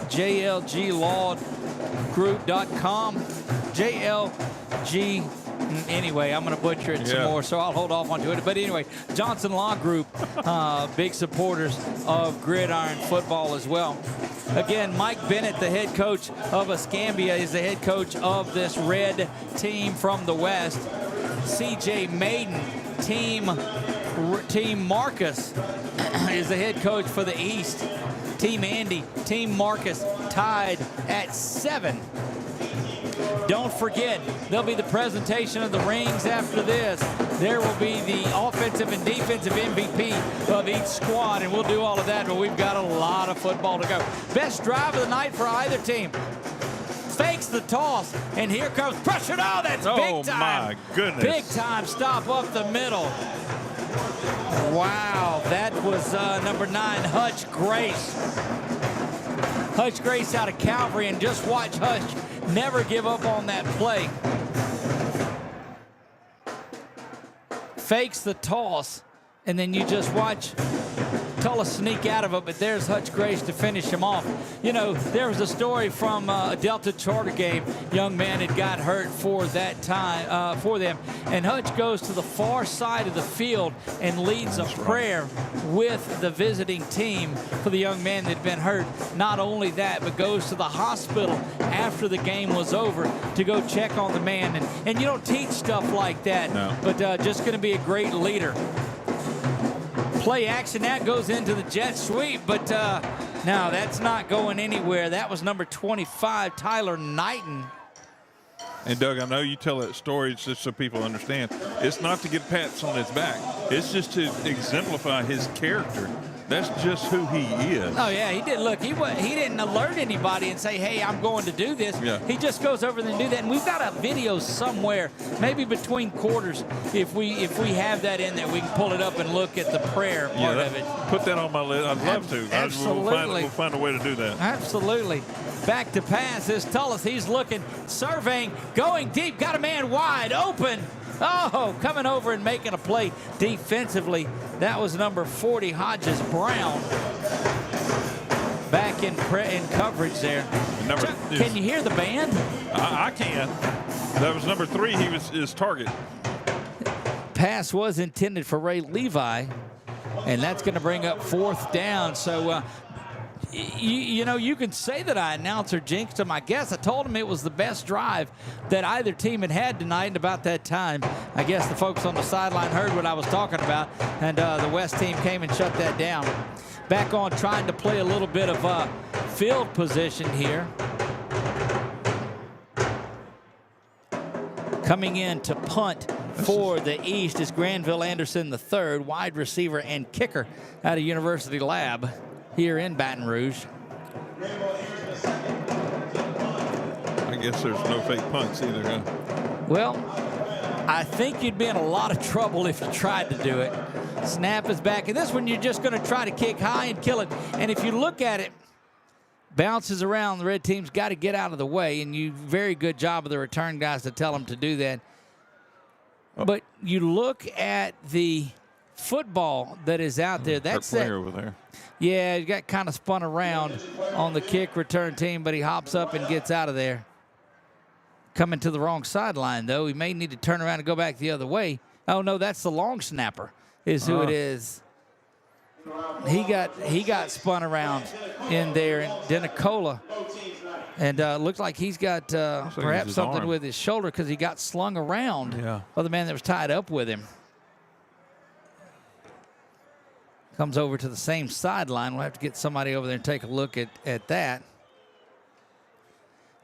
jlglawgroup.com, JLG. Anyway, I'm going to butcher it some more, so I'll hold off on it. But anyway, Johnson Law Group, big supporters of Gridiron football as well. Again, Mike Bennett, the head coach of Escambia, is the head coach of this red team from the West. CJ Maiden, Team Marcus, is the head coach for the East. Team Andy, Team Marcus, tied at 7. Don't forget, there'll be the presentation of the rings after this. There will be the offensive and defensive MVP of each squad, and we'll do all of that, but we've got a lot of football to go. Best drive of the night for either team. Fakes the toss, and here comes pressure. Oh, that's big time. Oh, my goodness. Big time stop up the middle. Wow, that was number 9, Hutch Grace. Hutch Grace out of Calvary, and just watch Hutch never give up on that play. Fakes the toss, and then you just watch Tullis sneak out of it, but there's Hutch Grace to finish him off. You know, there was a story from a Delta Charter game. Young man had got hurt for that time, for them, and Hutch goes to the far side of the field and leads a prayer with the visiting team for the young man that had been hurt. Not only that, but goes to the hospital after the game was over to go check on the man. And you don't teach stuff like that, but just going to be a great leader. Play action, that goes into the jet sweep, but no, that's not going anywhere. That was number 25, Tyler Knighton. And Doug, I know you tell that story just so people understand. It's not to get pats on his back. It's just to exemplify his character. That's just who he is. Oh yeah, he did. Look, he didn't alert anybody and say, "Hey, I'm going to do this." Yeah. He just goes over there and do that. And we've got a video somewhere, maybe between quarters. If we have that in there, we can pull it up and look at the prayer part of it. Put that on my list. I'd love to. Absolutely. We'll find a way to do that. Absolutely. Back to pass is Tullis. He's looking, surveying, going deep. Got a man wide open. Oh, coming over and making a play defensively. That was number 40, Hodges Brown. Back in coverage there. Chuck, can you hear the band? I can. That was number 3. He was his target. Pass was intended for Ray Levi, and that's going to bring up 4th down. So, you know, you can say that I announcer jinxed him. I guess I told him it was the best drive that either team had tonight, and about that time, I guess the folks on the sideline heard what I was talking about, and the West team came and shut that down. Back on trying to play a little bit of field position here. Coming in to punt for the East is Granville Anderson III, wide receiver and kicker out of University Lab here in Baton Rouge. I guess there's no fake punts either, huh? Well, I think you'd be in a lot of trouble if you tried to do it. Snap is back, and this one you're just going to try to kick high and kill it. And if you look at it, bounces around. The red team's got to get out of the way, and you very good job of the return guys to tell them to do that. But you look at the football that is out there. That's that player over there. Yeah, he got kind of spun around on the kick return team, but he hops up and gets out of there. Coming to the wrong sideline, though. He may need to turn around and go back the other way. Oh, no, that's the long snapper is who it is. He got spun around in there, and Denicola. And looks like he's got perhaps something arm with his shoulder because he got slung around by the man that was tied up with him. Comes over to the same sideline. We'll have to get somebody over there and take a look at that.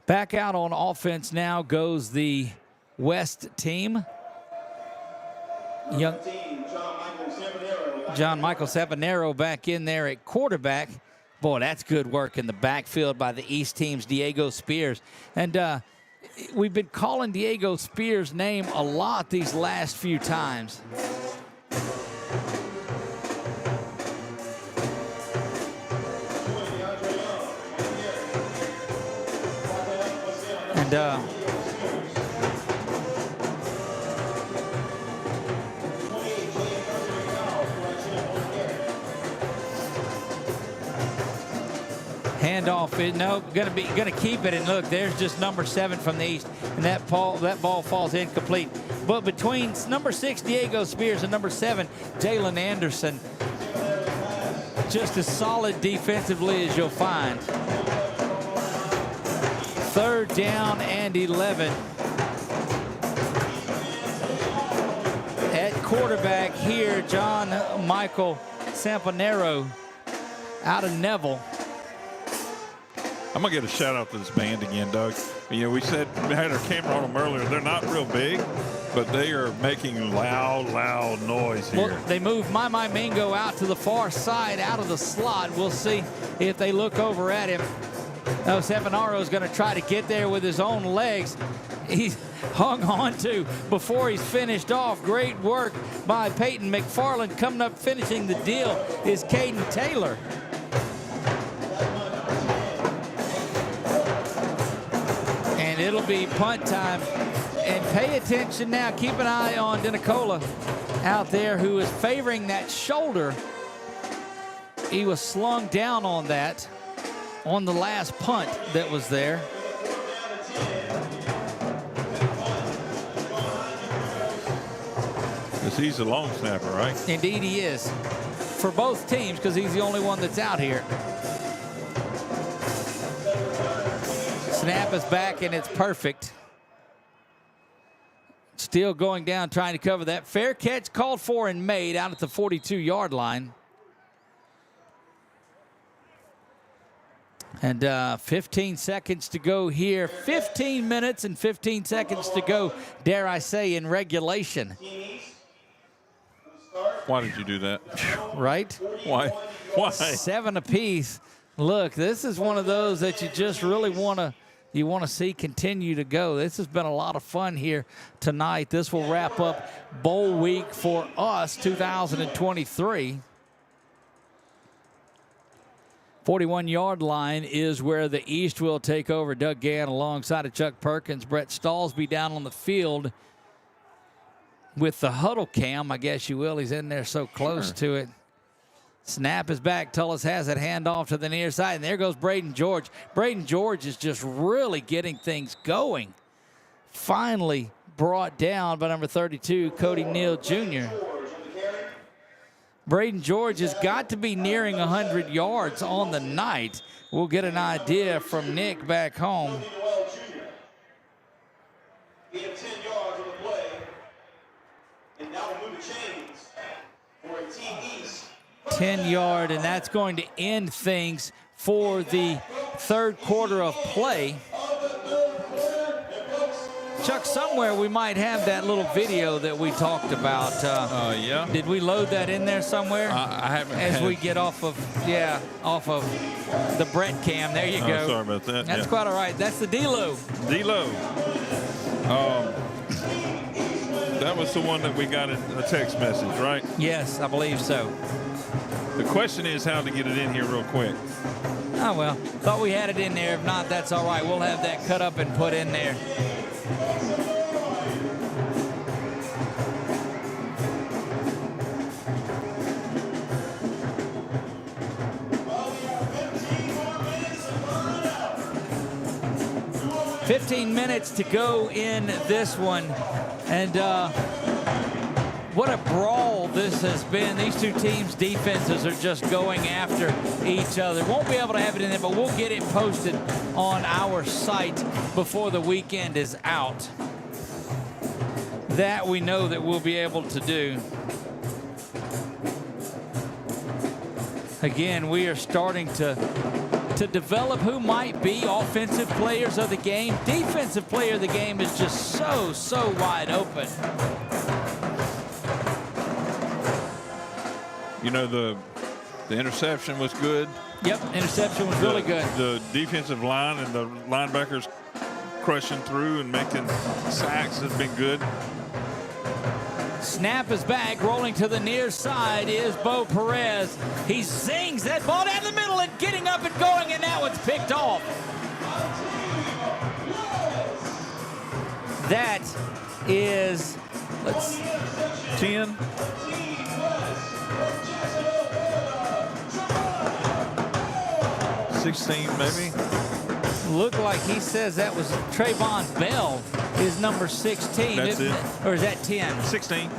Back out on offense now goes the West team. John Michael Saponero back in there at quarterback. Boy, that's good work in the backfield by the East team's Diego Spears. And we've been calling Diego Spears' name a lot these last few times. And handoff, gonna keep it, and look, there's just number 7 from the East, and that ball falls incomplete. But between number 6 Diego Spears and number 7 Jalen Anderson, just as solid defensively as you'll find. 3rd down and 11. At quarterback here, John Michael Saponero out of Neville. I'm going to get a shout out to this band again, Doug. You know, we had our camera on them earlier. They're not real big, but they are making loud noise here. Well, they moved My Mingo out to the far side, out of the slot. We'll see if they look over at him. No, Saponaro is going to try to get there with his own legs. He's hung on to before he's finished off. Great work by Peyton McFarland. Coming up, finishing the deal is Caden Taylor. And it'll be punt time. And pay attention now. Keep an eye on Denicola out there, who is favoring that shoulder. He was slung down on that on the last punt that was there. He's a long snapper, right? Indeed he is. For both teams, because he's the only one that's out here. Snap is back, and it's perfect. Still going down, trying to cover that. Fair catch called for and made out at the 42-yard line. And 15 seconds to go here. 15 minutes and 15 seconds to go, dare I say, in regulation. Why did you do that? Right? Why? 7 apiece. Look, this is one of those that you just really want to see continue to go. This has been a lot of fun here tonight. This will wrap up bowl week for us, 2023. 41-yard line is where the East will take over. Doug Gann alongside of Chuck Perkins. Brett Stallsby down on the field with the huddle cam, I guess you will. He's in there so close to it. Snap is back. Tullis has it. Hand off to the near side. And there goes Braden George. Braden George is just really getting things going. Finally brought down by number 32, Cody Neal Jr. Braden George has got to be nearing 100 yards on the night. We'll get an idea from Nick back home. He had 10 yards on the play. And now we'll move the chains for a Team East. 10-yard, and that's going to end things for the third quarter of play. Chuck, somewhere we might have that little video that we talked about. Yeah. Did we load that in there somewhere? I haven't. As we get off of the Brett cam. There you go. Sorry about that. That's quite all right. That's the D-Lo. D-Lo. That was the one that we got in a text message, right? Yes, I believe so. The question is how to get it in here real quick. Oh, well, thought we had it in there. If not, that's all right. We'll have that cut up and put in there. "15 minutes to go in this one." And what a brawl this has been. These two teams' defenses are just going after each other. Won't be able to have it in there, but we'll get it posted on our site before the weekend is out. That we know that we'll be able to do. Again, we are starting to develop who might be offensive players of the game. Defensive player of the game is just so wide open. You know, the interception was good. Yep, interception was really good. The defensive line and the linebackers crushing through and making sacks has been good. Snap is back, rolling to the near side is Bo Perez. He zings that ball down the middle and getting up and going, and now it's picked off. That is, let's 10. $16 maybe. Look like he says that was Trayvon Bell, is number 16. That's it. Or is that 10? 16.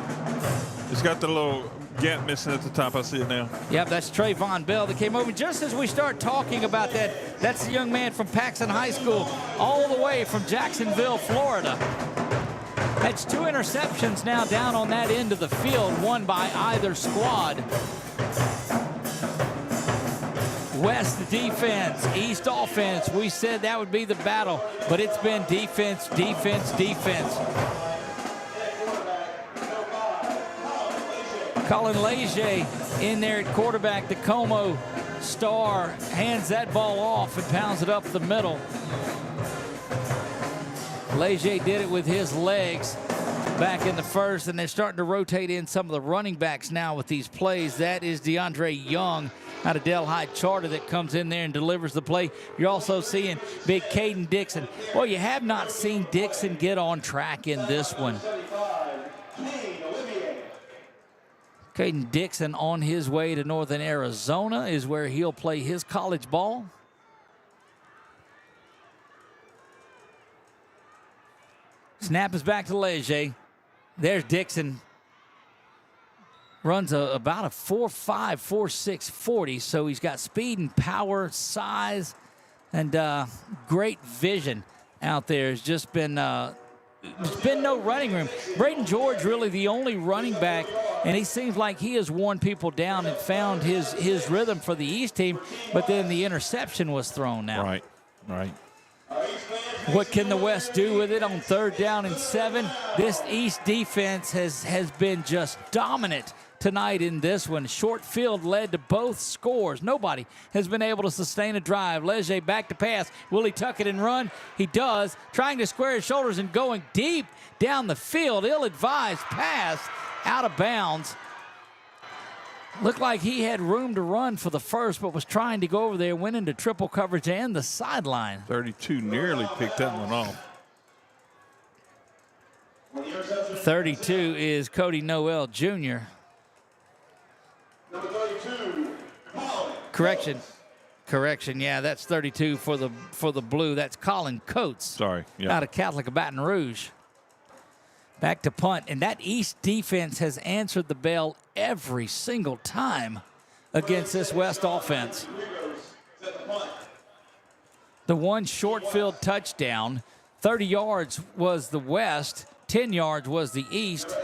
It's got the little gap missing at the top. I see it now. Yep, that's Trayvon Bell that came over. Just as we start talking about that, that's the young man from Paxson High School, all the way from Jacksonville, Florida. That's 2 interceptions now down on that end of the field, one by either squad. West defense, East offense. We said that would be the battle, but it's been defense, defense, defense. Colin Leger in there at quarterback. The Como star hands that ball off and pounds it up the middle. Leger did it with his legs back in the first, and they're starting to rotate in some of the running backs now with these plays. That is DeAndre Young out of Delhi Charter that comes in there and delivers the play. You're also seeing big Caden Dixon. Well, you have not seen Dixon get on track in this one. Caden Dixon on his way to Northern Arizona is where he'll play his college ball. Snap is back to Leger. There's Dixon. Runs about a 4.5, 4.6 40, so he's got speed and power, size, and great vision out there. It's just been there's been no running room. Braden George really the only running back, and he seems like he has worn people down and found his rhythm for the East team, but then the interception was thrown now. Right. What can the West do with it on 3rd down and 7? This East defense has been just dominant tonight in this one. Short field led to both scores. Nobody has been able to sustain a drive. Leger back to pass. Will he tuck it and run? He does. Trying to square his shoulders and going deep down the field. Ill-advised pass out of bounds. Looked like he had room to run for the first, but was trying to go over there, went into triple coverage and the sideline. 32 nearly picked that one off. 32 is Cody Noel Jr. Correction. Yeah, that's 32 for the Blue. That's Colin Coates. Sorry. Yeah. Out of Catholic of Baton Rouge. Back to punt, and that East defense has answered the bell every single time against this West offense. The one short field touchdown, 30 yards was the West, 10 yards was the East.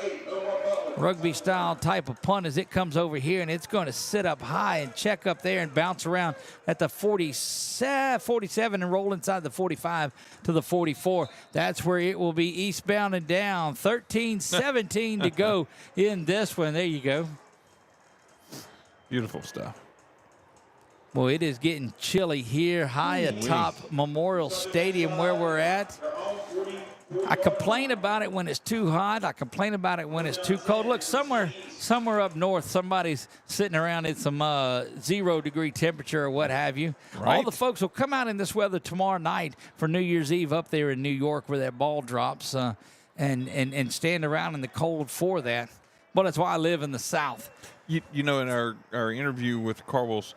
Rugby style type of punt as it comes over here, and it's going to sit up high and check up there and bounce around at the 47 and roll inside the 45 to the 44. That's where it will be eastbound and down. 13-17 to go in this one. There you go. Beautiful stuff. Well, it is getting chilly here high atop Memorial Stadium where we're at. I complain about it when it's too hot. I complain about it when it's too cold. Look, somewhere up north, somebody's sitting around in some 0-degree temperature or what have you. Right. All the folks will come out in this weather tomorrow night for New Year's Eve up there in New York where that ball drops and stand around in the cold for that. Well, that's why I live in the South. You know, in our interview with Carwell's,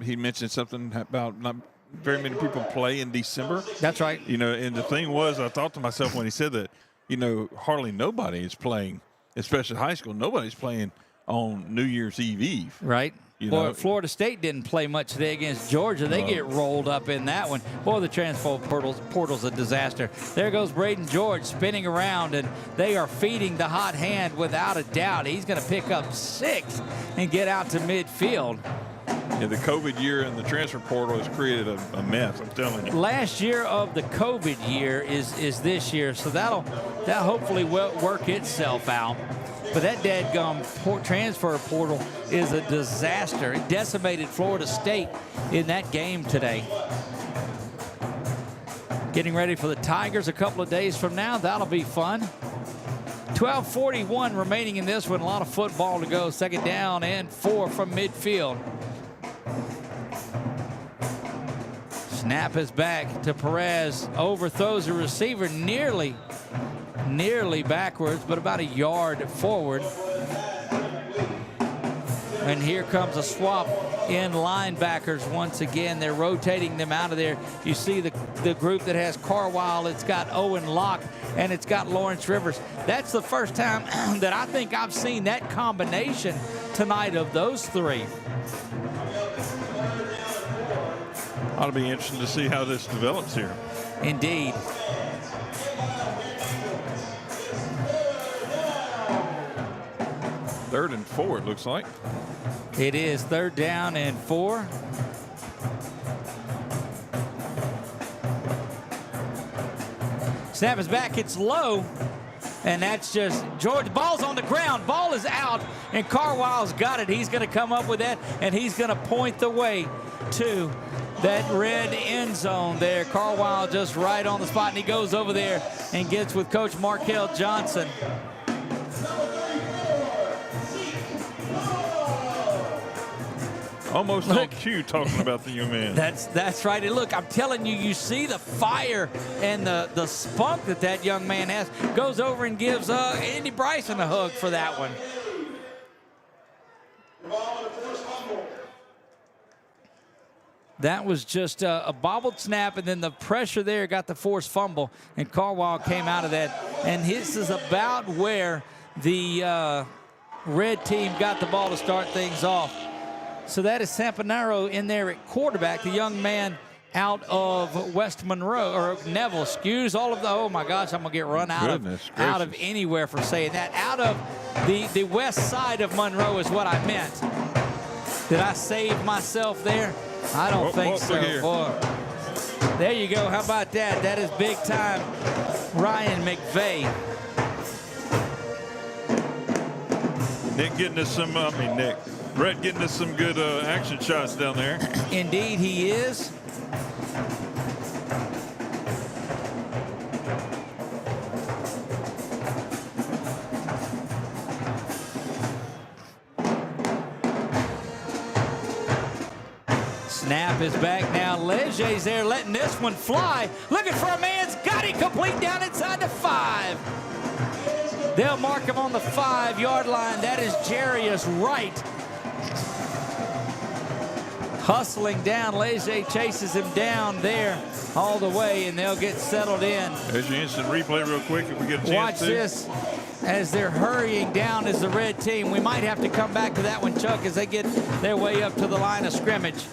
he mentioned something about not very many people play in December. That's right. You know, and the thing was, I thought to myself when he said that, you know, hardly nobody is playing, especially high school. Nobody's playing on New Year's Eve. Right. You Boy, know, Florida State didn't play much today against Georgia. They get rolled up in that one. Boy, the transfer portal's a disaster. There goes Braden George spinning around, and they are feeding the hot hand without a doubt. He's going to pick up 6 and get out to midfield. yeah, the COVID year and the transfer portal has created a mess, I'm telling you. Last year of the COVID year is this year, so that'll hopefully work itself out. But that dadgum transfer portal is a disaster. It decimated Florida State in that game today. Getting ready for the Tigers a couple of days from now. That'll be fun. 12:41 remaining in this one. A lot of football to go. 2nd down and 4 from midfield. Snap is back to Perez. Overthrows a receiver nearly backwards, but about a yard forward. And here comes a swap in linebackers once again. They're rotating them out of there. You see the group that has Carwile. It's got Owen Locke, and it's got Lawrence Rivers. That's the first time that I think I've seen that combination tonight of those 3. Ought to be interesting to see how this develops here. Indeed. Third and 4, it looks like. It is 3rd down and 4. Snap is back. It's low. And that's just George. Ball's on the ground. Ball is out. And Carwile's got it. He's going to come up with that. And he's going to point the way to that red end zone there. Carwile just right on the spot. And he goes over there and gets with Coach Markel Johnson. Almost on cue talking about the young man. That's right. And look, I'm telling you, you see the fire and the spunk that young man has. Goes over and gives Andy Bryson a hug for that one. That was just a bobbled snap, and then the pressure there got the forced fumble, and Carwile came out of that. And this is about where the red team got the ball to start things off. So that is Sampanaro in there at quarterback, the young man out of West Monroe, or Neville, excuse all of the, oh my gosh, I'm gonna get run out of anywhere for saying that. Out of the west side of Monroe is what I meant. Did I save myself there? I don't think so. Boy. There you go, how about that? That is big time Ryan McVeigh. Nick getting us some, Brett getting us some good action shots down there. Indeed he is. Snap is back now. Leger's there letting this one fly. Looking for a man's got it complete down inside the 5. They'll mark him on the 5-yard line. That is Jarius Wright. Hustling down. Leger chases him down there all the way, and they'll get settled in. There's your instant replay real quick if we get a chance Watch to. this as they're hurrying down as the red team. We might have to come back to that one, Chuck, as they get their way up to the line of scrimmage.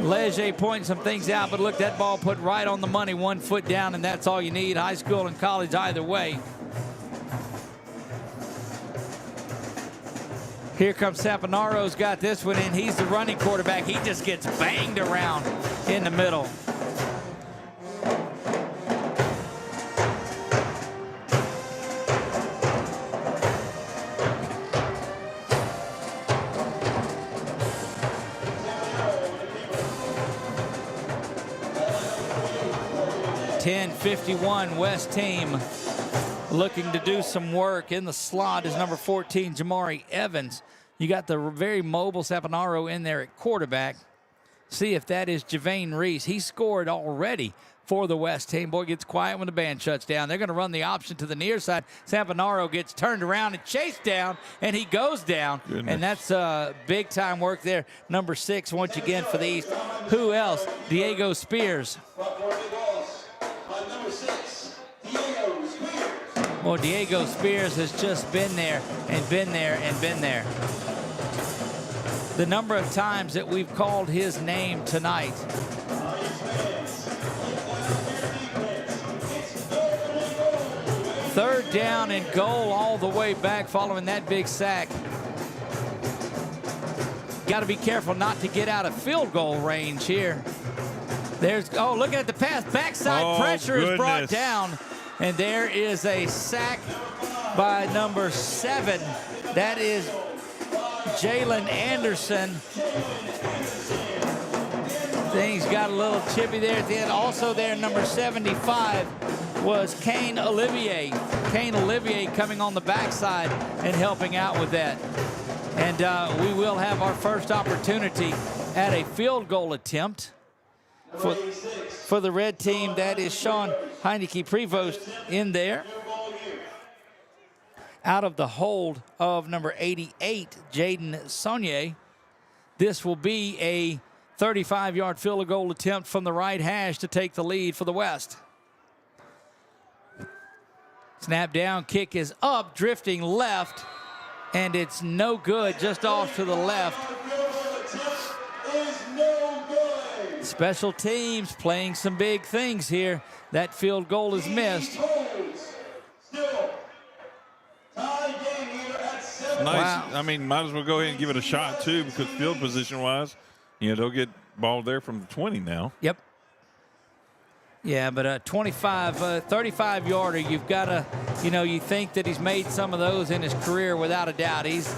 Leger pointing some things out, but look, that ball put right on the money, 1 foot down, and that's all you need. High school and college either way. Here comes Sapanaro's got this one in. He's the running quarterback. He just gets banged around in the middle. 10-51 West team looking to do some work. In the slot is number 14, Jamari Evans. You got the very mobile Saponaro in there at quarterback. See if that is Javane Reese. He scored already for the West team. Boy, gets quiet when the band shuts down. They're going to run the option to the near side. Saponaro gets turned around and chased down, and he goes down. Goodness. And that's big-time work there. Number 6, once again, for the East. Who else? Diego Spears. Well, Diego Spears has just been there and been there and been there. The number of times that we've called his name tonight. Third down and goal all the way back following that big sack. Got to be careful not to get out of field goal range here. There's, oh, look at the pass. Backside pressure is brought down. And there is a sack by number 7. That is Jalen Anderson. Things got a little chippy there at the end. Also there, number 75 was Kane Olivier. Kane Olivier coming on the backside and helping out with that. And we will have our first opportunity at a field goal attempt for the red team. That is Sean Heineke-Prevost in there. Out of the hold of number 88, Jaden Saunier. This will be a 35-yard field goal attempt from the right hash to take the lead for the West. Snap down, kick is up, drifting left, and it's no good, just off to the left. Special teams playing some big things here. That field goal is missed. Nice. Wow. I mean, might as well go ahead and give it a shot, too, because field position-wise, you know, they'll get ball there from the 20 now. Yep. Yeah, but a 35-yarder, you've got to, you know, you think that he's made some of those in his career without a doubt. He's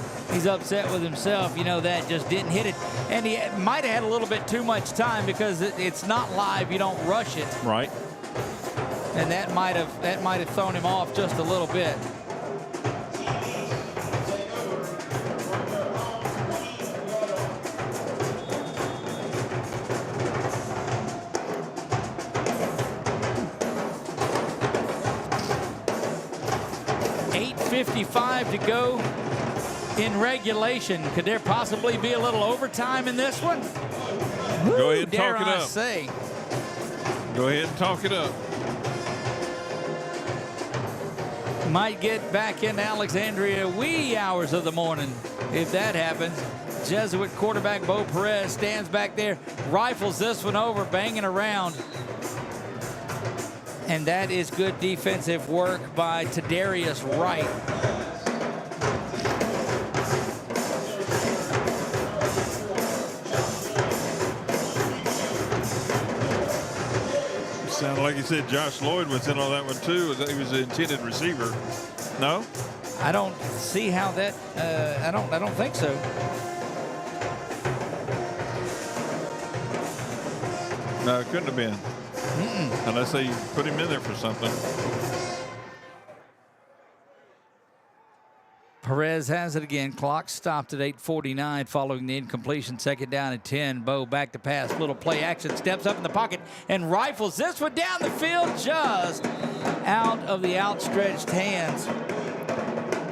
upset with himself, you know, that just didn't hit it. And he might have had a little bit too much time because it's not live. You don't rush it. Right. And that might have thrown him off just a little bit. .55 to go in regulation. Could there possibly be a little overtime in this one? Go ahead and dare talk it I up. say. Go ahead and talk it up. Might get back into Alexandria wee hours of the morning if that happens. Jesuit quarterback Bo Perez stands back there, rifles this one over, banging around. And that is good defensive work by Tadarius Wright. Sounded like you said Josh Lloyd was in on that one, too. He was the intended receiver. No? I don't see how that, I don't think so. No, it couldn't have been. Unless they put him in there for something. Perez has it again. Clock stopped at 8:49 following the incompletion. Second down and 10. Bo back to pass. Little play action. Steps up in the pocket and rifles this one down the field just out of the outstretched hands.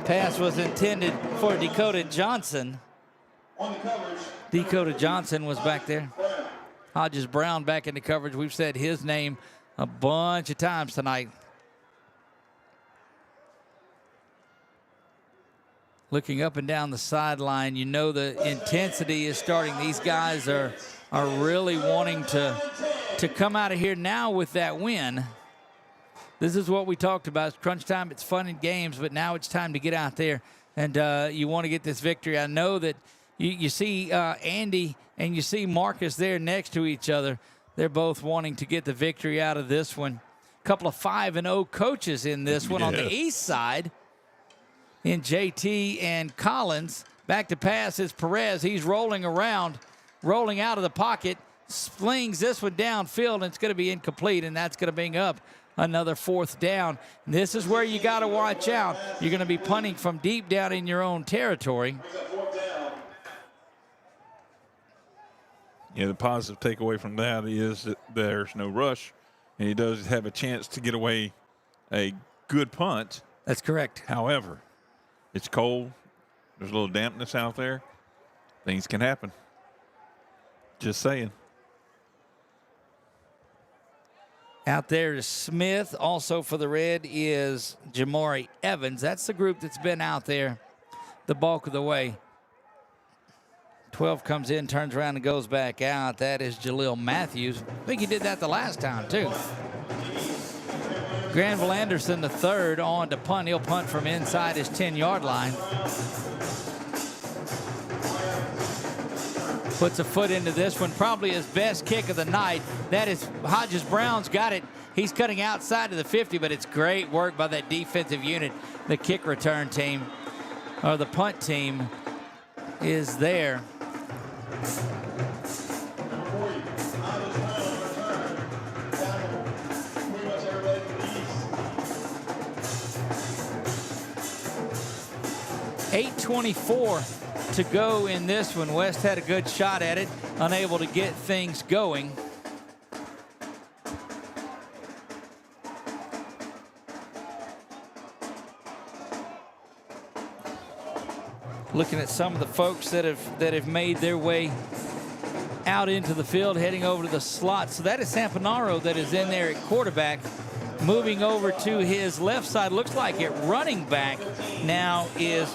Pass was intended for Dakota Johnson. Dakota Johnson was back there. Hodges Brown back into coverage. We've said his name a bunch of times tonight. Looking up and down the sideline, you know the intensity is starting. These guys are really wanting to come out of here now with that win. This is what we talked about. It's crunch time. It's fun and games, but now it's time to get out there and you want to get this victory. I know that you see Andy and you see Marcus there next to each other. They're both wanting to get the victory out of this one. A couple of 5-0 coaches in this one on the east side. In JT and Collins. Back to pass is Perez. He's rolling around, rolling out of the pocket, slings this one downfield, and it's going to be incomplete, and that's going to bring up another 4th down. And this is where you got to watch out. You're going to be punting from deep down in your own territory. Yeah, the positive takeaway from that is that there's no rush, and he does have a chance to get away a good punt. That's correct. However, it's cold. There's a little dampness out there. Things can happen. Just saying. Out there is Smith. Also for the Red is Jamari Evans. That's the group that's been out there the bulk of the way. 12 comes in, turns around, and goes back out. That is Jaleel Matthews. I think he did that the last time, too. Granville Anderson, the third, on to punt. He'll punt from inside his 10-yard line. Puts a foot into this one. Probably his best kick of the night. That is Hodges Brown's got it. He's cutting outside of the 50, but it's great work by that defensive unit. The kick return team, or the punt team, is there. .824 to go in this one. West had a good shot at it, unable to get things going. Looking at some of the folks that have made their way out into the field, heading over to the slot. So that is Sampanaro that is in there at quarterback. Moving over to his left side, looks like it running back now is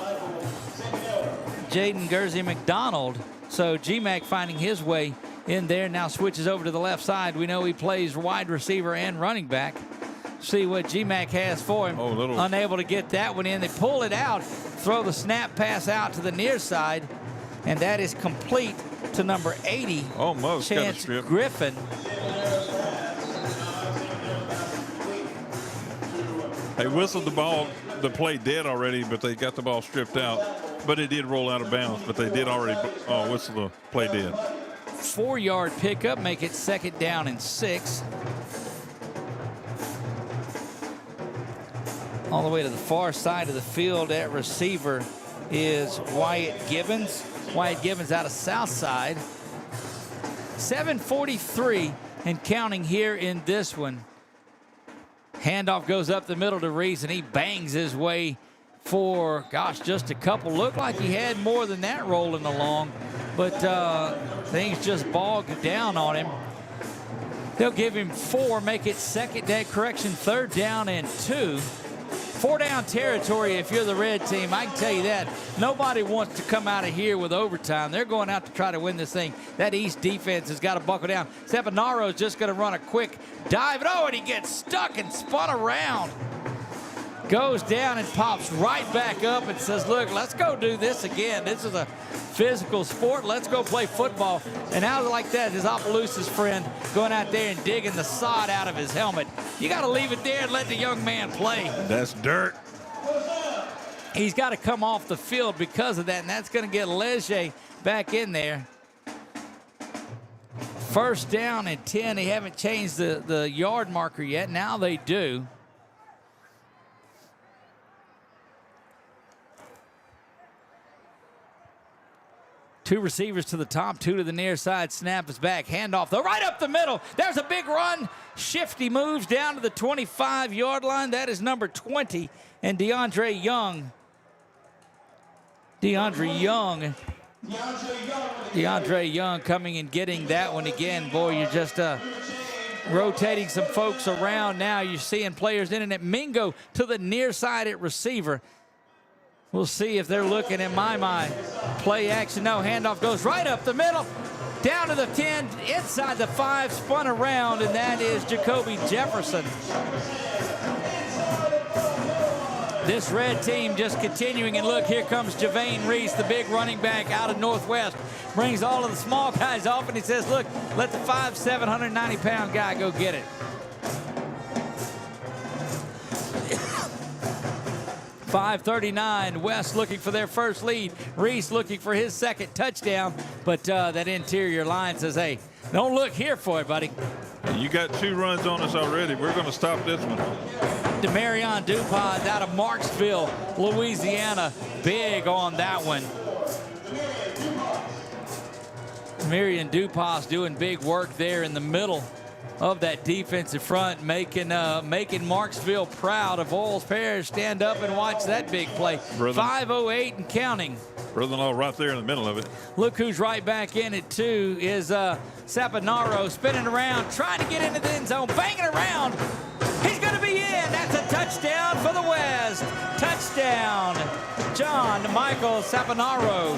Jaden Gersey McDonald. So GMAC finding his way in there, now switches over to the left side. We know he plays wide receiver and running back. See what GMAC has for him. Unable to get that one in. They pull it out, throw the snap pass out to the near side, and that is complete to number 80, almost Chance Griffin. They whistled the ball, the play dead already, but they got the ball stripped out. But it did roll out of bounds, but they did already whistle the play dead. 4-yard pickup, make it 2nd down and 6. All the way to the far side of the field at receiver is Wyatt Gibbons. Wyatt Gibbons out of Southside. 7:43 and counting here in this one. Handoff goes up the middle to Reese, and he bangs his way for, gosh, just a couple. Looked like he had more than that rolling along, but things just bogged down on him. They'll give him 4, make it 2nd down, 3rd down and 2. 4-down territory if you're the Red team. I can tell you that. Nobody wants to come out of here with overtime. They're going out to try to win this thing. That East defense has got to buckle down. Stephanaro is just going to run a quick dive. And he gets stuck and spun around. Goes down and pops right back up and says, look, let's go do this again. This is a physical sport. Let's go play football. And out like that, his Opelousas friend going out there and digging the sod out of his helmet. You got to leave it there and let the young man play. That's dirt. He's got to come off the field because of that, and that's going to get Leger back in there. 1st down and 10. They haven't changed the yard marker yet. Now they do. Two receivers to the top, 2 to the near side. Snap is back. Handoff, though, right up the middle. There's a big run. Shifty moves down to the 25-yard line. That is number 20. And DeAndre Young coming and getting that one again. Boy, you're just rotating some folks around now. You're seeing players in it. Mingo to the near side at receiver. We'll see if they're looking at my play action. No, handoff goes right up the middle, down to the 10, inside the 5, spun around, and that is Jacoby Jefferson. This Red team just continuing, and look, here comes Javane Reese, the big running back out of Northwest. Brings all of the small guys off, and he says, look, let the 5'7", 190-pound guy go get it. 5:39. West looking for their first lead. Reese looking for his second touchdown. But that interior line says, hey, don't look here for it, buddy. You got 2 runs on us already. We're going to stop this one. Demarion Dupas out of Marksville, Louisiana. Big on that one. Demarion Dupas doing big work there in the middle of that defensive front, making Marksville proud of Oils Parish. Stand up and watch that big play. 5:08 and counting. Brother-in-law right there in the middle of it. Look who's right back in it, too, is Saponaro spinning around, trying to get into the end zone, banging around. He's going to be in. That's a touchdown for the West. Touchdown, John Michael Saponaro.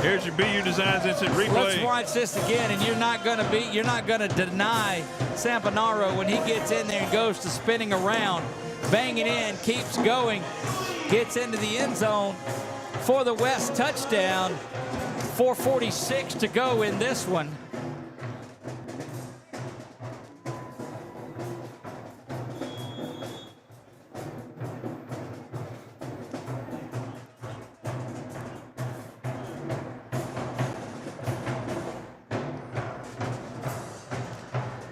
Here's your BU Designs Instant Replay. Let's watch this again, and you're not going to deny Saponaro when he gets in there and goes to spinning around, banging in, keeps going, gets into the end zone for the West touchdown. 4:46 to go in this one.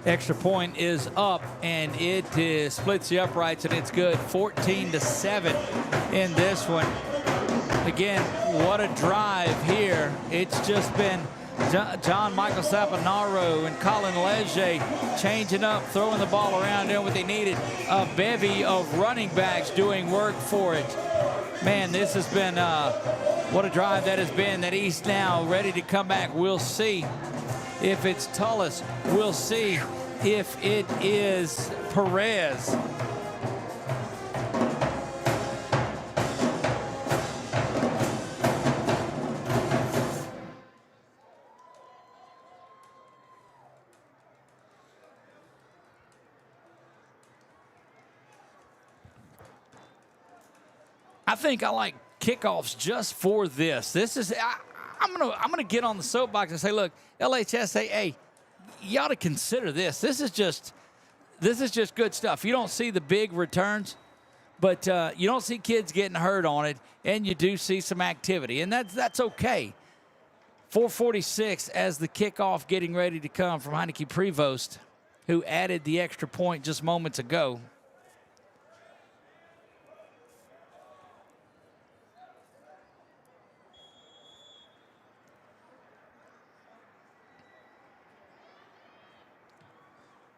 Extra point is up, and it splits the uprights, and it's good. 14-7 in this one. Again, what a drive here. It's just been John Michael Saponaro and Colin Leger changing up, throwing the ball around, doing what they needed. A bevy of running backs doing work for it. Man, this has been what a drive that has been. That East now ready to come back. We'll see if it's Tullis. We'll see if it is Perez. I think I like kickoffs just for this. This is I'm gonna get on the soapbox and say, look, LHS, hey, you ought to consider this. This is just good stuff. You don't see the big returns, but you don't see kids getting hurt on it, and you do see some activity, and that's okay. 4:46 as the kickoff getting ready to come from Heineke Prevost, who added the extra point just moments ago.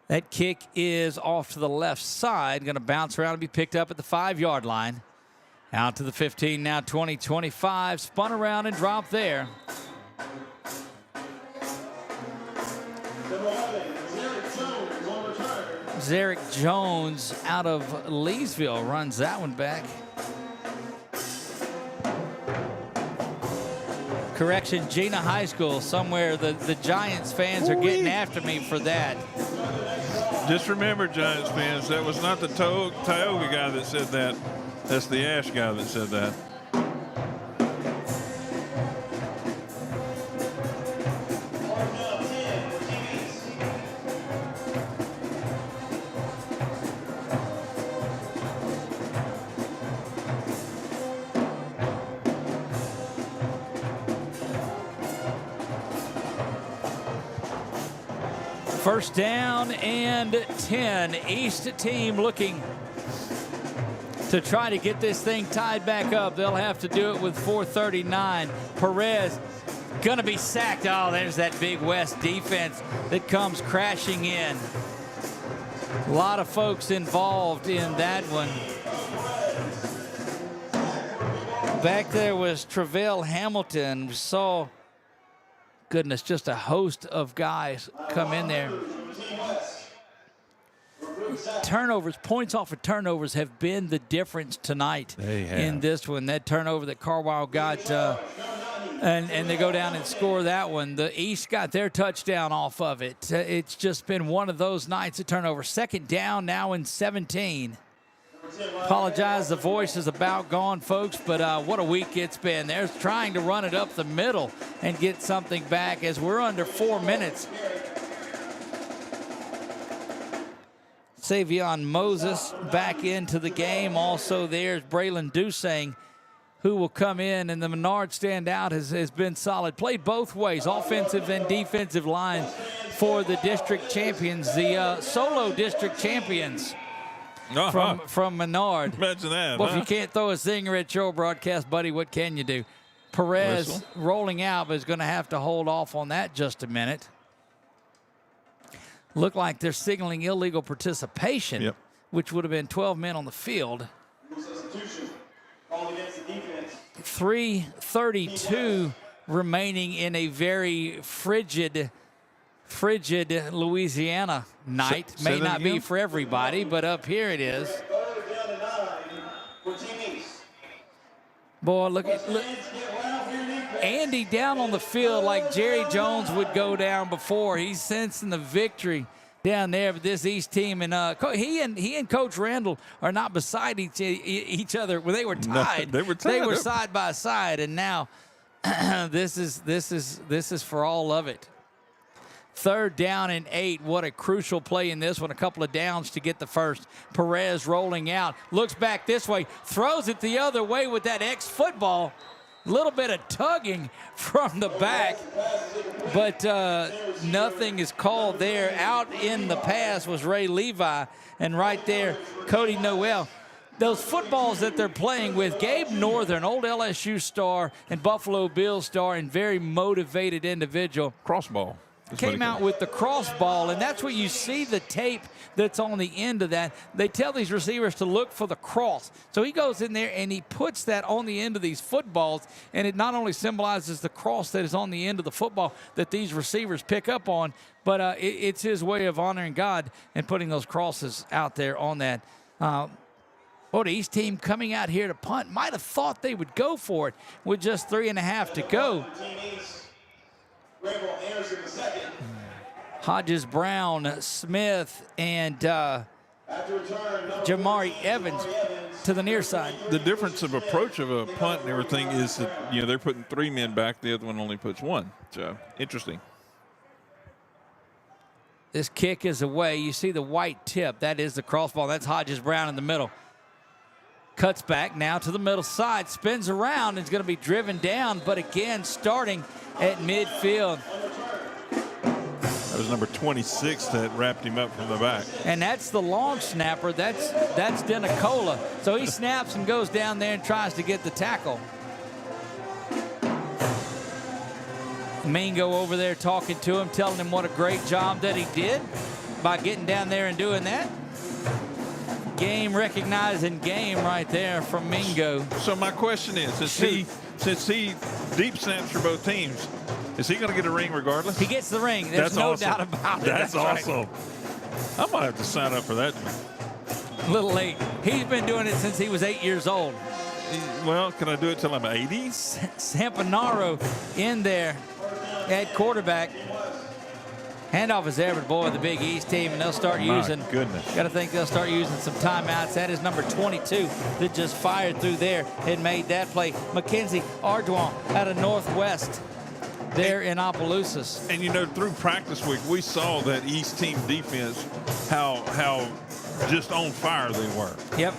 That kick is off to the left side, going to bounce around and be picked up at the 5-yard line. Out to the 15, now 20, 25, spun around and dropped there. Zarek Jones out of Leesville runs that one back. Correction, Gina High School, somewhere the Giants fans are getting after me for that. Just remember, Giants fans, that was not the Tioga guy that said that. That's the Ash guy that said that. First down and 10. East team looking to try to get this thing tied back up. They'll have to do it with 4:39. Perez going to be sacked. Oh, there's that big West defense that comes crashing in. A lot of folks involved in that one. Back there was Travell Hamilton. We saw, goodness, just a host of guys come in there. Turnovers, points off of turnovers have been the difference tonight in this one. That turnover that Carwile got, and they go down and score that one. The East got their touchdown off of it. It's just been one of those nights of turnover. Second down now in 17. Apologize, the voice is about gone, folks, but what a week it's been. They're trying to run it up the middle and get something back as we're under 4 minutes. Savion Moses back into the game. Also there's Braylon Dusang, who will come in, and the Menard standout has been solid. Played both ways, offensive and defensive line for the district champions, the solo district champions from Menard. Imagine that. Well, if you can't throw a zinger at your broadcast, buddy, what can you do? Perez Whistle. rolling out, but is going to have to hold off on that just a minute. Look like they're signaling illegal participation, which would have been 12 men on the field. 3:32 remaining in a very frigid Louisiana night. May not be for everybody, but up here it is. Boy, look. Andy down on the field like Jerry Jones would go down before. He's sensing the victory down there with this East team, and he and Coach Randall are not beside each other. When they were tied, no, they were side by side, and now this is for all of it. 3rd down and 8. What a crucial play in this one. A couple of downs to get the first. Perez rolling out, looks back this way, throws it the other way with that X-football. A little bit of tugging from the back, but nothing is called there. Out in the pass was Ray Levi, and right there, Cody Noel. Those footballs that they're playing with, Gabe Northern, old LSU star and Buffalo Bills star, and very motivated individual. Crossball. Came out with the cross ball, and that's what you see the tape that's on the end of that. They tell these receivers to look for the cross. So he goes in there and he puts that on the end of these footballs, and it not only symbolizes the cross that is on the end of the football that these receivers pick up on, but it's his way of honoring God and putting those crosses out there on that. The East team coming out here to punt might have thought they would go for it with just 3.5 to go. Hodges, Brown, Smith, and Jamari Evans to the near side. The difference of approach of a punt and everything is that, they're putting 3 men back. The other one only puts 1. So, interesting. This kick is away. You see the white tip. That is the crossball. That's Hodges, Brown in the middle. Cuts back now to the middle side. Spins around. Is going to be driven down, but again, starting at midfield. That was number 26 that wrapped him up from the back. And that's the long snapper. That's Denicola. So he snaps and goes down there and tries to get the tackle. Mingo over there talking to him, telling him what a great job that he did by getting down there and doing that. Game recognizing game right there from Mingo. So my question is, since he deep snaps for both teams, is he going to get a ring regardless? He gets the ring. There's no doubt about it. That's awesome. Right. I might have to sign up for that. A little late. He's been doing it since he was 8 years old. Well, can I do it till I'm 80? Sampanaro in there at quarterback. Handoff is there, but boy, the Big East team, and they'll start using. My goodness. Got to think they'll start using some timeouts. That is number 22 that just fired through there and made that play. Mackenzie Ardoin out of Northwest there in Opelousas. And through practice week, we saw that East team defense, how just on fire they were. Yep.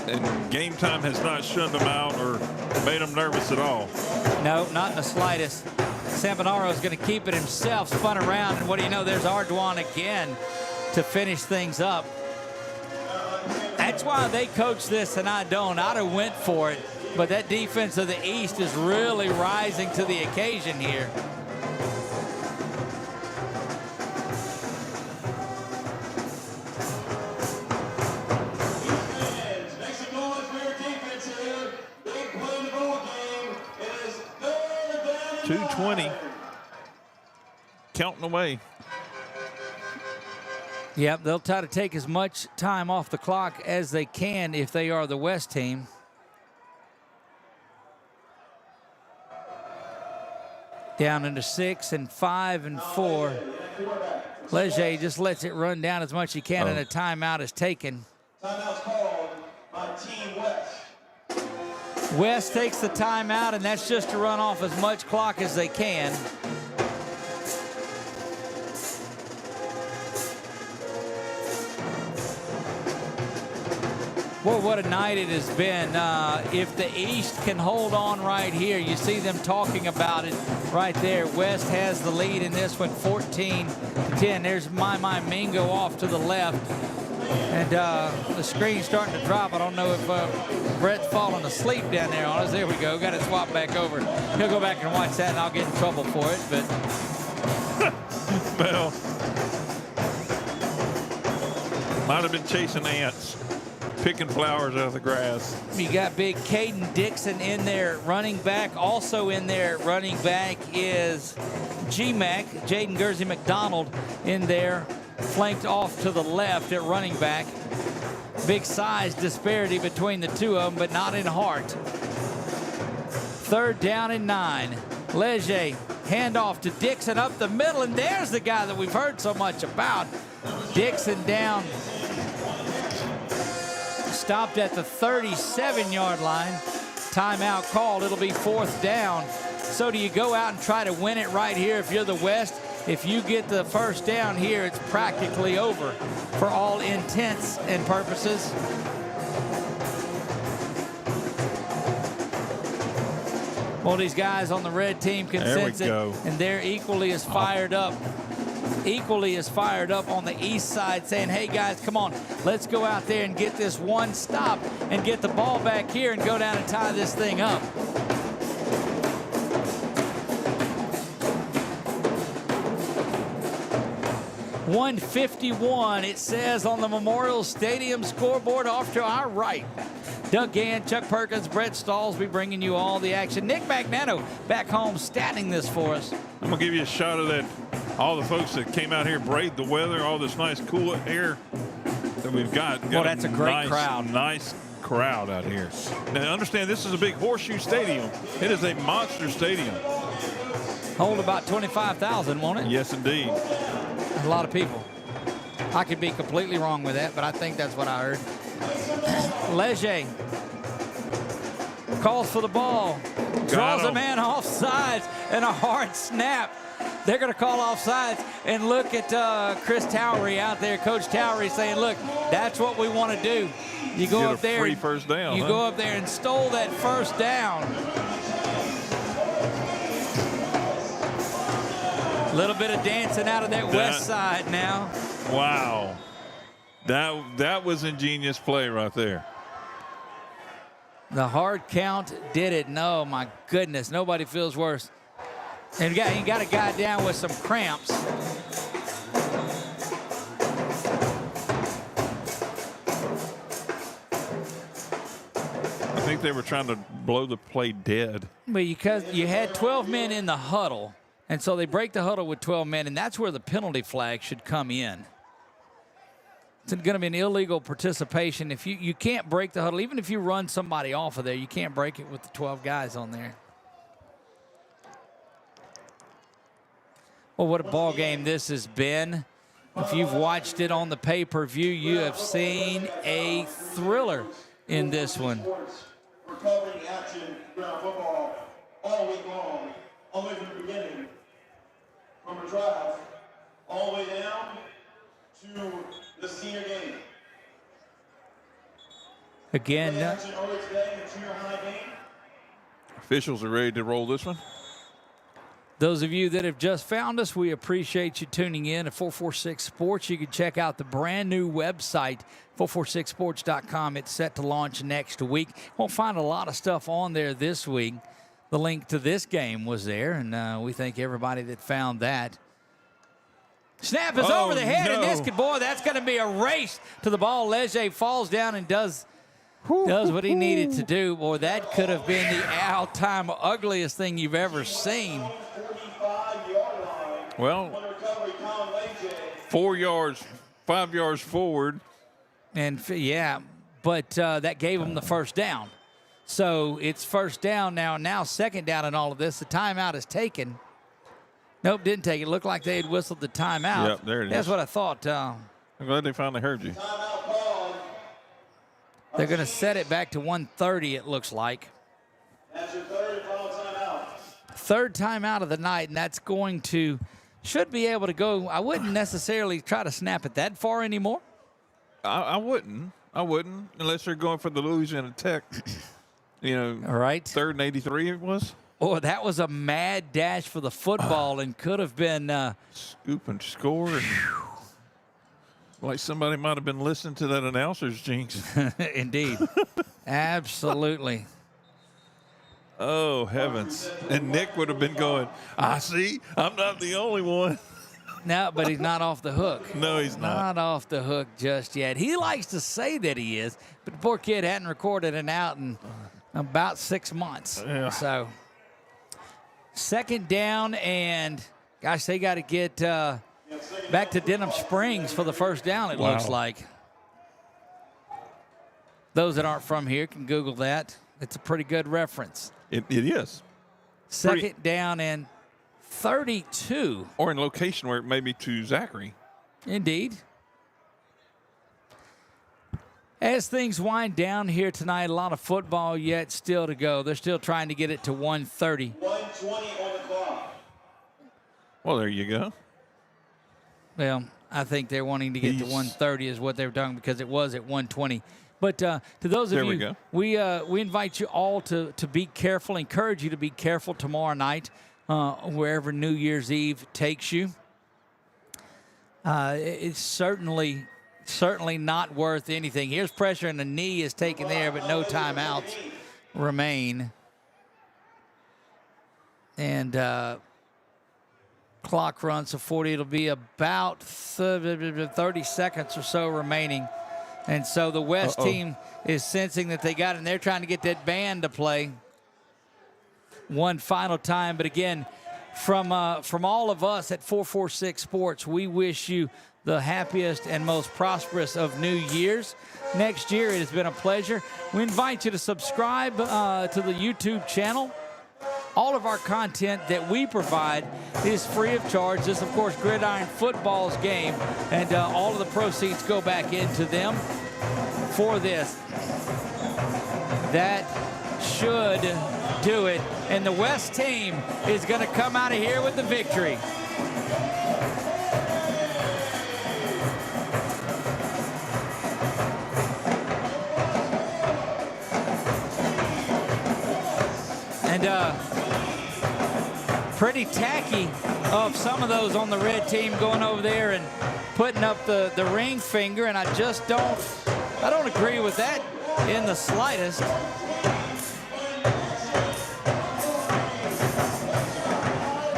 And game time has not shunned them out or made them nervous at all. No, not in the slightest. Sampanaro is going to keep it himself, spun around, and what do you know, there's Ardoin again to finish things up. That's why they coach this and I don't. I'd have went for it, but that defense of the East is really rising to the occasion here. .220 counting away. Yep, they'll try to take as much time off the clock as they can if they are the West team. Down into 6 and 5 and 4. Leger just lets it run down as much as he can, and a timeout is taken. Timeout's called by Team West. West takes the timeout, and that's just to run off as much clock as they can. Well, what a night it has been. If the East can hold on right here, you see them talking about it right there. West has the lead in this one, 14-10. There's My Mingo off to the left. And the screen's starting to drop. I don't know if Brett's falling asleep down there on us. There we go. Got it swapped back over. He'll go back and watch that, and I'll get in trouble for it. But well, might have been chasing ants, picking flowers out of the grass. You got big Caden Dixon in there, running back. Also in there, running back is G-Mac, Jaden Guernsey McDonald in there, flanked off to the left at running back. Big size disparity between the two of them, but not in heart. 3rd down and 9. Leger, handoff to Dixon up the middle, and there's the guy that we've heard so much about. Dixon down. Stopped at the 37-yard line. Timeout called. It'll be 4th down. So do you go out and try to win it right here if you're the West? If you get the 1st down here, it's practically over for all intents and purposes. Well, these guys on the red team can sense it, and they're equally as fired up. Equally as fired up on the east side, saying, hey guys, come on, let's go out there and get this one stop and get the ball back here and go down and tie this thing up. .151, it says on the Memorial Stadium scoreboard off to our right. Doug Gann, Chuck Perkins, Brett Stalls be bringing you all the action. Nick Magnano back home statting this for us. I'm going to give you a shot of that. All the folks that came out here, braved the weather, all this nice cool air that we've got. Well, that's a great crowd. Nice crowd out here. Now, understand, this is a big horseshoe stadium. It is a monster stadium. Hold about 25,000, won't it? Yes, indeed. A lot of people. I could be completely wrong with that, but I think that's what I heard. Leger calls for the ball. Draws a man off sides and a hard snap. They're going to call offsides, and look at Chris Towery out there. Coach Towery saying, look, that's what we want to do. You go up there. Free first down. You go up there and stole that 1st down. A little bit of dancing out of that west side now. Wow. That was ingenious play right there. The hard count did it. No, my goodness, nobody feels worse. And you got a guy down with some cramps. I think they were trying to blow the play dead. But because you had 12 men in the huddle, and so they break the huddle with 12 men, and that's where the penalty flag should come in. It's going to be an illegal participation. If you can't break the huddle, even if you run somebody off of there, you can't break it with the 12 guys on there. Well, what a ball game this has been. If you've watched it on the pay-per-view, you have seen a thriller in this one. We're covering action around football all week long, all the way from the beginning, from the draft, all the way down to the senior game. Again, Action early today in the junior high game. Officials are ready to roll this one. those of you that have just found us, we appreciate you tuning in to 446 Sports. You can check out the brand new website, 446sports.com. It's set to launch next week. Won't find a lot of stuff on there this week. The link to this game was there, and we thank everybody that found that. Snap is over the head, and this could, boy, that's going to be a race to the ball. Leger falls down and does what he needed to do. Boy, that could have been the all-time ugliest thing you've ever seen. Well, 4 yards, 5 yards forward. And, yeah, but that gave him the first down. So it's first down now. Now second down in all of this. The timeout is taken. Nope, didn't take it. Looked like they had whistled the timeout. Yep, there it is. That's what I thought. I'm glad they finally heard you. They're going to set it back to 1:30, it looks like. That's your third and final timeout. Third timeout of the night, and that's going to, should be able to go. I wouldn't necessarily try to snap it that far anymore. I wouldn't. I wouldn't, unless they're going for the Louisiana Tech. All right. 3rd and 83 it was. Oh, that was a mad dash for the football and could have been Scoop and score. And like somebody might have been listening to that announcer's jinx. indeed. Absolutely. Oh, heavens. And Nick would have been going, I see, I'm not the only one. No, but he's not off the hook. No, he's not. Not off the hook just yet. He likes to say that he is, but the poor kid hadn't recorded an out in about 6 months. Yeah. So, 2nd down, and gosh, they got to get back to Denham Springs for the 1st down, it looks like. Those that aren't from here can Google that. It's a pretty good reference. It is. 2nd down and 32. Or in location where it may be to Zachary. Indeed. As things wind down here tonight, a lot of football yet still to go. They're still trying to get it to 1:30. 1:20 on the clock. Well, there you go. Well, I think they're wanting to get to 1:30 is what they've done because it was at 1:20. But to those of There we you, go. we invite you all to be careful, encourage you to be careful tomorrow night, wherever New Year's Eve takes you. It's certainly not worth anything. Here's pressure, and the knee is taken there, but no timeouts remain. And clock runs to 40. It'll be about 30 seconds or so remaining. And so the West team is sensing that they got it, and they're trying to get that band to play one final time. But again, from all of us at 446 Sports, we wish you the happiest and most prosperous of New Year's. Next year, it has been a pleasure. We invite you to subscribe to the YouTube channel. All of our content that we provide is free of charge. This, of course, Gridiron Football's game, and all of the proceeds go back into them for this. That should do it. And the West team is going to come out of here with the victory. And pretty tacky of some of those on the red team going over there and putting up the ring finger, and I don't agree with that in the slightest.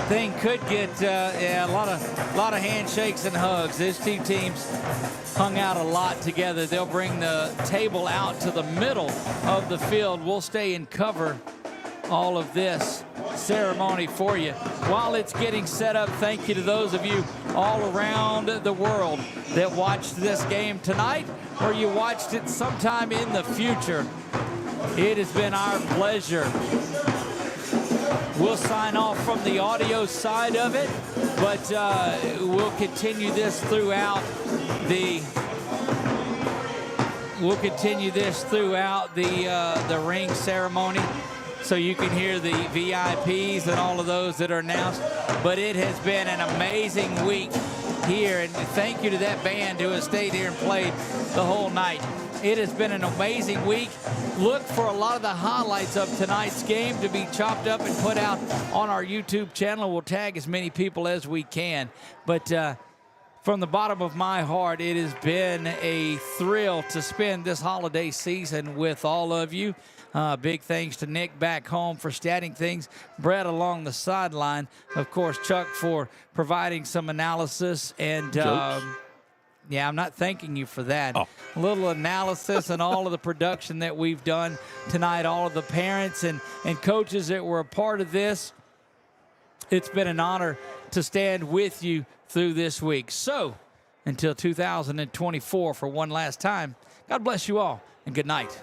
Thing could get a lot of handshakes and hugs. These two teams hung out a lot together. They'll bring the table out to the middle of the field. We'll stay and cover all of this ceremony for you while it's getting set up. Thank you to those of you all around the world that watched this game tonight, or you watched it sometime in the future. It has been our pleasure. We'll sign off from the audio side of it, but we'll continue this throughout the ring ceremony, so you can hear the VIPs and all of those that are announced. But it has been an amazing week here, and thank you to that band who has stayed here and played the whole night. It has been an amazing week. Look for a lot of the highlights of tonight's game to be chopped up and put out on our YouTube channel. We'll tag as many people as we can. But from the bottom of my heart, it has been a thrill to spend this holiday season with all of you. Big thanks to Nick back home for statting things. Brett along the sideline. Of course, Chuck for providing some analysis. And yeah, I'm not thanking you for that. A little analysis and all of the production that we've done tonight, all of the parents and coaches that were a part of this. It's been an honor to stand with you through this week. So, until 2024 for one last time, God bless you all and good night.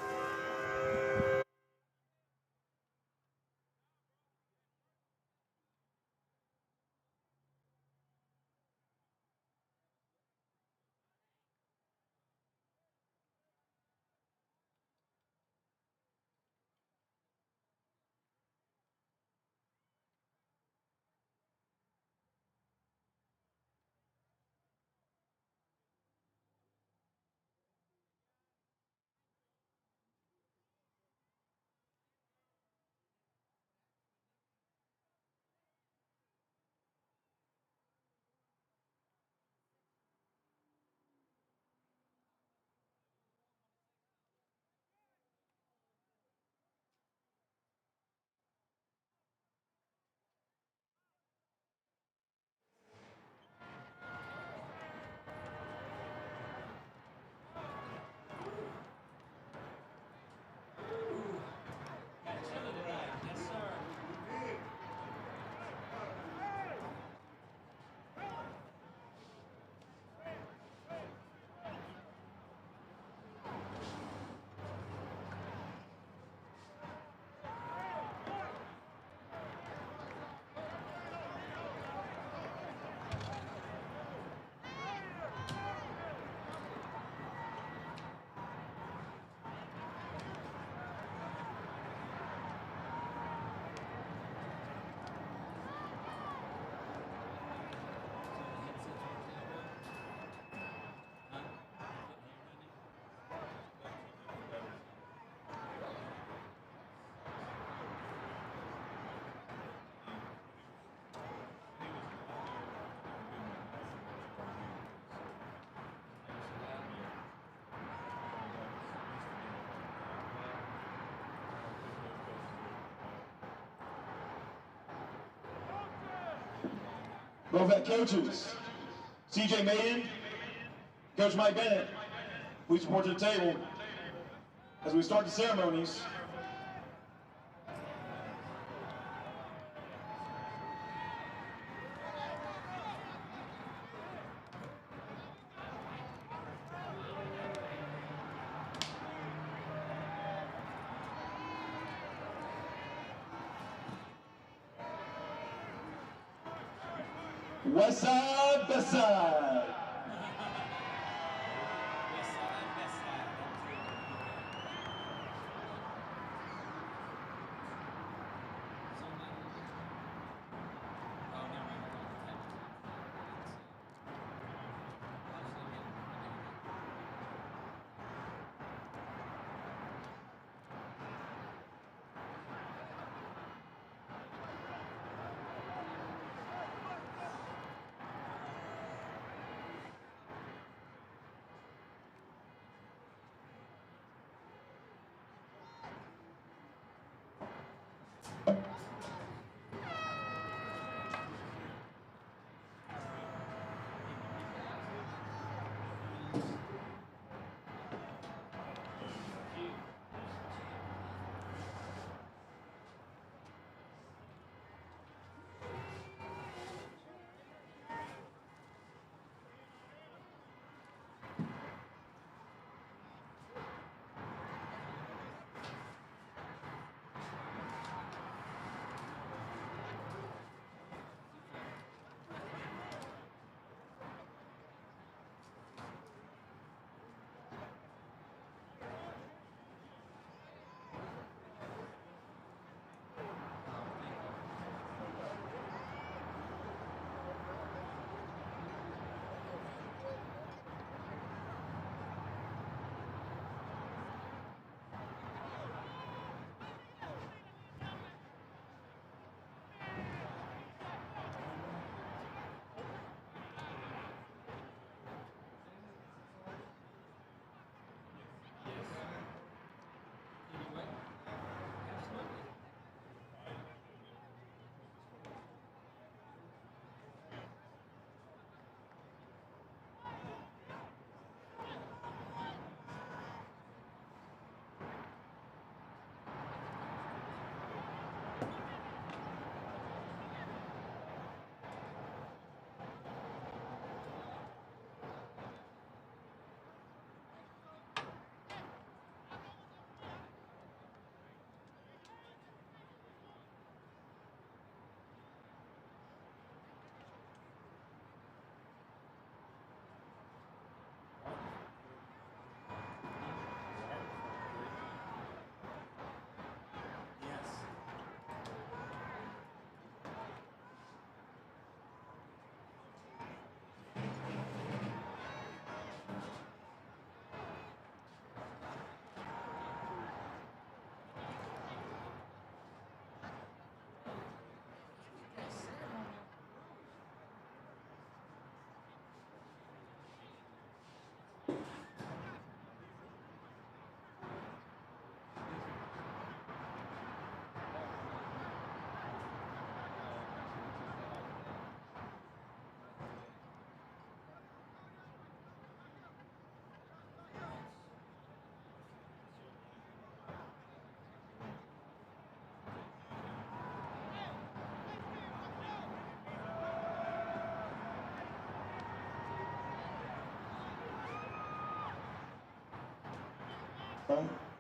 Both head coaches, CJ Maiden, Coach Mike Bennett, please report to the table as we start the ceremonies. West side, best side.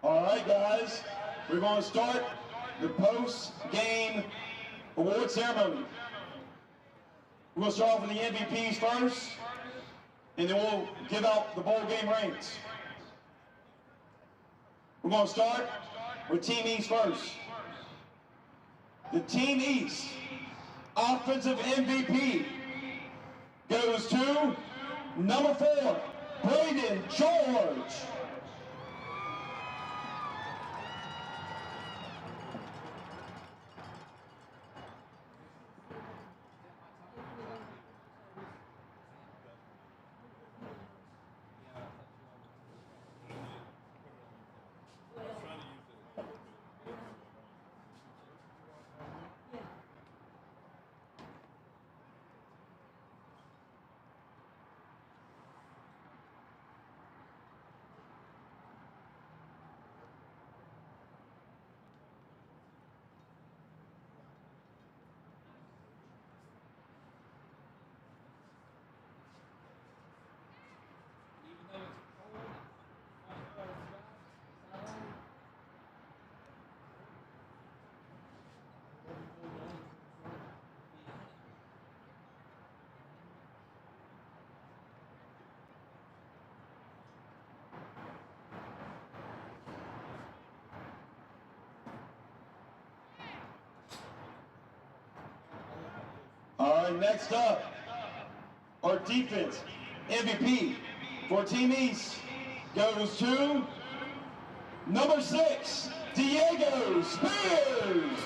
All right, guys, we're going to start the post-game award ceremony. We're going to start off with the MVPs first, and then we'll give out the bowl game rings. We're going to start with Team East first. The Team East offensive MVP goes to number 4, Brayden George. right, next up, our defense MVP for Team East goes to number 6, Diego Spears.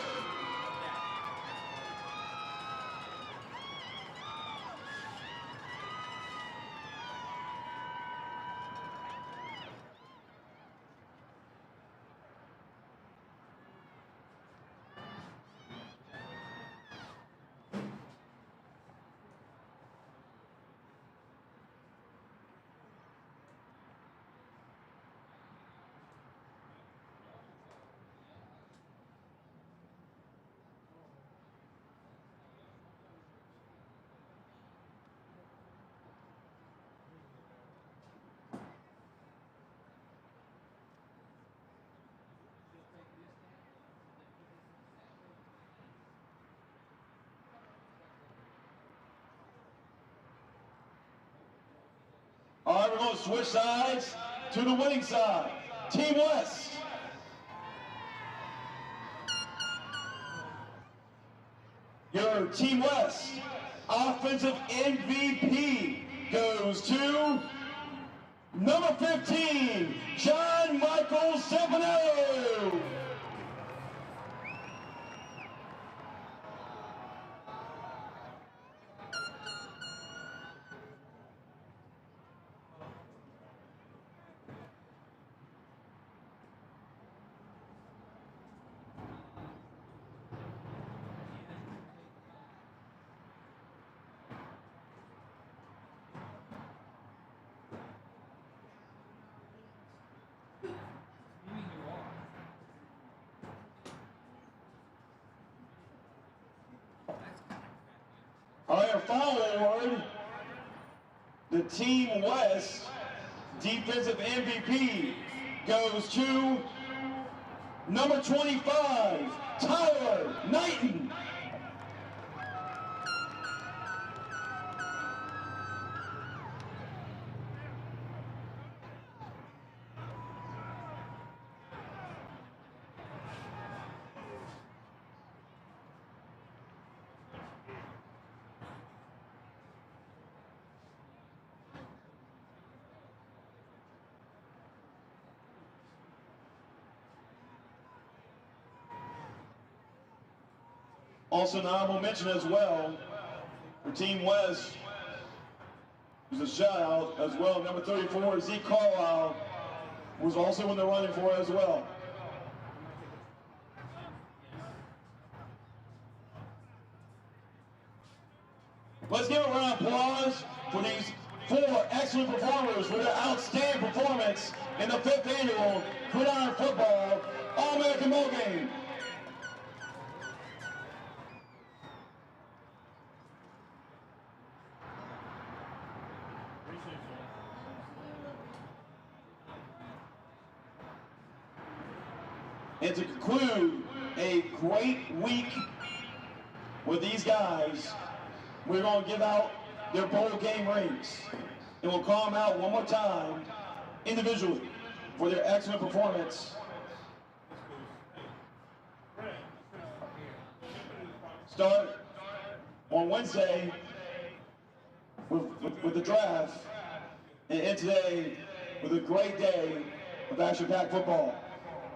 All right, we're going to switch sides to the winning side. Team West. Your Team West offensive MVP goes to number 15, John Michael Stefano. All right, our final award, the Team West defensive MVP goes to number 25, Tyler Knighton. Also an honorable mention as well for Team West. There's a shout out as well. Number 34, Zeke Carlisle, was also in the running for it as well. Let's give a round of applause for these 4 excellent performers for their outstanding performance in the 5th annual Gridiron Football All-American Bowl Game. And to conclude a great week with these guys, we're going to give out their bowl game rings. And we'll call them out one more time individually for their excellent performance. Start on Wednesday with the draft, and end today with a great day of action-packed football.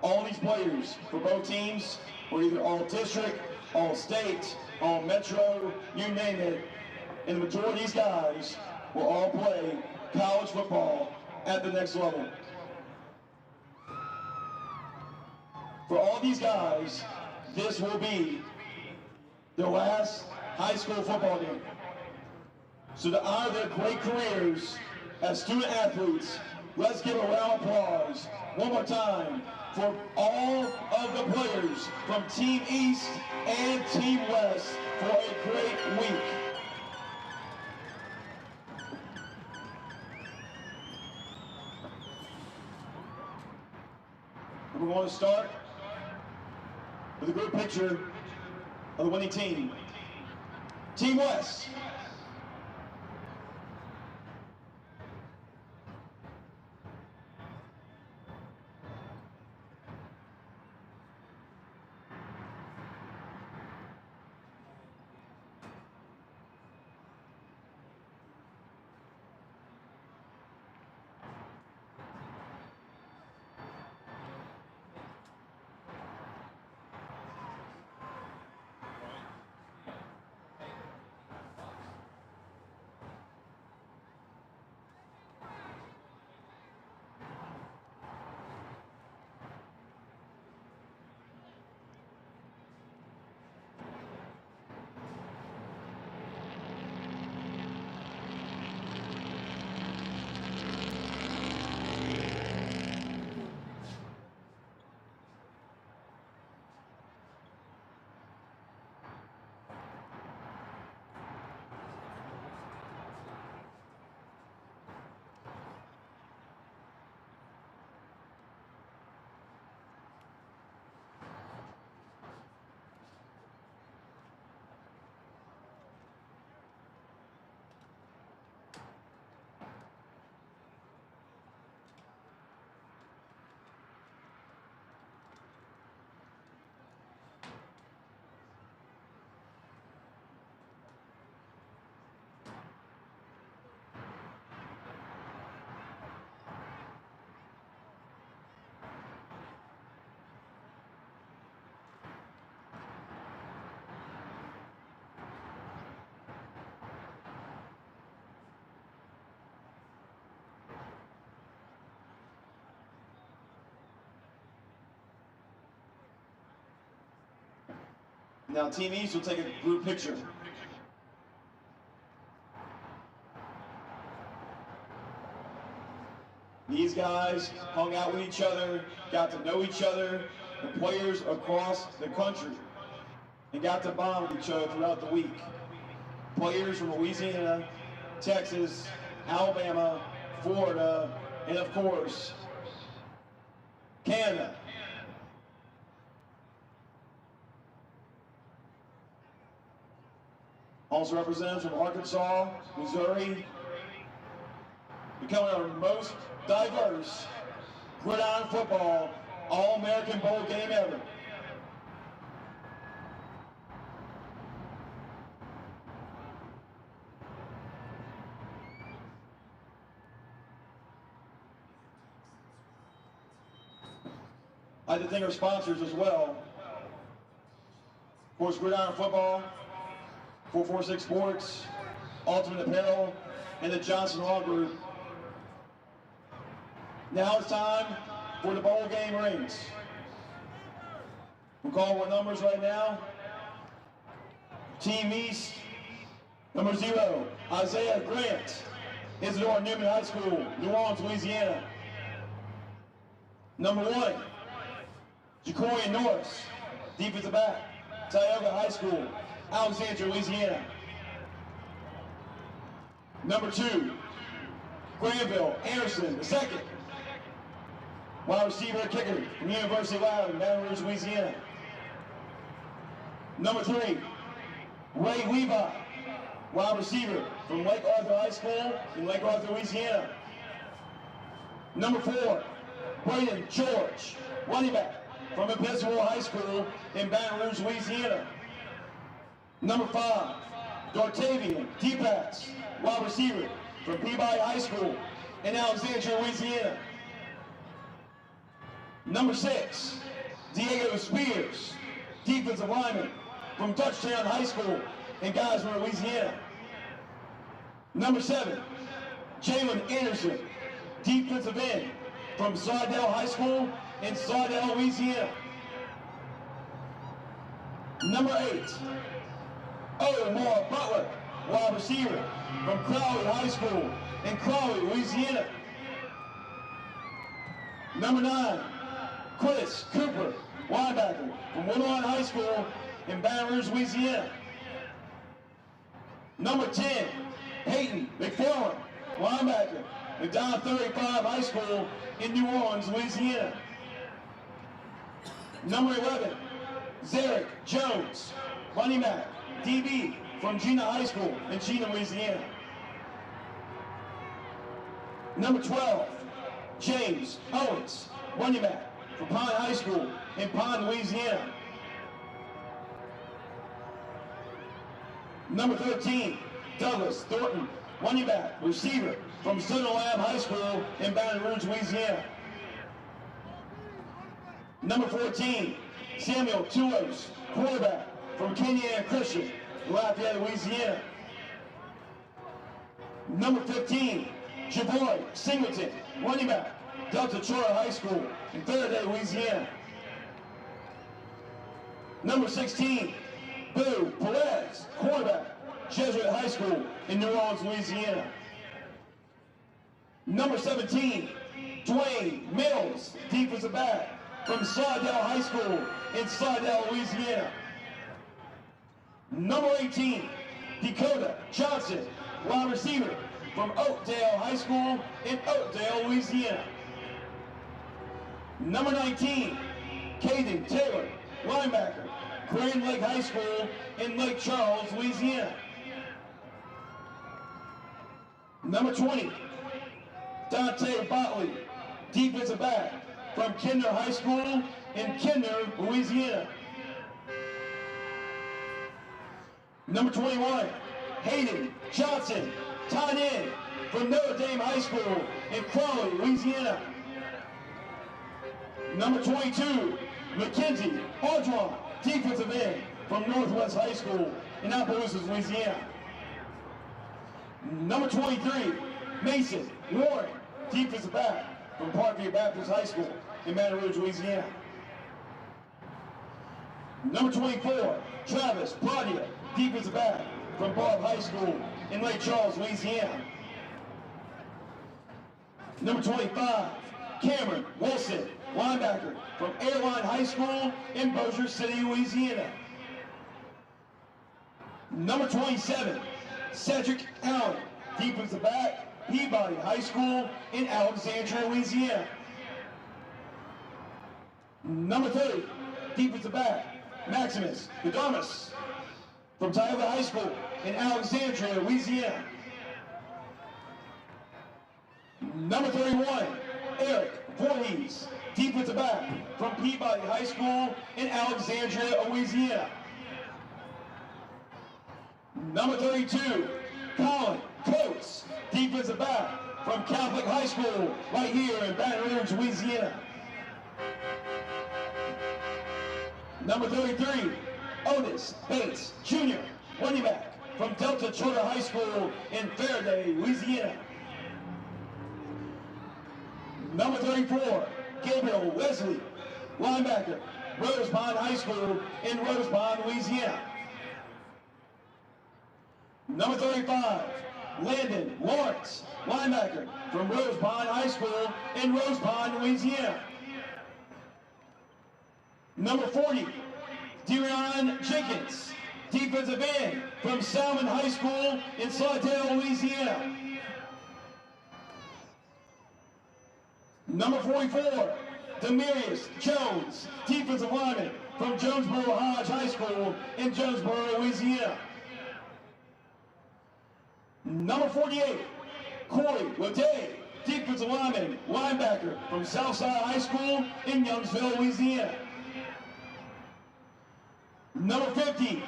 All these players for both teams were either all district, all state, all metro, you name it. And the majority of these guys will all play college football at the next level. For all these guys, this will be their last high school football game. So to honor their great careers as student athletes, let's give a round of applause one more time for all of the players from Team East and Team West for a great week. And we're going to start with a group picture of the winning team. Team West. Now Team East will take a group picture. These guys hung out with each other, got to know each other, the players across the country, and got to bond with each other throughout the week. Players from Louisiana, Texas, Alabama, Florida, and of course, Canada. Also representatives from Arkansas, Missouri, becoming our most diverse Gridiron football All-American Bowl game ever. I'd like to thank our sponsors as well. Of course, Gridiron Football, 446 Sports, Ultimate Apparel, and the Johnson Law Group. Now it's time for the bowl game rings. We'll call our numbers right now. Team East, number 0, Isaiah Grant, Isidore Newman High School, New Orleans, Louisiana. Number 1, Jacorian Norris, defensive back, Tioga High School, Alexandria, Louisiana. Number 2, Granville Anderson II, wide receiver kicker from University of Iowa, Baton Rouge, Louisiana. Number 3, Ray Levi, wide receiver from Lake Arthur High School in Lake Arthur, Louisiana. Number 4, Braden George, running back from Episcopal High School in Baton Rouge, Louisiana. Number 5, Dartavian Deepax, wide receiver from Peabody High School in Alexandria, Louisiana. Number 6, Diego Spears, defensive lineman from Dutchtown High School in Geismar, Louisiana. Number 7, Jalen Anderson, defensive end from Slidell High School in Slidell, Louisiana. Number 8, Omar Butler, wide receiver from Crowley High School in Crowley, Louisiana. Number 9, Chris Cooper, linebacker from Woodlawn High School in Baton Rouge, Louisiana. Number 10, Peyton McFarland, linebacker from Don 35 High School in New Orleans, Louisiana. Number 11, Zarek Jones, running back, DB from Gina High School in Gina, Louisiana. Number 12, James Owens, running back from Pine High School in Pine, Louisiana. Number 13, Douglas Thornton, running back, receiver from Southern Lab High School in Baton Rouge, Louisiana. Number 14, Samuel Tulos, quarterback from Kenyan Christian, Lafayette, Louisiana. Number 15, Javoy Singleton, running back, Delta Troy High School in Faraday, Louisiana. Number 16, Boo Perez, quarterback, Jesuit High School in New Orleans, Louisiana. Number 17, Dwayne Mills, defensive back from Slidell High School in Slidell, Louisiana. Number 18, Dakota Johnson, wide receiver from Oakdale High School in Oakdale, Louisiana. Number 19, Caden Taylor, linebacker, Grand Lake High School in Lake Charles, Louisiana. Number 20, Dante Botley, defensive back from Kinder High School in Kinder, Louisiana. Number 21, Hayden Johnson, tight end from Notre Dame High School in Crowley, Louisiana. Number 22, Mackenzie Audron, defensive end from Northwest High School in Opelousas, Louisiana. Number 23, Mason Warren, defensive back from Parkview Baptist High School in Baton Rouge, Louisiana. Number 24, Travis Pradia, defensive back from Barb High School in Lake Charles, Louisiana. Number 25, Cameron Wilson, linebacker from Airline High School in Bossier City, Louisiana. Number 27, Cedric Allen, defensive back, Peabody High School in Alexandria, Louisiana. Number 30, defensive back, Maximus Gadamus from Tioga High School in Alexandria, Louisiana. Number 31, Eric Voorhees, defensive back from Peabody High School in Alexandria, Louisiana. Number 32, Colin Coates, defensive back from Catholic High School right here in Baton Rouge, Louisiana. Number 33, Otis Bates Jr., running back from Delta Charter High School in Faraday, Louisiana. Number 34, Gabriel Wesley, linebacker, Rose Pond High School in Rose Pond, Louisiana. Number 35, Landon Lawrence, linebacker from Rose Pond High School in Rose Pond, Louisiana. Number 40, Gridiron Jenkins, defensive end from Salmon High School in Slidell, Louisiana. Number 44, Demarius Jones, defensive lineman from Jonesboro Hodge High School in Jonesboro, Louisiana. Number 48, Corey Lede, defensive lineman, linebacker from Southside High School in Youngsville, Louisiana. Number 50,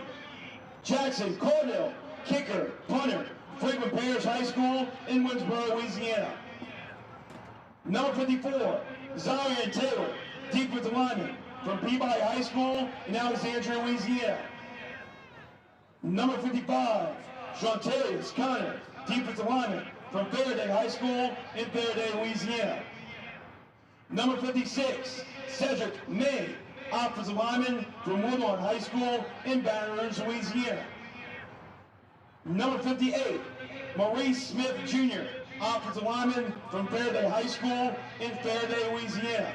Jackson Cordell, kicker, punter, Franklin Parish High School in Winsboro, Louisiana. Number 54, Zion Taylor, defensive lineman from Peabody High School in Alexandria, Louisiana. Number 55, Shantarius Connor, defensive lineman from Faraday High School in Faraday, Louisiana. Number 56, Cedric May, offensive lineman from Woodlawn High School in Baton Rouge, Louisiana. Number 58, Maurice Smith Jr., offensive lineman from Faraday High School in Faraday, Louisiana.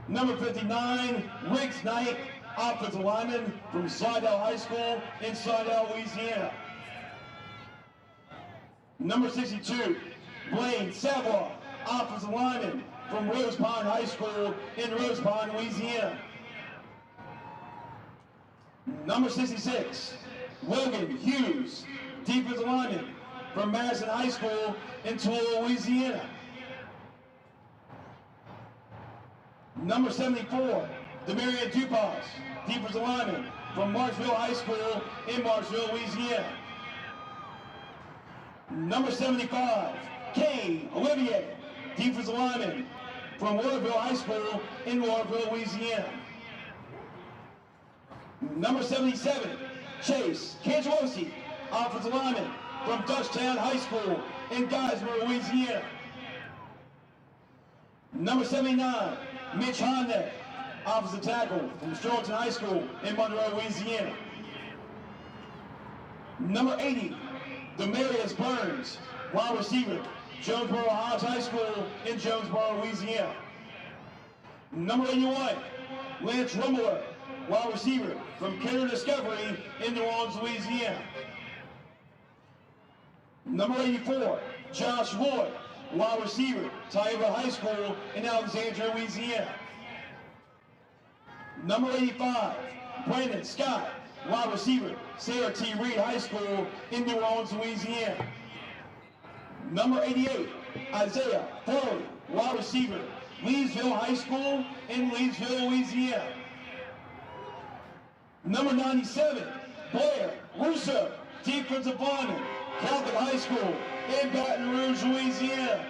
Number 59, Riggs Knight, offensive lineman from Slidell High School in Slidell, Louisiana. Number 62, Blaine Savoy, offensive lineman from Rose Pond High School in Rose Pond, Louisiana. Number 66, Logan Hughes, defensive lineman from Madison High School in Tooele, Louisiana. Number 74, Demarion Dupas, defensive lineman from Marshville High School in Marshville, Louisiana. Number 75, Kane Olivier, defensive lineman from Waterville High School in Waterville, Louisiana. Number 77, Chase Cangelosi, offensive lineman from Dutchtown High School in Geismar, Louisiana. Number 79, Mitch Honda, offensive tackle from Sterlington High School in Monroe, Louisiana. Number 80, Demarius Burns, wide receiver, Jonesboro Hodge High School in Jonesboro, Louisiana. Number 81, Lance Rummler, wide receiver from Kenner Discovery in New Orleans, Louisiana. Number 84, Josh Lloyd, wide receiver, Tioga High School in Alexandria, Louisiana. Number 85, Brandon Scott, wide receiver, Sarah T. Reed High School in New Orleans, Louisiana. Number 88, Isaiah Foley, wide receiver, Leesville High School in Leesville, Louisiana. Number 97, Blair Russo, defensive lineman, Catholic High School in Baton Rouge, Louisiana.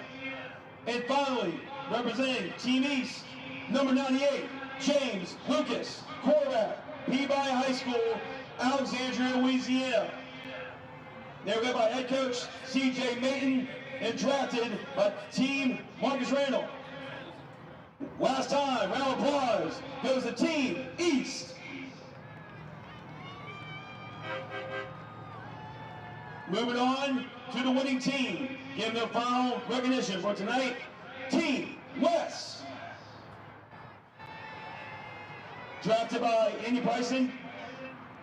And finally, representing Team East, number 98, James Lucas, quarterback, Peabody High School, Alexandria, Louisiana. They're led by head coach C.J. Mayton and drafted by Team Marcus Randall. Last time, round of applause goes to Team East. Moving on to the winning team. Give their final recognition for tonight, Team West. Drafted by Andy Bryson,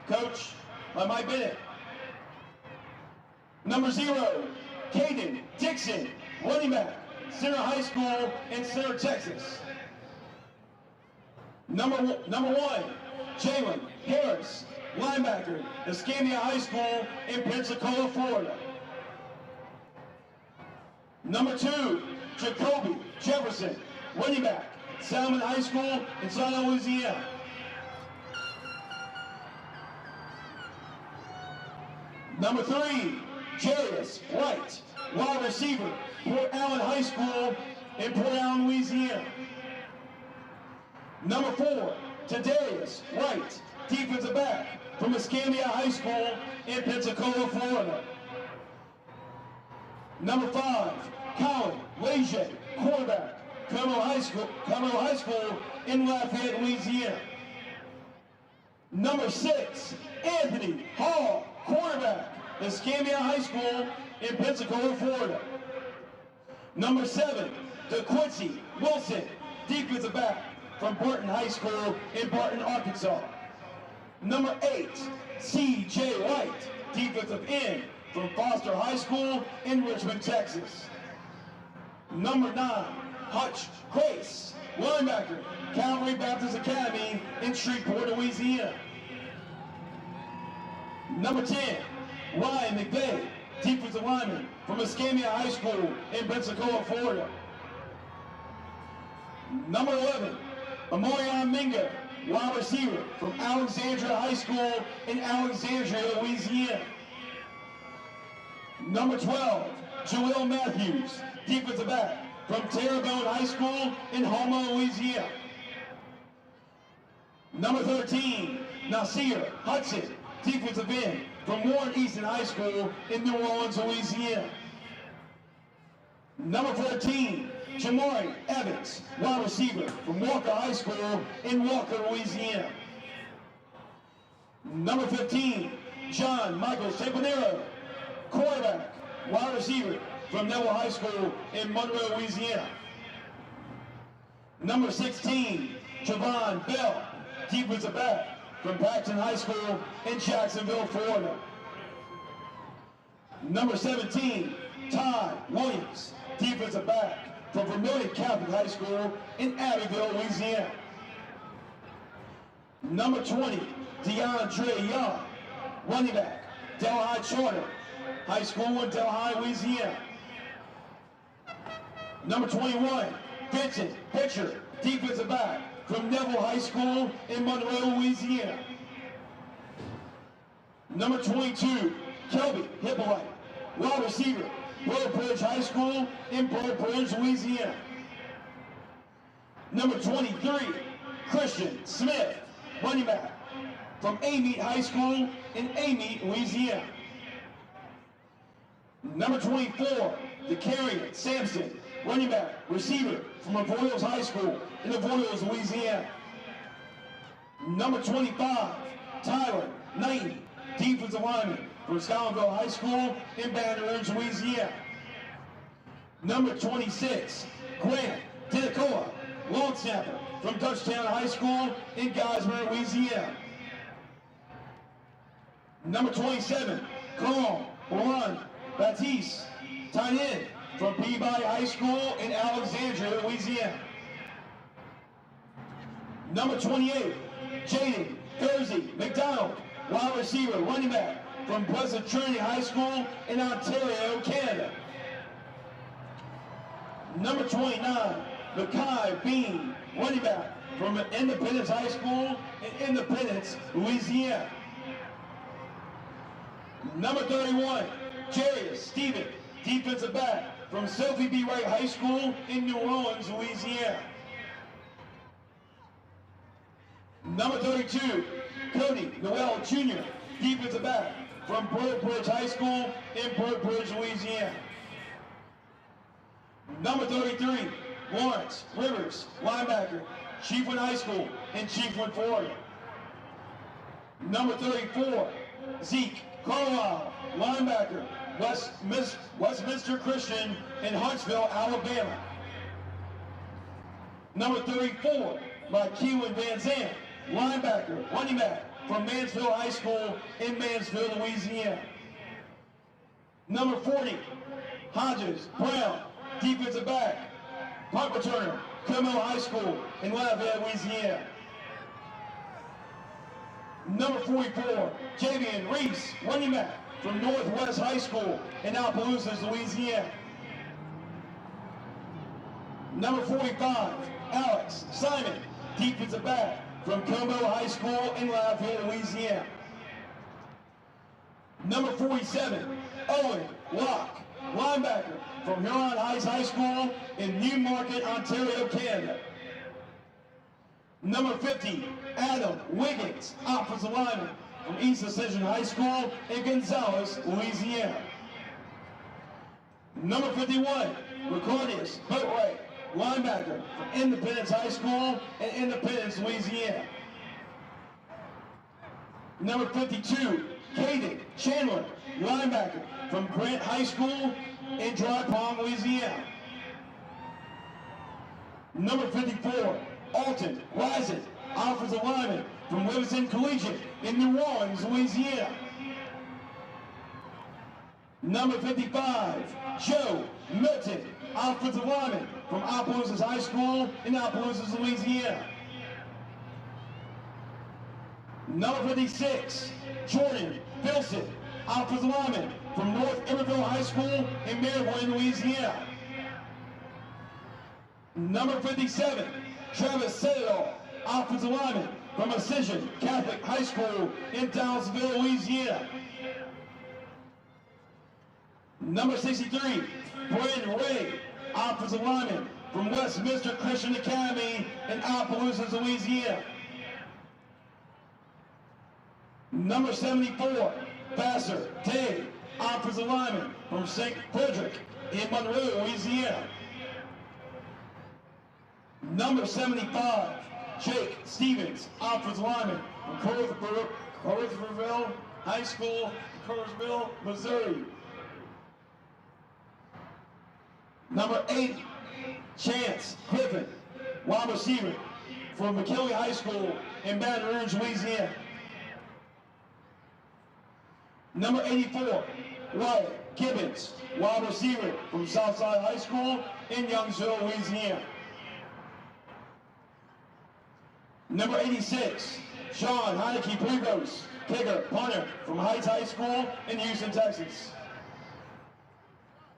coach by Mike Bennett. Number 0, Caden Dixon, running back, Center High School in Center, Texas. Number 1, Jalen Harris, linebacker, Escambia High School in Pensacola, Florida. Number 2, Jacoby Jefferson, running back, Salmon High School in Southern Louisiana. Number 3, Jarius White, wide receiver, Port Allen High School in Port Allen, Louisiana. Number 4, Tadarius White, defensive back from Escambia High School in Pensacola, Florida. Number 5, Colin Leger, quarterback, Carmel High School in Lafayette, Louisiana. Number 6, Anthony Hall, quarterback, Escambia High School in Pensacola, Florida. Number 7, DeQuincy Wilson, defensive back from Barton High School in Barton, Arkansas. Number 8, C.J. White, defensive end from Foster High School in Richmond, Texas. Number 9, Hutch Grace, linebacker, Calvary Baptist Academy in Shreveport, Louisiana. Number 10, Ryan McVeigh, defensive lineman from Escambia High School in Pensacola, Florida. Number 11, Amorion Mingo, wide receiver from Alexandria High School in Alexandria, Louisiana. Number 12, Joel Matthews, defensive back from Terrebonne High School in Houma, Louisiana. Number 13, Nasir Hudson, defensive end from Warren Easton High School in New Orleans, Louisiana. Number 14, Jamari Evans, wide receiver from Walker High School in Walker, Louisiana. Number 15, John Michael Campanero, quarterback, wide receiver from Neville High School in Monroe, Louisiana. Number 16, Javon Bell, defensive back from Paxton High School in Jacksonville, Florida. Number 17, Todd Williams, defensive back from Vermilion Catholic High School in Abbeville, Louisiana. Number 20, DeAndre Young, running back, Delhi Charter High School in Delhi, Louisiana. Number 21, Vincent Pitcher, defensive back from Neville High School in Monroe, Louisiana. Number 22, Kelby Hippolyte, wide receiver, Bridge High School in Bridge, Louisiana. Number 23, Christian Smith, running back from Amite High School in Amite, Louisiana. Number 24, Decarian Sampson, running back, receiver from Avoyelles High School in Avoyelles, Louisiana. Number 25, Tyler Knighton, defensive lineman from Scotlandville High School in Baton Rouge, Louisiana. Number 26, Grant Dinacoa, long snapper from Dutchtown High School in Geismar, Louisiana. Number 27, Colon Juan Baptiste, tight end from Peabody High School in Alexandria, Louisiana. Number 28, Jaden Thursday McDonald, wide receiver, running back from Pleasant Trinity High School in Ontario, Canada. Number 29, Mackay Bean, running back from Independence High School in Independence, Louisiana. Number 31, Jarius Stephen, defensive back from Sophie B. Wright High School in New Orleans, Louisiana. Number 32, Cody Noel Jr., defensive back from Bridge High School in Bridge, Louisiana. Number 33, Lawrence Rivers, linebacker, Chiefland High School in Chiefland, Florida. Number 34, Zeke Carlisle, linebacker, Westminster Christian in Huntsville, Alabama. Number 34, Keelan Van Zandt, linebacker, running back from Mansfield High School in Mansfield, Louisiana. Number 40, Hodges Brown, defensive back, punt returner, Como High School in Lafayette, Louisiana. Number 44, Javian Reese, running back from Northwest High School in Opelousas, Louisiana. Number 45, Alex Simon, defensive back from Como High School in Lafayette, Louisiana. Number 47, Owen Locke, linebacker from Huron Heights High School in Newmarket, Ontario, Canada. Number 50, Adam Wiggins, offensive lineman from East Ascension High School in Gonzales, Louisiana. Number 51, Ricardius Boatwright, linebacker from Independence High School in Independence, Louisiana. Number 52, Caden Chandler, linebacker from Grant High School in Dry Palm, Louisiana. Number 54, Alton Rising, offensive lineman from Livingston Collegiate in New Orleans, Louisiana. Number 55, Joe Milton, offensive lineman from Opelousas High School in Opelousas, Louisiana. Number 56, Jordan Filson, offensive lineman from North Iberville High School in Maryland, Louisiana. Number 57, Travis Citadel, offensive lineman from Ascension Catholic High School in Townsville, Louisiana. Number 63, Brandon Ray, offensive lineman from Westminster Christian Academy in Opelousas, Louisiana. Number 74, Vassar Dave, offensive lineman from St. Frederick in Monroe, Louisiana. Number 75, Jake Stevens, offensive lineman from Cartersville High School, Cartersville, Missouri. Number 80, Chance Griffin, wide receiver from McKinley High School in Baton Rouge, Louisiana. Number 84, Wyatt Gibbons, wide receiver from Southside High School in Youngsville, Louisiana. Number 86, Sean Heineke-Brivos, kicker, punter from Heights High School in Houston, Texas.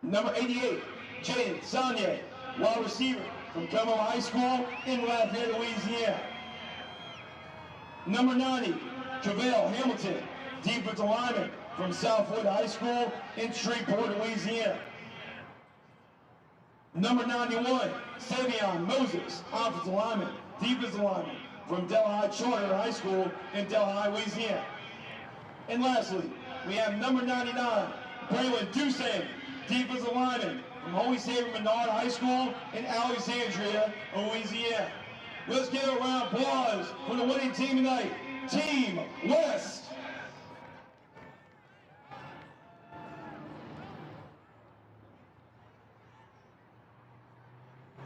Number 88, Jaden Saunier, wide receiver from Como High School in Lafayette, Louisiana. Number 90, JaVale Hamilton, defensive lineman from Southwood High School in Shreveport, Louisiana. Number 91, Savion Moses, offensive lineman, defensive lineman from Delhi Charter High School in Delhi, Louisiana. And lastly, we have number 99, Braylon Dusang, defensive lineman from Holy Savior Menard High School in Alexandria, Louisiana. Let's give a round of applause for the winning team tonight, Team West.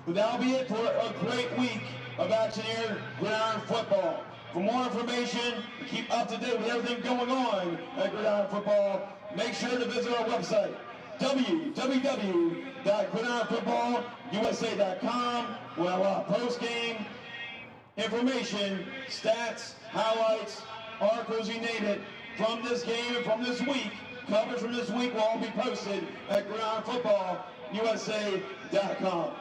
But that'll be it for a great week of action here, Gridiron football. For more information, to keep up to date with everything going on at Gridiron football, make sure to visit our website, www.gridironfootballusa.com. We'll have a lot of post-game information, stats, highlights, articles, you name it, from this game and from this week. Coverage from this week will all be posted at gridironfootballusa.com.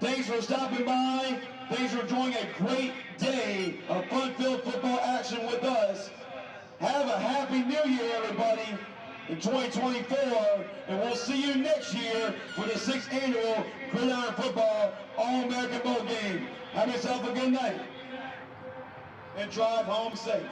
Thanks for stopping by. Thanks for enjoying a great day of fun-filled football action with us. Have a happy new year, everybody, in 2024, and we'll see you next year for the 6th annual Gridiron Football All-American Bowl Game. Have yourself a good night, and drive home safe.